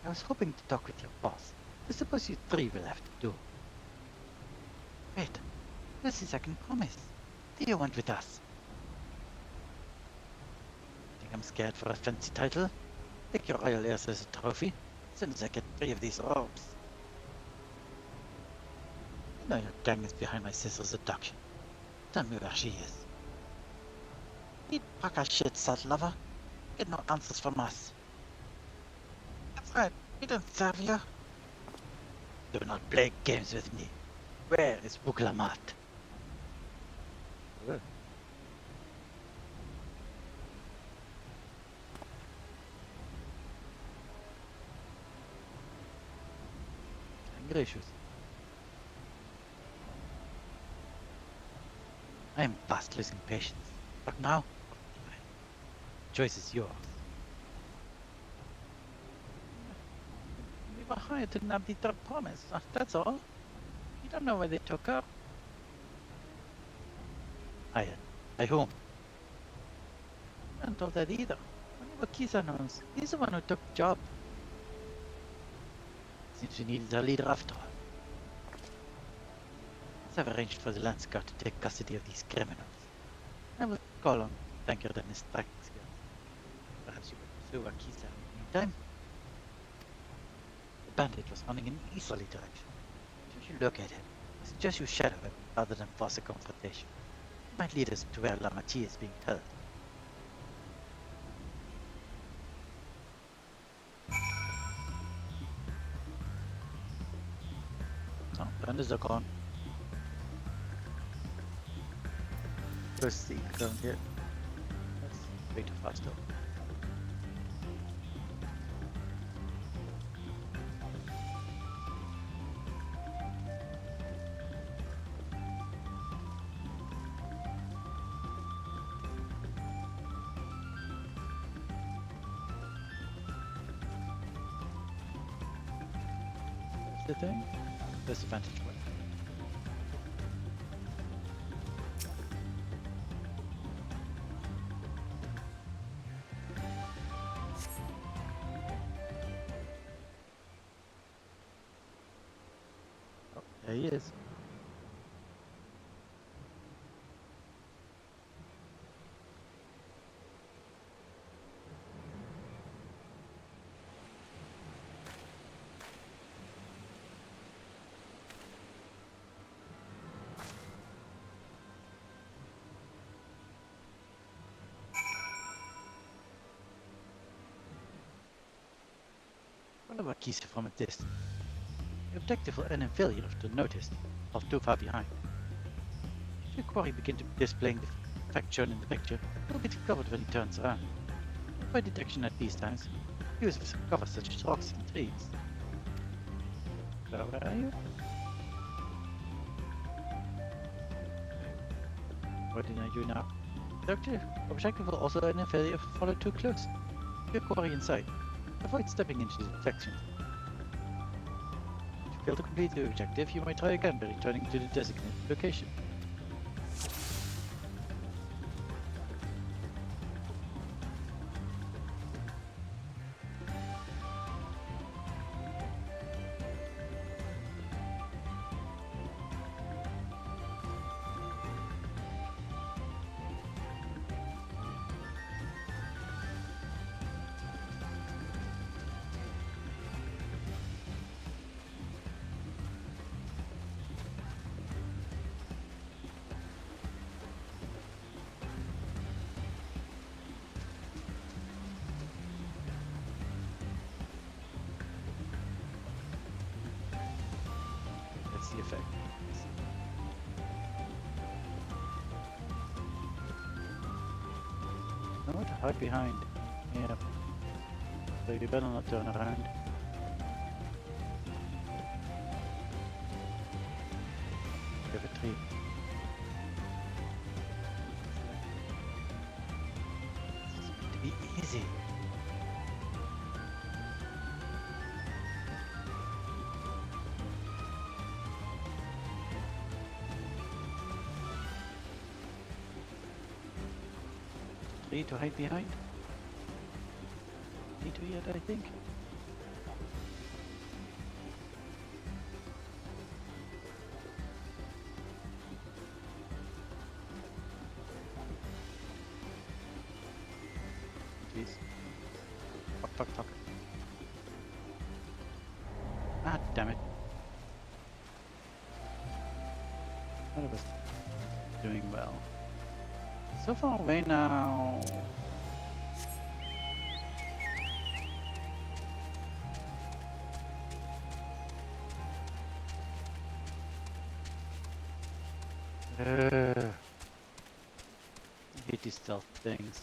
I was hoping to talk with your boss. I suppose you three will have to do. Wait, this is I can promise. Do you want with us? Think I'm scared for a fancy title? Take your royal heirs as a trophy, as soon as I get 3 of these robes. I know your gang is behind my sister's abduction. Tell me where she is. Eat pack of shit, sad lover. Get no answers from us. That's right, we don't serve you. Do not play games with me. Where is Buklamat? Anger issues. I am fast losing patience, but now, the choice is yours. were hired to nab the third promise. That's all. You don't know where they took her. Hired. By whom? I don't told that either. Only Wakisa knows. He's the one who took the job. Seems we needed a leader after all. Let's have arranged for the Lance Guard to take custody of these criminals. I will call on Tanker and his tracking skills. Perhaps you could pursue Wakisa in the meantime. The bandit was running in an easterly direction. Should you look at him, I suggest you shadow him rather than force a confrontation. It might lead us to where Lamati is being held. Oh, bandits are gone. First the ground here. That's way too fast though. The thing? This vantage point. Oh, there he is. Wakisa from a distance. The objective and failure to notice are too far behind. If your quarry begins to displaying the fact shown in the picture, it will be discovered when he turns around. Avoid detection at these times. Use cover such as rocks and trees. So where are you? What did I do now? Doctor, objective will also an failure if followed too close. Keep your quarry in sight. Avoid stepping into the detections. If you fail to complete the objective, you might try again by returning to the designated location. The effect. Nowhere to hide behind. Yeah. So you better not turn around. Give a tree. This is going to be easy. To hide behind. Need to yet, I think. Please. Fuck. Ah, damn it. None of us doing well. So far away now. I hate these stealth things.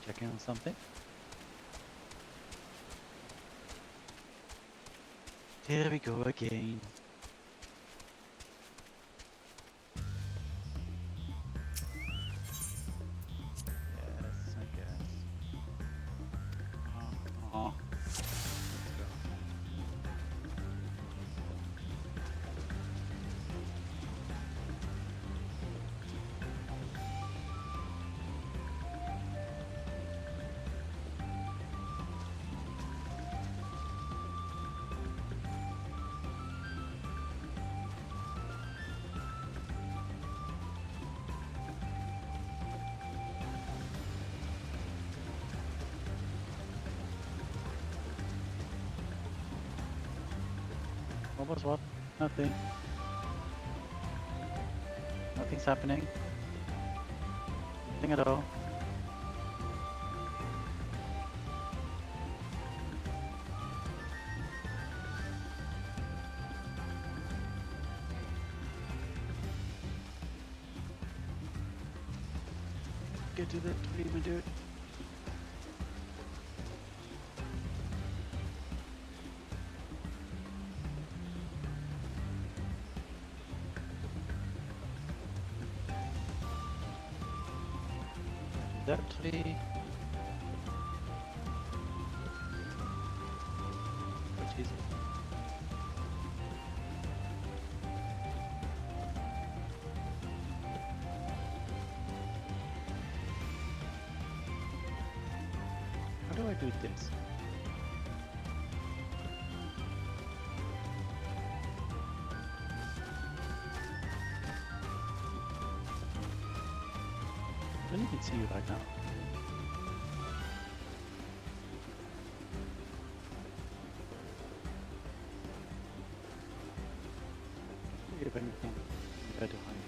Checking on something. Here we go again. Yes, I guess. Oh. What was what? Nothing. Nothing's happening. Nothing at all. Get to the tree, my dude. That tree. What is it? How do I do this? I don't even see you right now. See if anything better to hide.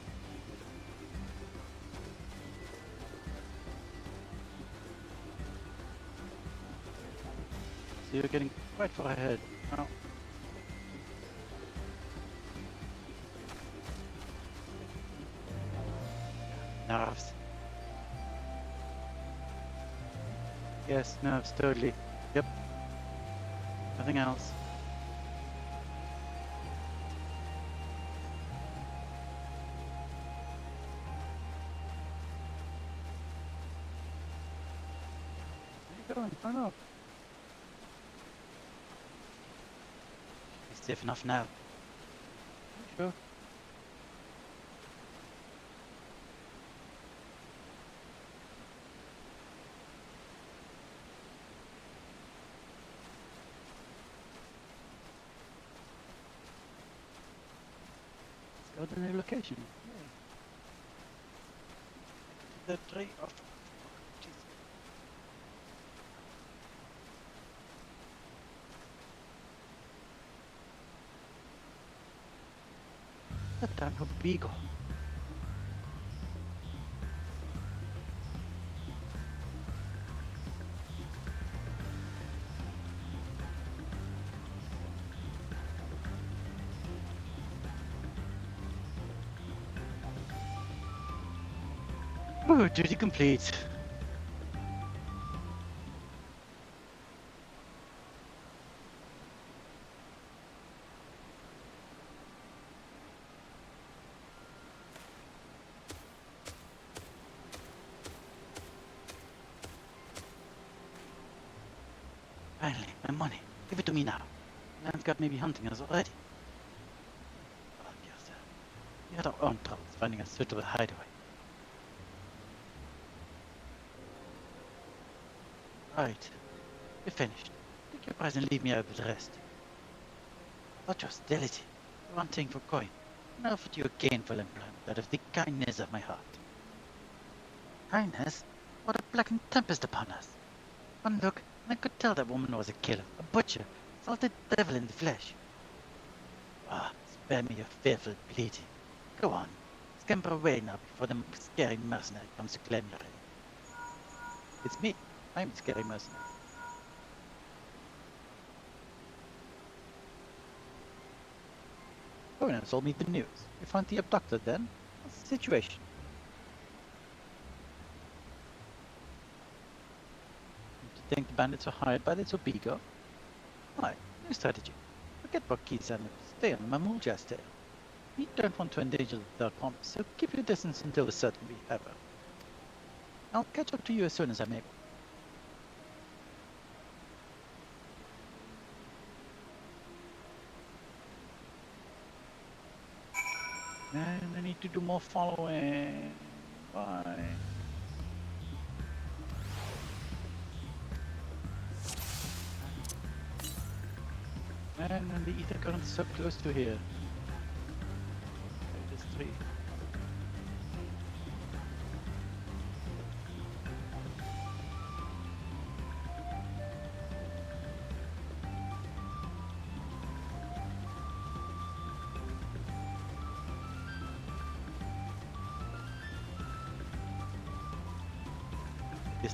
So you're getting quite far ahead now. Nerves. Yes, nerves, totally. Yep. Nothing else. Where are you going? Run up. It's safe enough now. Sure. Go to the new location. Yay. The tree of... Jesus. The damn beagle. Oh, duty complete. Finally, my money. Give it to me now. Man's got maybe hunting us already. Oh, yes, sir. We had our own troubles finding a suitable hideaway. Right. You're finished. Take your prize and leave me out with the rest. What hostility. One thing for coin. Now for your gainful employment out of the kindness of my heart. Kindness? What a blackened tempest upon us. One look, and I could tell that woman was a killer, a butcher, salted devil in the flesh. Ah, spare me your fearful pleading. Go on, scamper away now before the scary mercenary comes to claim your head. It's me. I'm the scary mercenary. Oh, now told me the news. You found the abductor then? What's the situation? think the bandits are hired by little Bigo? Why, no strategy. Forget Bakis and stay on Mamulja's tail. We don't want to endanger the promise, so keep your distance until we're certain we have her. I'll catch up to you as soon as I'm able. And I need to do more following. Bye. And the ether current is so close to here. It is 3. This.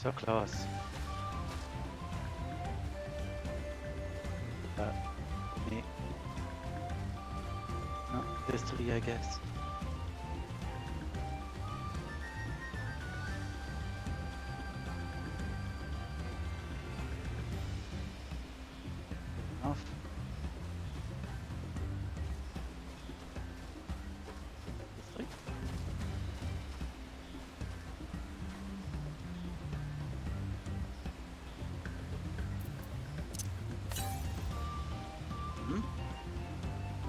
So close. Me. No, there's 3, I guess. Enough. There's 3.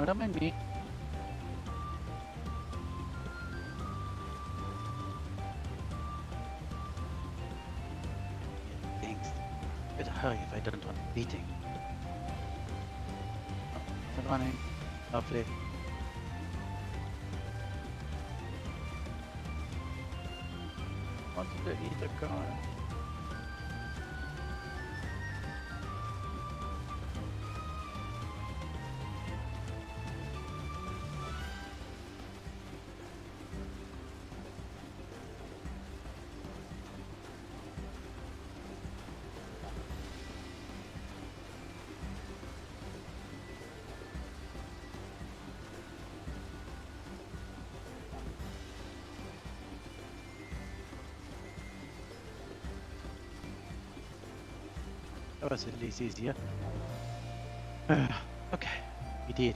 Don't mind me. Thanks. Better hurry if I don't want a beating. Good running. Lovely. What's the ether current? That was at least easier. Okay, we did it.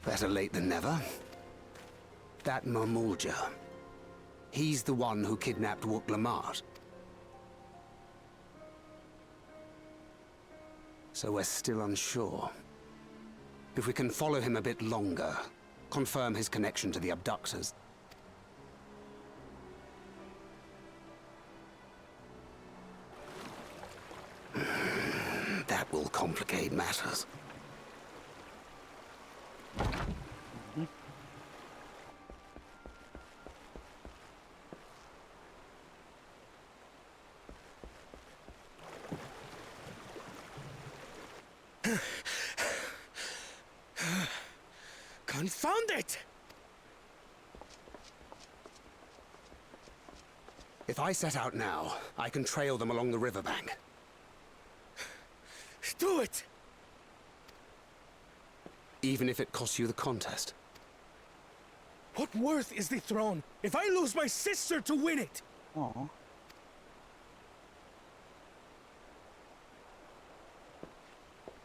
Better late than never. That Mamulja. He's the one who kidnapped Wook Lamart. So we're still unsure. If we can follow him a bit longer, confirm his connection to the abductors. That will complicate matters. Confound it! If I set out now, I can trail them along the riverbank. Do it! Even if it costs you the contest. What worth is the throne if I lose my sister to win it? Aww.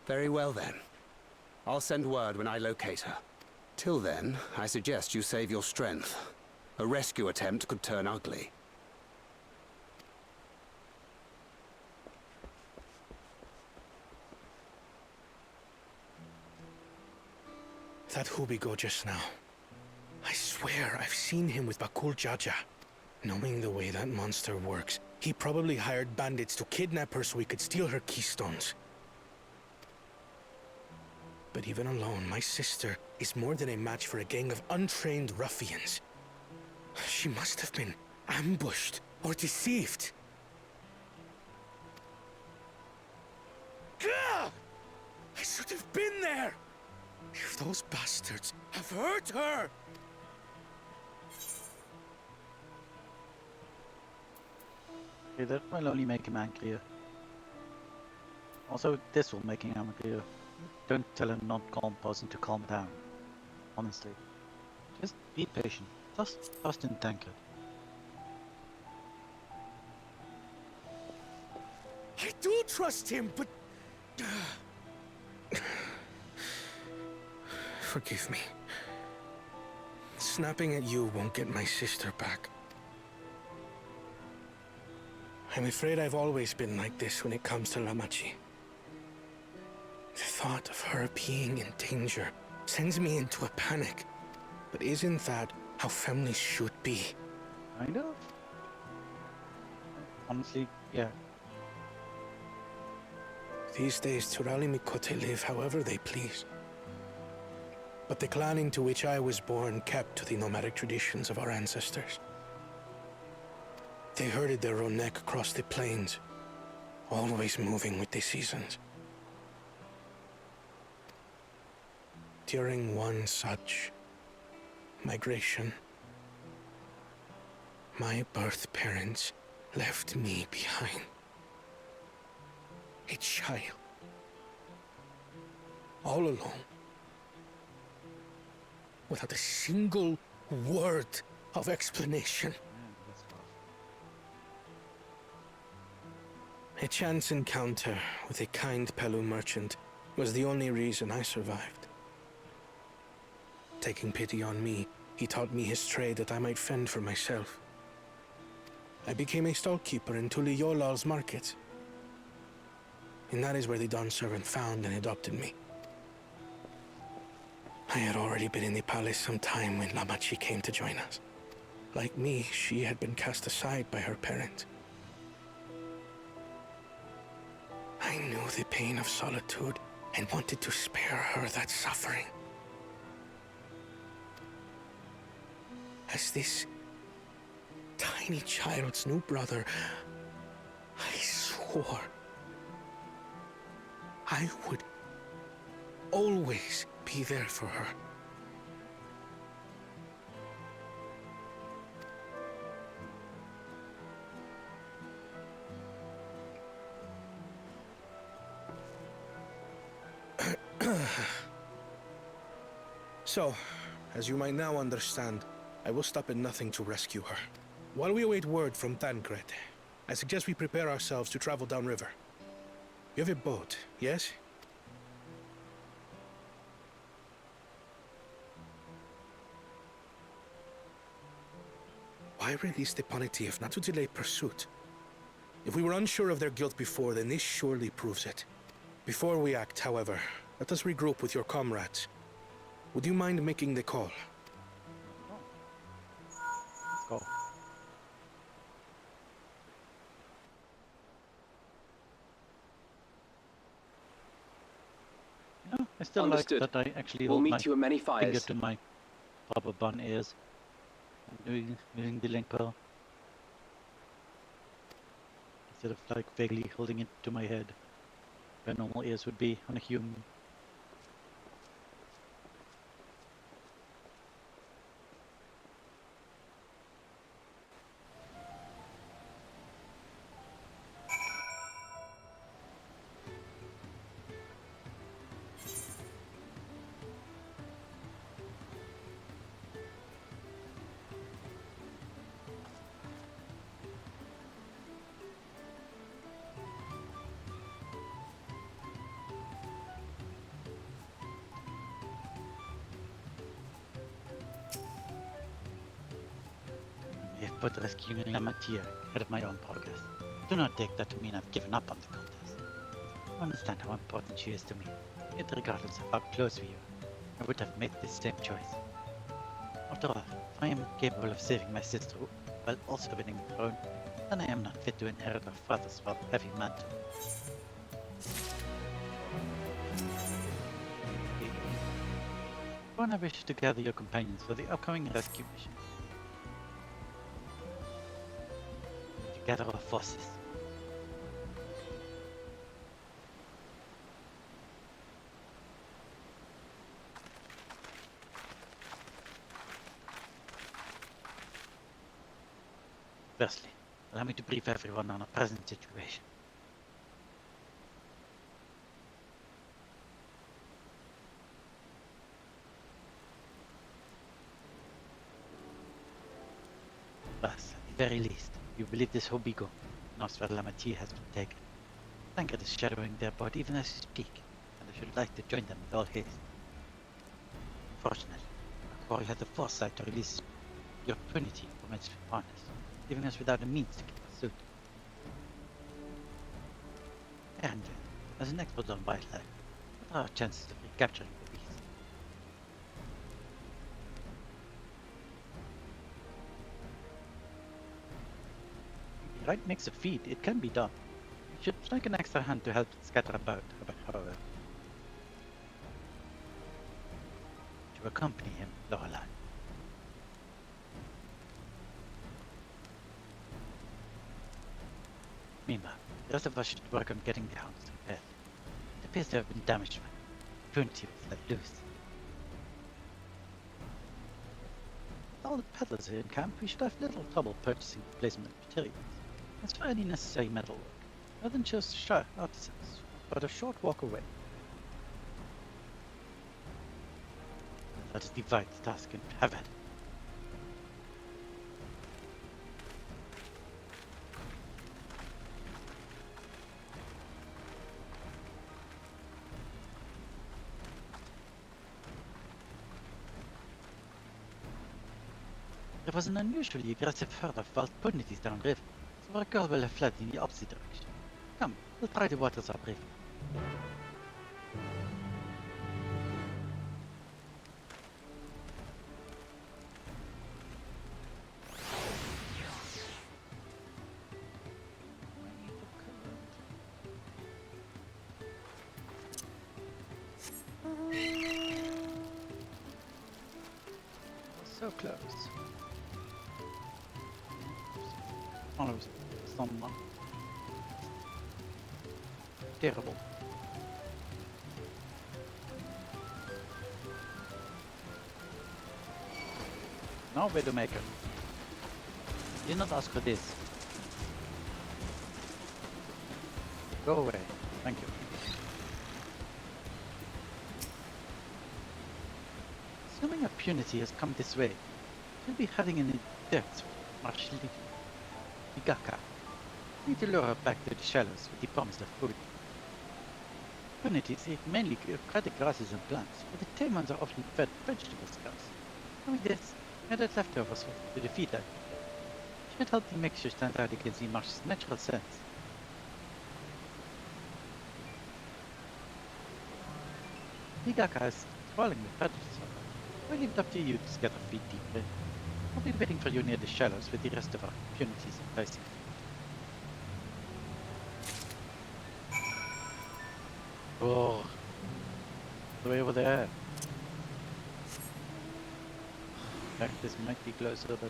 Very well then. I'll send word when I locate her. Till then, I suggest you save your strength. A rescue attempt could turn ugly. That Hubigo just now. I swear I've seen him with Bakul Jaja. Knowing the way that monster works, he probably hired bandits to kidnap her so he could steal her keystones. But even alone, my sister is more than a match for a gang of untrained ruffians. She must have been ambushed or deceived. Gah! I should have been there! If those bastards have hurt her! Okay, that will only make him angrier. Also, this will make him angrier. Don't tell a non-calm person to calm down. Honestly. Just be patient. Trust in Tankred. I do trust him, but... Forgive me. Snapping at you won't get my sister back. I'm afraid I've always been like this when it comes to Lamachi. The thought of her being in danger sends me into a panic. But isn't that how families should be? Kind of. Honestly, yeah. These days, Turali Mikote live however they please. But the clan into which I was born kept to the nomadic traditions of our ancestors. They herded their own neck across the plains, always moving with the seasons. During one such migration, my birth parents left me behind. A child. All alone. Without a single word of explanation. A chance encounter with a kind Pelu merchant was the only reason I survived. Taking pity on me, he taught me his trade that I might fend for myself. I became a stallkeeper in Tuliyolal's market. And that is where the Dawn servant found and adopted me. I had already been in the palace some time when Lamachi came to join us. Like me, she had been cast aside by her parents. I knew the pain of solitude and wanted to spare her that suffering. As this tiny child's new brother, I swore I would always be there for her. So, as you might now understand, I will stop at nothing to rescue her. While we await word from Tankred, I suggest we prepare ourselves to travel downriver. You have a boat, yes? Why release the Ponity if not to delay pursuit? If we were unsure of their guilt before, then this surely proves it. Before we act, however, let us regroup with your comrades. Would you mind making the call? Let's go. Yeah, I still Understood. like that I actually We'll hold meet my you at many finger fires. to my proper bun ears. Using the link pearl. Instead of like vaguely holding it to my head, where normal ears would be on a human. But rescuing Lamatia out of my own progress. Do not take that to mean I've given up on the contest. I understand how important she is to me, yet regardless of how close we are, I would have made the same choice. After all, if I am capable of saving my sister while also winning the throne, then I am not fit to inherit her father's heavy mantle. I wish to gather your companions for the upcoming rescue mission. To gather our forces. Firstly, allow me to brief everyone on our present situation. Thus, at the very least, you believe this Hobigo, Nosfer Lamati, has been taken. Tankred is shadowing their boat even as we speak, and I should like to join them with all haste. Fortunately, our quarry had the foresight to release the opportunity from its harness, leaving us without a means to keep pursuit. And, as an expert on wildlife, what are our chances of recapturing the beast? With the right mix of feed, it can be done. You should like an extra hand to help scatter about, however. To accompany him, Lorelei. Meanwhile, the rest of us should work on getting the hounds repaired. It appears to have been damaged when the opportunity was let loose. With all the peddlers here in camp, we should have little trouble purchasing replacement materials. As for any necessary metalwork, other than just sharp artisans, but a short walk away. Let us divide the task and have at it. There was an unusually aggressive herd of wild punities downriver, so our girl will have fled in the opposite direction. Come, we'll try the waters up river. So close. Follows someone. Terrible. Now Widowmaker. Did not ask for this. Go away. Thank you. Assuming impunity has come this way, she'll be heading in the depths of Marshal Higaka. We need to lure her back to the shallows with the promise of food. Punities eat mainly aquatic grasses and plants, but the tame ones are often fed vegetable scraps. Knowing this, add leftovers to the feed item. Should help the mixture stand out against the marsh's natural scents. Higaka is crawling with predators. I'll leave it up to you to scatter feed deeper. I'll be waiting for you near the shallows with the rest of our punities and pricing. Oh, the way over there. In fact, this might be closer, but I'm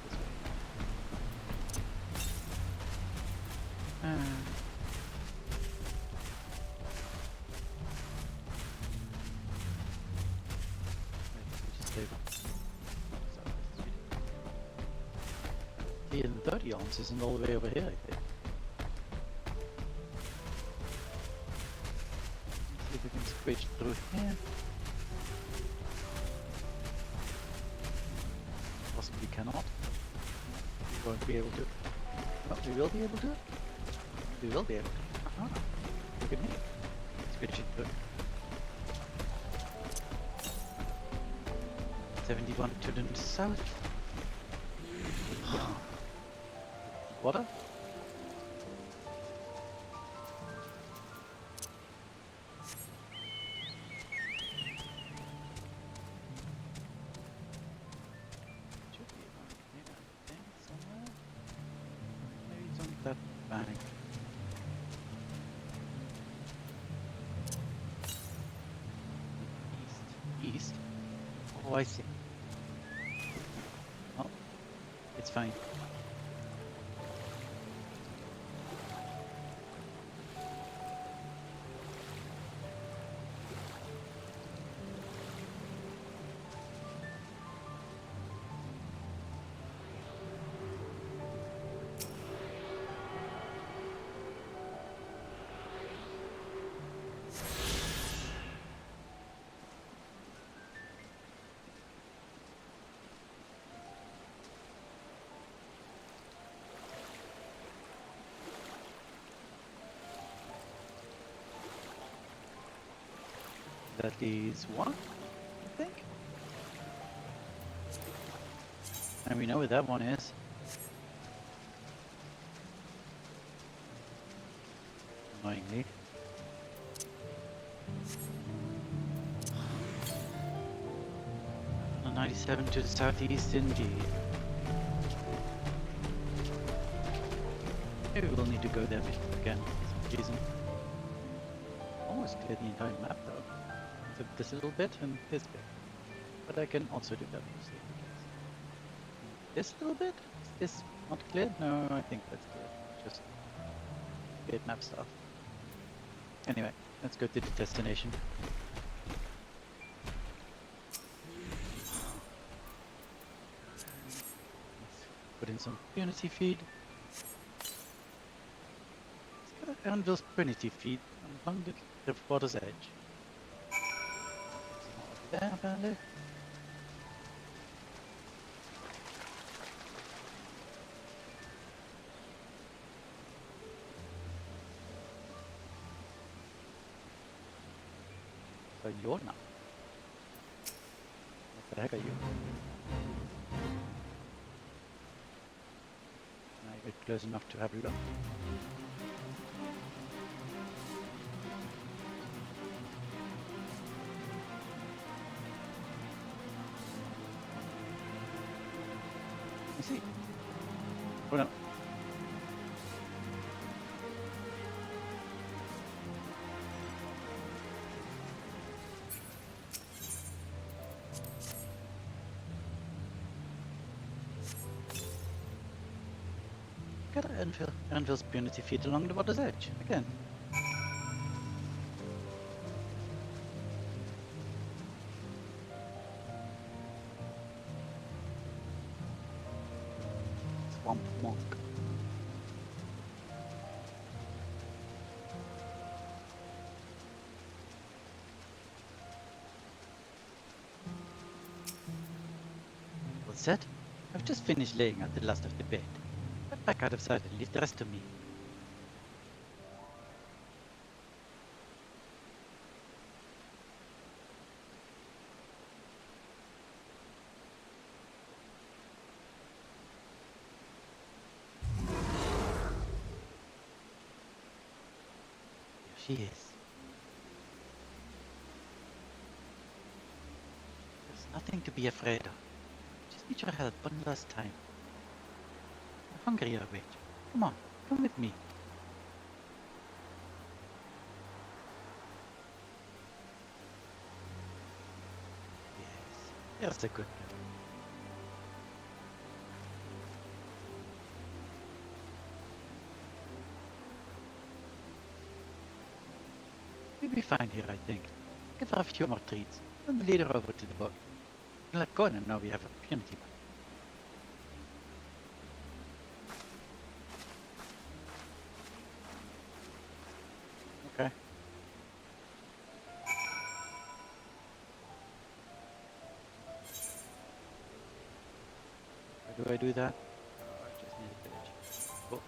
this way. The 30 ounces isn't all the way over here, I think. Let's see if we can squeeze through here. Possibly cannot. We won't be able to. Oh, we will be able to. We will be able to. Look at me. Squeeze it through. 71 to the south. Water? Fine. East? Oh, I see. Oh, it's fine. That is one, I think. And we know where that one is. Annoyingly. On 97 to the southeast indeed. Maybe we'll need to go there again for some reason. Almost clear the entire map though. Except this little bit and this bit. But I can also do that for safety case. This little bit? Is this not clear? No, I think that's clear. Just weird map stuff. Anyway, let's go to the destination. Let's put in some Unity feed. Let's go Anvil's Trinity feed along the water's edge. There, apparently. So you're not. What the heck are you? Now you get close enough to have a look. I see. Oh no. Gotta Anvil's Unity feet along the water's edge again. Swamp monk. What's that? I've just finished laying out the last of the bed. Get back out of sight and leave the rest to me. She is. There's nothing to be afraid of. Just need your help one last time. I'm hungry, I wait. Come on, come with me. Yes, that's a good girl. We'll be fine here, I think. Give her a few more treats, then lead her over to the boat. We'll let go and now we have a opportunity. Okay. How do I do that? I just need a village. Cool.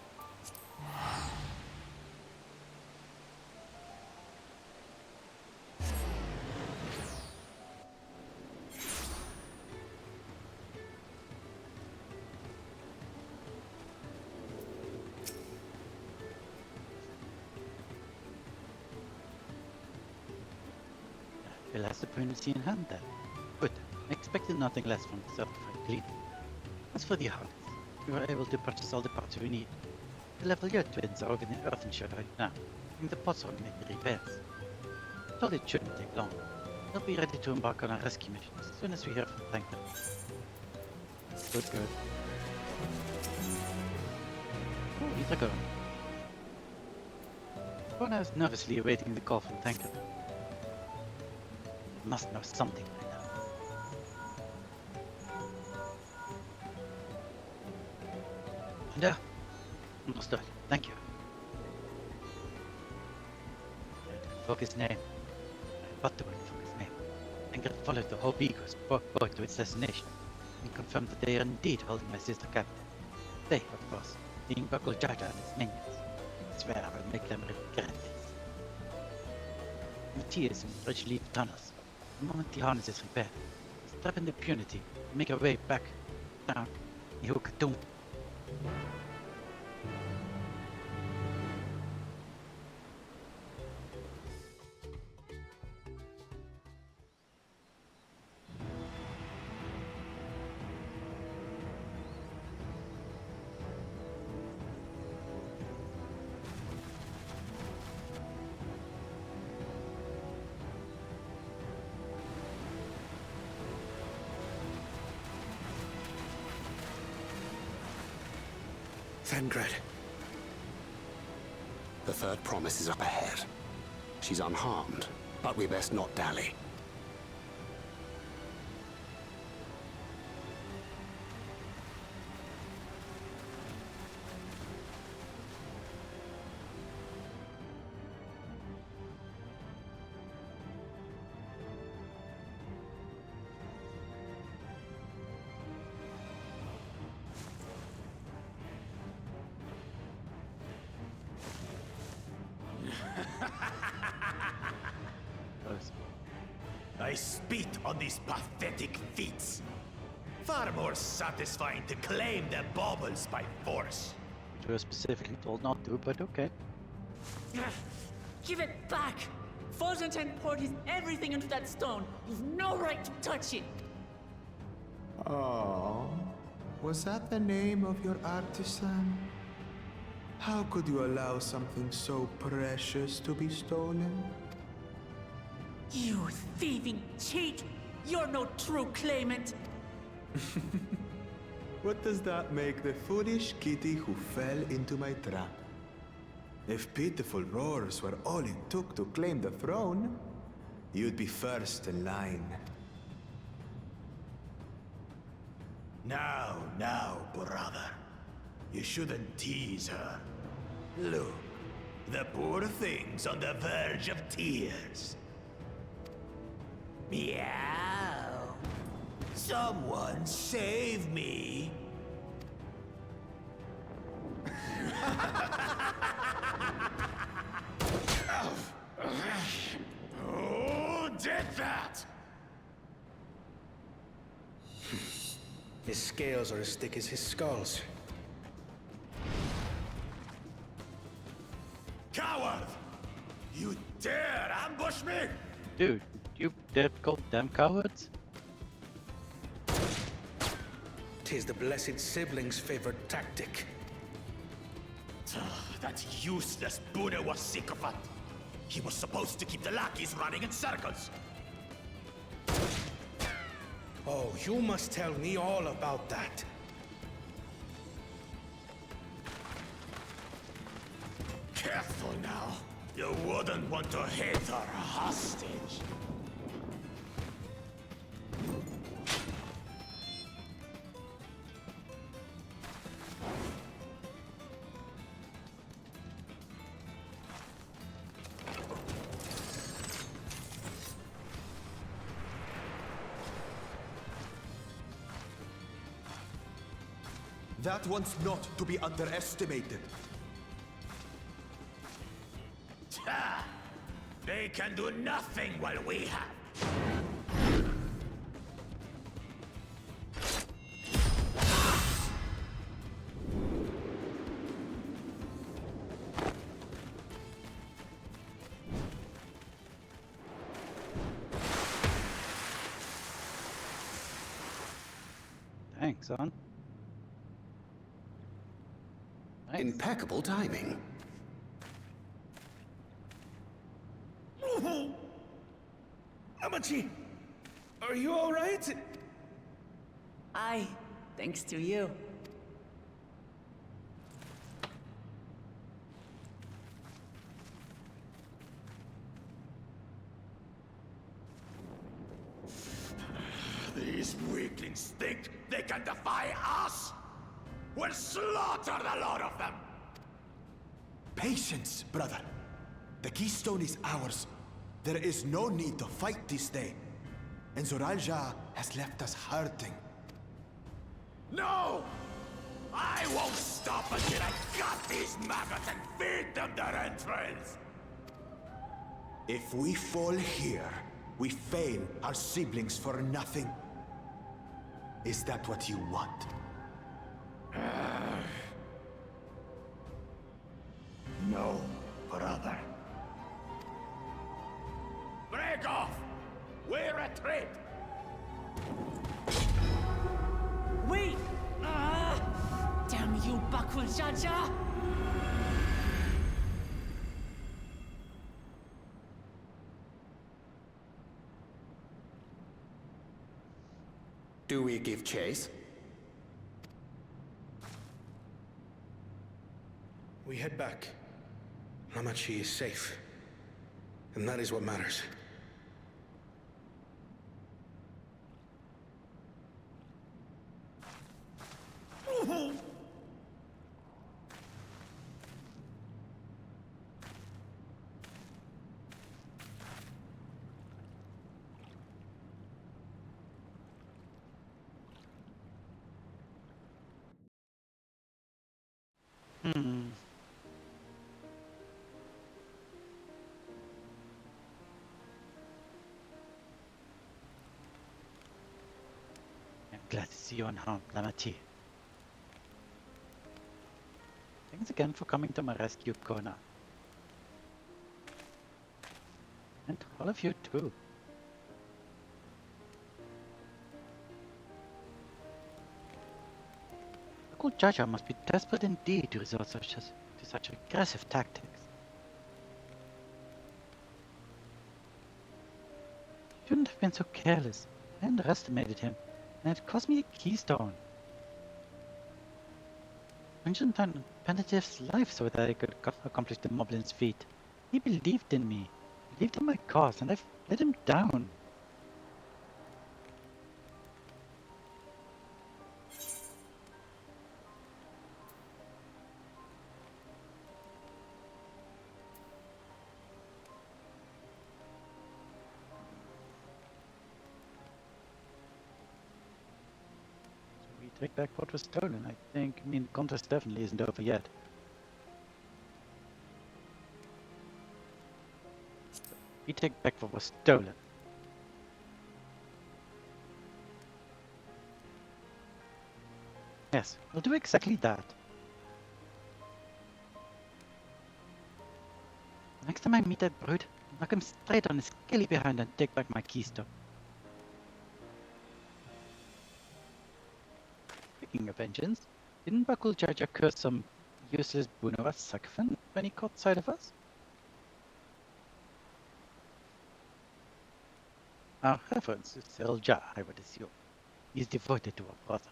Phil has the pregnancy in hand then. Good. I expected nothing less from the certified cleaner. As for the harness, we were able to purchase all the parts we need. The level your twins are over in the earthen shed right now, and the pots are making repairs. Thought it shouldn't take long. They'll be ready to embark on our rescue mission as soon as we hear from Plankton. Good. Oh, he's a girl. Bona is nervously awaiting the call from Tankard. He must know something by now. And understood. Thank you. Invoke his name. But to invoke his name. Tankard followed the whole Beagle's boat to its destination and confirmed that they are indeed holding my sister captive. They, of course, being Buckle Jaja and his minions. I swear I will make them regret this. Matthias and Rich leave tunnels. The moment the harness is repaired, step in impunity and make our way back down Ihukatum. Thengred. The third promise is up ahead. She's unharmed, but we best not dally. I spit on these pathetic feats. Far more satisfying to claim their baubles by force. Which we were specifically told not to, but okay. Give it back! Fosunten poured his everything into that stone. You've no right to touch it! Oh, was that the name of your artisan? How could you allow something so precious to be stolen? You thieving cheat! You're no true claimant! What does that make the foolish kitty who fell into my trap? If pitiful roars were all it took to claim the throne, you'd be first in line. Now, brother. You shouldn't tease her. Look, the poor thing's on the verge of tears. Meow. Someone save me. Who did that? His scales are as thick as his skulls. Coward! You dare ambush me? Dude, you difficult damn cowards. 'Tis the blessed sibling's favorite tactic. That useless Buddha was sycophant. He was supposed to keep the lackeys running in circles. Oh, you must tell me all about that. Careful now. You wouldn't want to hit her hostage. That one's not to be underestimated. Ha! They can do nothing while we have. Thanks, son. Nice. Impeccable timing. Amachi, are you all right? Aye, thanks to you. These weaklings think they can defy us? We'll slaughter the lot of them! Patience, brother. The keystone is ours. There is no need to fight this day. And Zoraljah has left us hurting. No! I won't stop until I gut these maggots and feed them their entrails! If we fall here, we fail our siblings for nothing. Is that what you want? No, brother. Break off! We retreat! Wait! Damn you, Bakul Jaja! Do we give chase? We head back. Hamachi is safe. And that is what matters. I'm glad to see you unharmed, Lamati. Thanks again for coming to my rescue, Kona. And all of you too. Uncle Jaja must be desperate indeed to resort to such aggressive tactics. Shouldn't have been so careless. I underestimated him, and it cost me a keystone. Ancient Penitentive's life so that I could accomplish the Moblin's feat. He believed in me, believed in my cause, and I've let him down. Take back what was stolen. I mean, the contest definitely isn't over yet. We take back what was stolen. Yes, we'll do exactly that. Next time I meet that brute, I'll knock him straight on his skelly behind and take back my keystone. Speaking of vengeance, didn't Bakul Jaja curse some useless Bunua Sakfan when he caught sight of us? Our reference is Selja, I would assume. He is devoted to our brother,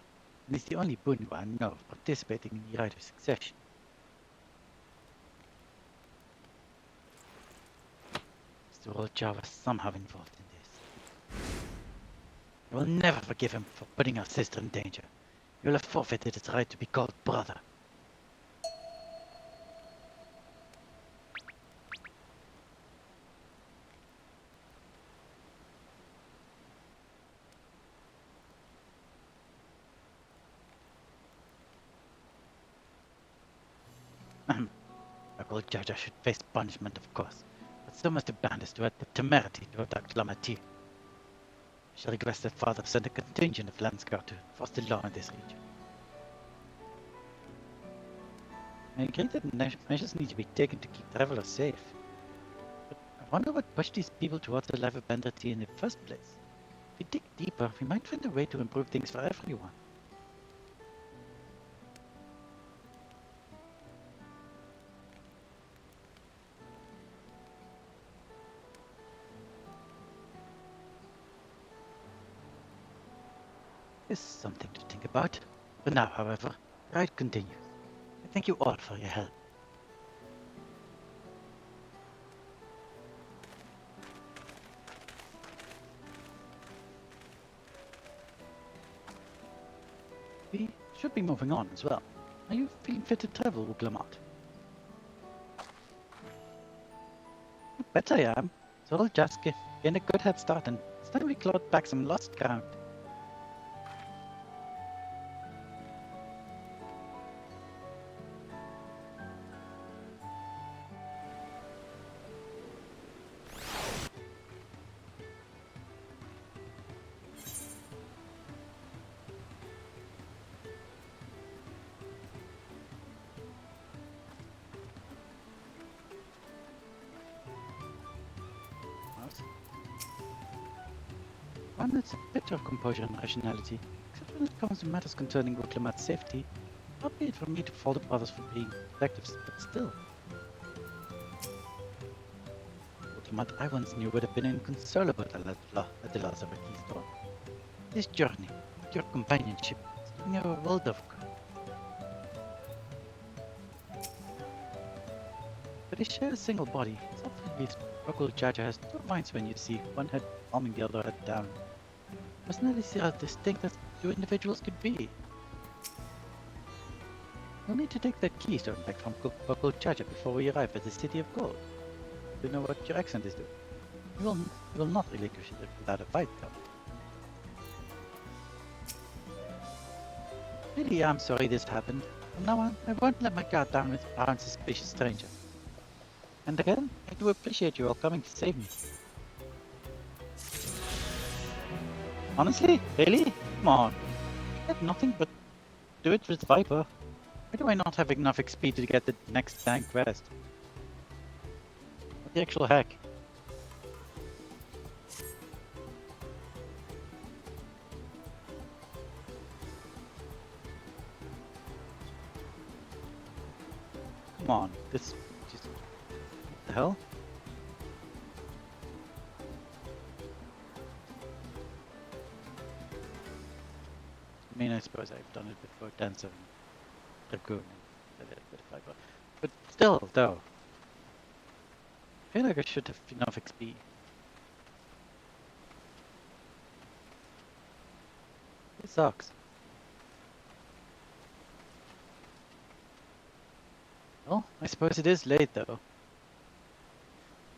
and is the only Bunua I know of participating in the Rite of Succession. Selja was somehow involved in this. I will never forgive him for putting our sister in danger. He will have forfeited his right to be called brother. Bakul Jaja should face punishment, of course, but so must the bandits who had the temerity to attack Lamati. I shall request that Father send a contingent of Landscout to enforce the law in this region. I agree that measures need to be taken to keep travelers safe. But I wonder what pushed these people towards a life of banditry in the first place. If we dig deeper, we might find a way to improve things for everyone. It's something to think about. For now, however, the ride continues. I thank you all for your help. We should be moving on as well. Are you feeling fit to travel, Uglamat? You bet I am. So I'll just gain a good head start and steadily claw back some lost ground. One that's a bit of composure and rationality, except when it comes to matters concerning Uklamat's safety. Far be it from me to fault the brothers for being detectives, but still. Uklamat I once knew would have been inconsolable at the loss of a keystone. This journey, your companionship, is doing you a world of good. But they share a single body. It's often these local judge has two minds when you see one head palming the other head down. Personally see how distinct as two individuals could be. We'll need to take that keystone back from local judge before we arrive at the City of Gold. You know what your accent is doing. You will not relinquish it without a fight, though. Really, I'm sorry this happened. From now on, I won't let my guard down with a unsuspicious stranger. And again, I do appreciate you all coming to save me. Honestly? Really? Come on. I had nothing but do it with Viper. Why do I not have enough XP to get the next tank quest? What the actual heck? Come on, this just... what the hell? I mean, I suppose I've done it before, Dancer and Dragoon and a little bit of Viper. But still, though, I feel like I should have enough XP. It sucks. Well, I suppose it is late though.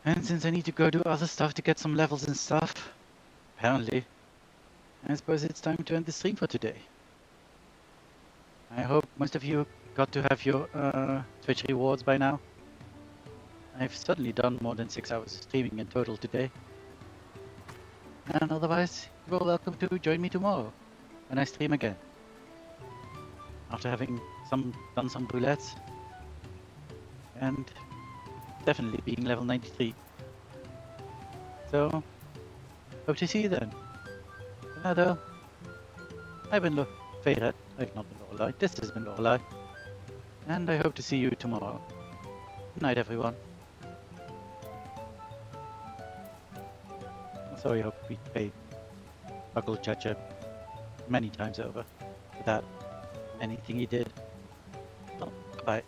And since I need to go do other stuff to get some levels and stuff, apparently, I suppose it's time to end the stream for today. I hope most of you got to have your Twitch rewards by now. I've certainly done more than 6 hours of streaming in total today. And otherwise, you're welcome to join me tomorrow when I stream again. After having done some boulettes and definitely being level 93. So, hope to see you then. For now though, I've been Fae'ret. I've not been Lorelei. This has been Lorelei. And I hope to see you tomorrow. Good night, everyone. So I hope we pay Buckle Chacha many times over without anything he did. Well, goodbye.